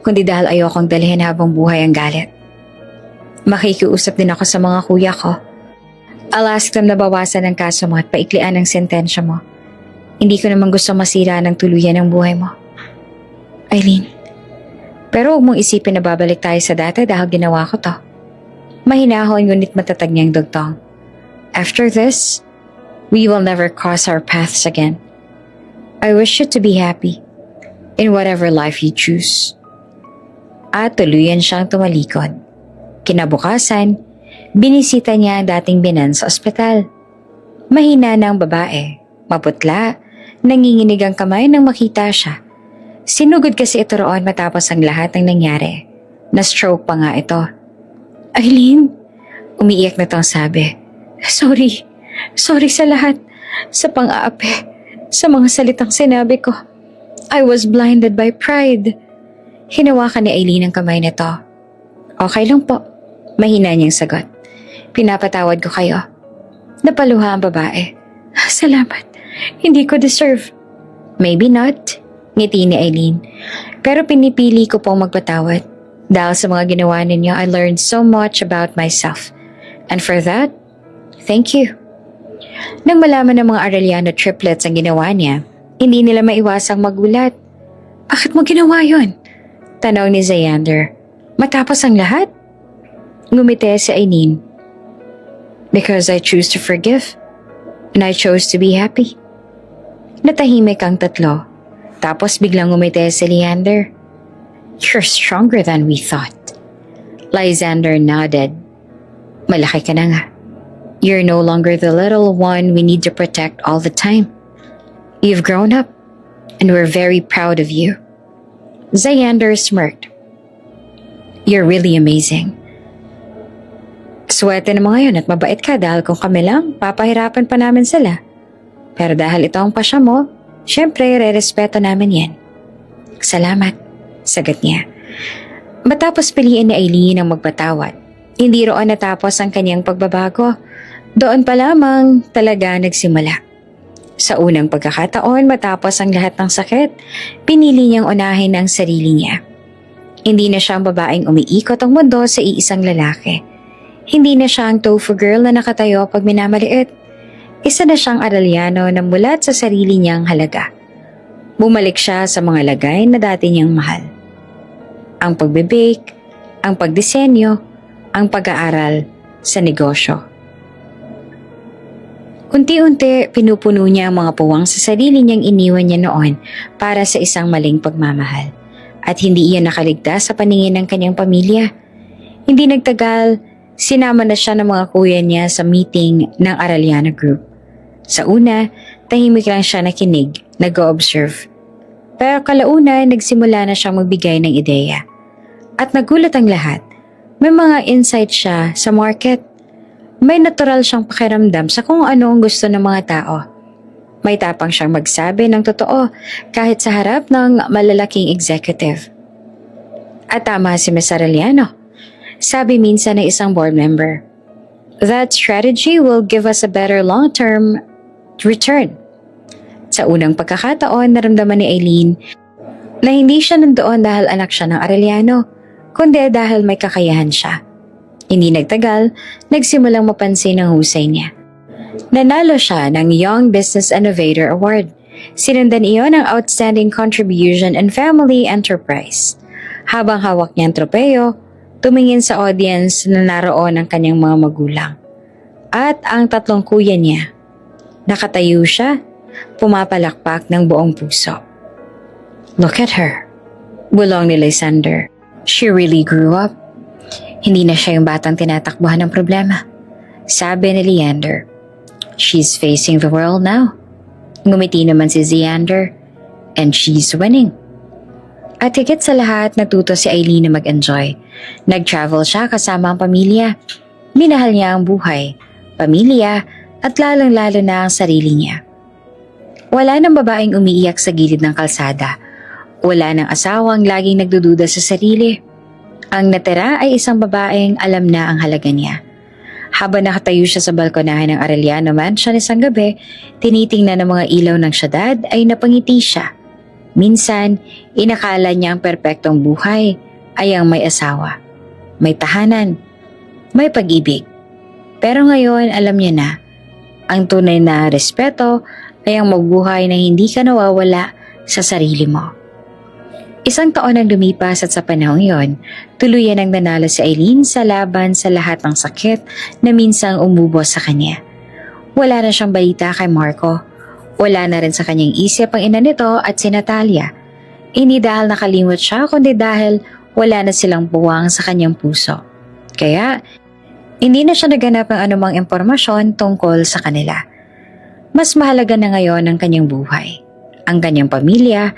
kundi dahil ayokong dalhin habang buhay ang galit. Makikiusap din ako sa mga kuya ko. I'll ask them na bawasan ang kaso mo at paiklian ang sentensya mo. Hindi ko naman gusto masira ng tuluyan ang buhay mo. Eileen, pero huwag mong isipin na babalik tayo sa dati dahil ginawa ko to. Mahinahon ngunit matatag niyang dugtong. After this, we will never cross our paths again. I wish you to be happy in whatever life you choose. At tuluyan siyang tumalikod. Kinabukasan, binisita niya ang dating binan sa ospital. Mahina na ang babae, maputla, nanginginig ang kamay nang makita siya. Sinugod kasi ito roon matapos ang lahat ng nangyari. Na-stroke pa nga ito. Eileen, umiiyak na tong sabi. Sorry sa lahat. Sa pang-aapi, sa mga salitang sinabi ko. I was blinded by pride. Hinawakan ni Eileen ang kamay nito. Okay lang po. Mahina niyang sagot. Pinapatawad ko kayo. Napaluha ang babae. Salamat. Hindi ko deserve. Maybe not. Ngiti ni Eileen. Pero pinipili ko pong magpatawad. Dahil sa mga ginawa ninyo, I learned so much about myself. And for that, thank you. Nang malaman ng mga Arellano triplets ang ginawa niya, hindi nila maiwasang magulat. Bakit mo ginawa yun? Tanong ni Xander. Matapos ang lahat? Ngumiti si Eileen. Because I choose to forgive. And I chose to be happy. Natahimik ang tatlo. Tapos biglang ngumiti si Leander. You're stronger than we thought. Lysander nodded. Malaki ka na nga. You're no longer the little one we need to protect all the time. You've grown up, and we're very proud of you. Xander smirked. You're really amazing. Swerte na mga yun at mabait ka dahil kung kami lang, papahirapan pa namin sila. Pero dahil ito ang pasya mo, syempre re-respeto namin yan. Salamat, sagot niya. Matapos piliin ni Eileen ang magpatawad, hindi roon natapos ang kanyang pagbabago. Doon pa lamang talaga nagsimula. Sa unang pagkakataon matapos ang lahat ng sakit, pinili niyang unahin ang sarili niya. Hindi na siya ang babaeng umiikot ang mundo sa iisang lalaki. Hindi na siya ang tofu girl na nakatayo pag minamaliit. Isa na siyang Arellano na mulat sa sarili niyang halaga. Bumalik siya sa mga lagay na dati niyang mahal. Ang pagbe-bake, ang pagdisenyo, ang pag-aaral sa negosyo. Unti-unti, pinupuno niya ang mga puwang sa sarili niyang iniwan niya noon para sa isang maling pagmamahal. At hindi iyan nakaligtas sa paningin ng kanyang pamilya. Hindi nagtagal, sinama na siya ng mga kuya niya sa meeting ng Arellano Group. Sa una, tahimik lang siya nakinig, nag-o-observe. Pero kalauna, nagsimula na siyang magbigay ng ideya. At nagulat ang lahat. May mga insight siya sa market. May natural siyang pakiramdam sa kung ano ang gusto ng mga tao. May tapang siyang magsabi ng totoo kahit sa harap ng malalaking executive. At tama si Ms. Arellano. Sabi minsan ng isang board member, "That strategy will give us a better long-term return." Sa unang pagkakataon, naramdaman ni Aileen na hindi siya nandoon dahil anak siya ng Arellano, kundi dahil may kakayahan siya. Hindi nagtagal, nagsimulang mapansin ang husay niya. Nanalo siya ng Young Business Innovator Award. Sinundan iyon ng Outstanding Contribution and Family Enterprise. Habang hawak niya ang tropeyo, tumingin sa audience na naroon ang kanyang mga magulang. At ang tatlong kuya niya. Nakatayo siya, pumapalakpak ng buong puso. "Look at her," bulong ni Lysander. "She really grew up." Hindi na siya yung batang tinatakbuhan ng problema. Sabi ni Leander, "She's facing the world now." Ngumiti naman si Xander, "And she's winning." At higit sa lahat, natuto si Aileen na mag-enjoy. Nag-travel siya kasama ang pamilya. Minahal niya ang buhay, pamilya, at lalong-lalo na ang sarili niya. Wala nang babaeng umiiyak sa gilid ng kalsada. Wala nang asawang laging nagdududa sa sarili. Ang natira ay isang babaeng alam na ang halaga niya. Habang nakatayo siya sa balkonahe ng Arellano Mansion isang gabi, tinitingnan ng mga ilaw ng syudad ay napangiti siya. Minsan, inakala niya ang perpektong buhay ay ang may asawa, may tahanan, may pag-ibig. Pero ngayon alam niya na, ang tunay na respeto ay ang magbuhay na hindi ka nawawala sa sarili mo. Isang taon ang lumipas at sa panahong yon, tuluyan ang nanalo si Aileen sa laban sa lahat ng sakit na minsang umubos sa kanya. Wala na siyang balita kay Marco. Wala na rin sa kanyang isip ang ina nito at si Natalia. Hindi dahil nakalimot siya kundi dahil wala na silang buwang sa kanyang puso. Kaya, hindi na siya naganap ng anumang impormasyon tungkol sa kanila. Mas mahalaga na ngayon ang kanyang buhay, ang kanyang pamilya,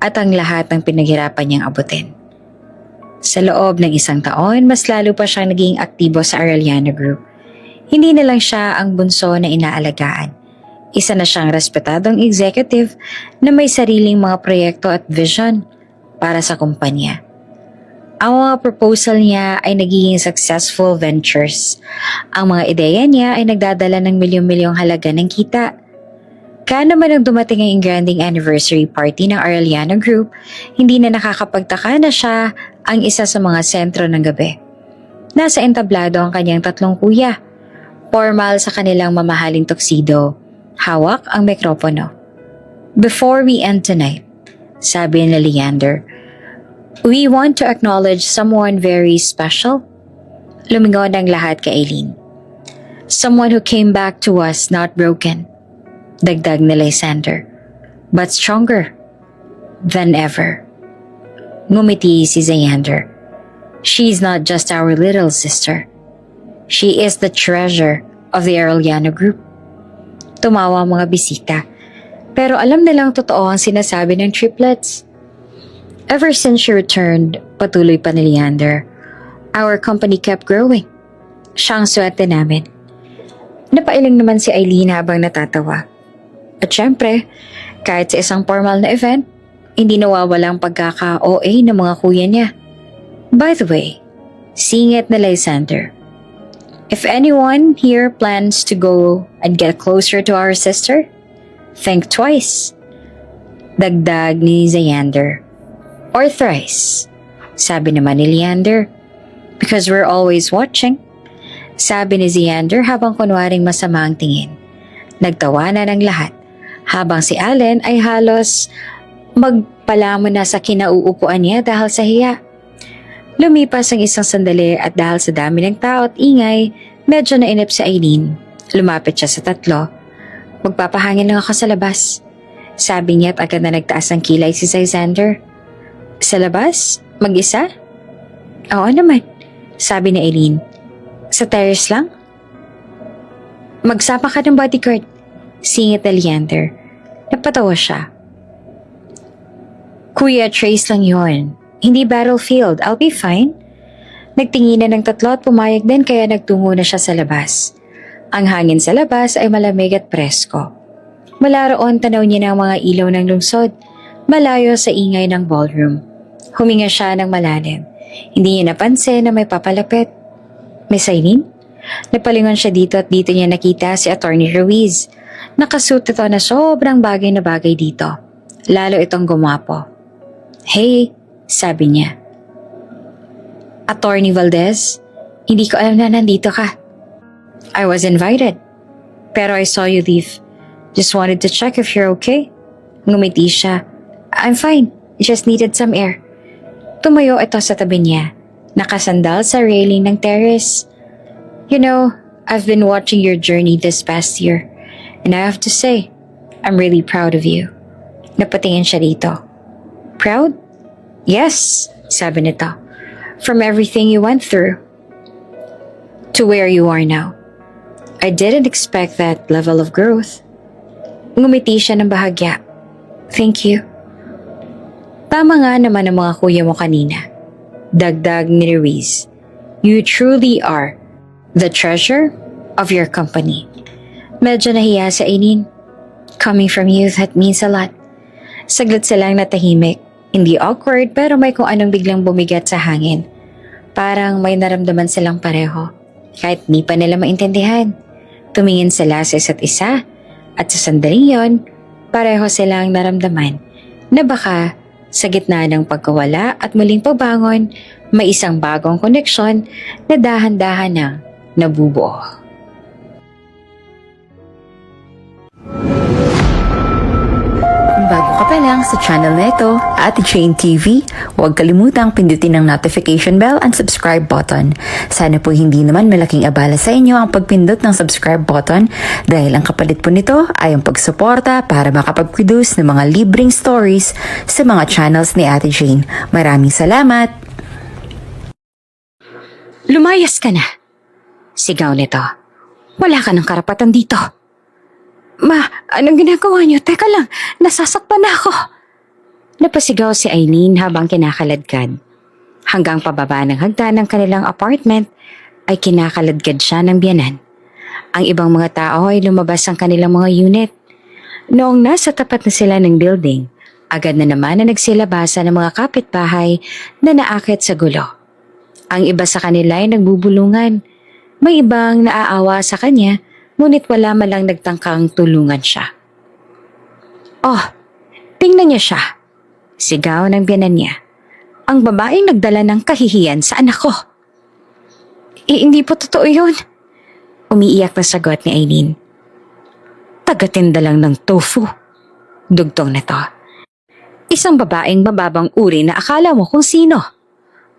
at ang lahat ng pinaghirapan niyang abutin. Sa loob ng isang taon, mas lalo pa siyang naging aktibo sa Arellano Group. Hindi na lang siya ang bunso na inaalagaan. Isa na siyang respetadong executive na may sariling mga proyekto at vision para sa kumpanya. Ang mga proposal niya ay nagiging successful ventures. Ang mga ideya niya ay nagdadala ng milyon-milyong halaga ng kita. Kaya naman nang dumating ang engranding anniversary party ng Arellano Group, hindi na nakakapagtaka na siya ang isa sa mga sentro ng gabi. Nasa entablado ang kanyang tatlong kuya. Formal sa kanilang mamahaling tuxedo. Hawak ang mikropono. "Before we end tonight," sabi ni Leander, "we want to acknowledge someone very special." Lumingon ang lahat kay Aileen. "Someone who came back to us not broken," dagdag ni Lysander, "but stronger than ever." Ngumiti si Xander. "She's not just our little sister. She is the treasure of the Arellano Group." Tumawa ang mga bisita, pero alam nilang totoo ang sinasabi ng triplets. "Ever since she returned," patuloy pa ni Leander, "our company kept growing. Siya ang swerte namin." Napailing naman si Aileen habang natatawa. At syempre, kahit sa isang formal na event, hindi nawawala ang pagkaka-OA ng mga kuya niya. By the way, singit na Lysander, "If anyone here plans to go and get closer to our sister, think twice." Dagdag ni Xander, "Or thrice," Sabi naman ni Leander. Because we're always watching. Sabi ni Leander habang kunwaring masama ang tingin. Nagtawanan ang lahat habang si Allen ay halos magpalamon na sa kinauupuan niya dahil sa hiya. Lumipas ang isang sandali at dahil sa dami ng tao at ingay, medyo nainip si Aileen. Lumapit siya sa tatlo. Magpapahangin lang ako sa labas. Sabi niya at agad na nagtaas ang kilay si Xander. Sa labas? Mag-isa? Oo naman, sabi ni Aileen. Sa terrace lang? Magsapa ka ng bodyguard, singit ni Leander. Napatawa siya. Kuya, Trace lang yon. Hindi battlefield, I'll be fine. Nagtinginan ng tatlo at pumayag din kaya nagtungo na siya sa labas. Ang hangin sa labas ay malamig at presko. Mula roon tanaw niya ng mga ilaw ng lungsod, malayo sa ingay ng ballroom. Huminga siya ng malalim. Hindi niya napansin na may papalapit. Miss Aileen? Napalingon siya dito at dito niya nakita si Attorney Ruiz. Nakasuot ito na sobrang bagay na bagay dito. Lalo itong gumapo. Hey, sabi niya. Attorney Valdez, hindi ko alam na nandito ka. I was invited, pero I saw you leave. Just wanted to check if you're okay. Ngumiti siya. I'm fine, just needed some air. Tumayo ito sa tabi niya, nakasandal sa railing ng terrace. You know, I've been watching your journey this past year, and I have to say, I'm really proud of you. Napatingin siya dito. Proud? Yes, sabi nito. From everything you went through to where you are now. I didn't expect that level of growth. Ngumiti siya ng bahagya. Thank you. Tama nga naman ang mga kuya mo kanina. Dagdag ni Ruiz. You truly are the treasure of your company. Medyo nahiya si Aileen. Coming from you, that means a lot. Saglit silang natahimik. Hindi awkward pero may kung anong biglang bumigat sa hangin. Parang may naramdaman silang pareho. Kahit di pa nila maintindihan. Tumingin sila sa isa't isa at sa sandaling yon, pareho silang naramdaman na baka sa gitna ng pagkawala at muling pagbangon, may isang bagong koneksyon na dahan-dahan nang nabubuo. Bago ka pa lang sa channel na ito, Ate Jane TV, huwag kalimutang pindutin ang notification bell and subscribe button. Sana po hindi naman malaking abala sa inyo ang pagpindot ng subscribe button dahil ang kapalit po nito ay ang pagsuporta para makapag-produce ng mga libreng stories sa mga channels ni Ate Jane. Maraming salamat! Lumayas ka na. Sigaw nito. Wala ka ng karapatan dito. Ma, anong ginagawa niyo? Teka lang, nasasaktan na ako. Napasigaw si Aileen habang kinakaladkad. Hanggang pababa ng hagdan ng kanilang apartment ay kinakaladkad siya ng biyanan. Ang ibang mga tao ay lumabas ang kanilang mga unit. Noong nasa tapat na sila ng building, agad na naman na nagsilabasa ng mga kapitbahay na naakit sa gulo. Ang iba sa kanila ay nagbubulungan. May ibang naaawa sa kanya, ngunit wala malang nagtangkang tulungan siya. Oh, tingnan niya siya. Sigaw ng biyanan niya. Ang babaeng nagdala ng kahihiyan sa anak ko. Hindi po totoo yun. Umiiyak na sagot ni Aileen. Tagatinda lang ng tofu. Dugtong na to. Isang babaeng mababang uri na akala mo kung sino.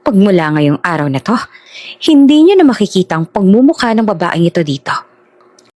Pagmula ngayong araw na to, hindi niyo na makikita ang pagmumukha ng babaeng ito dito.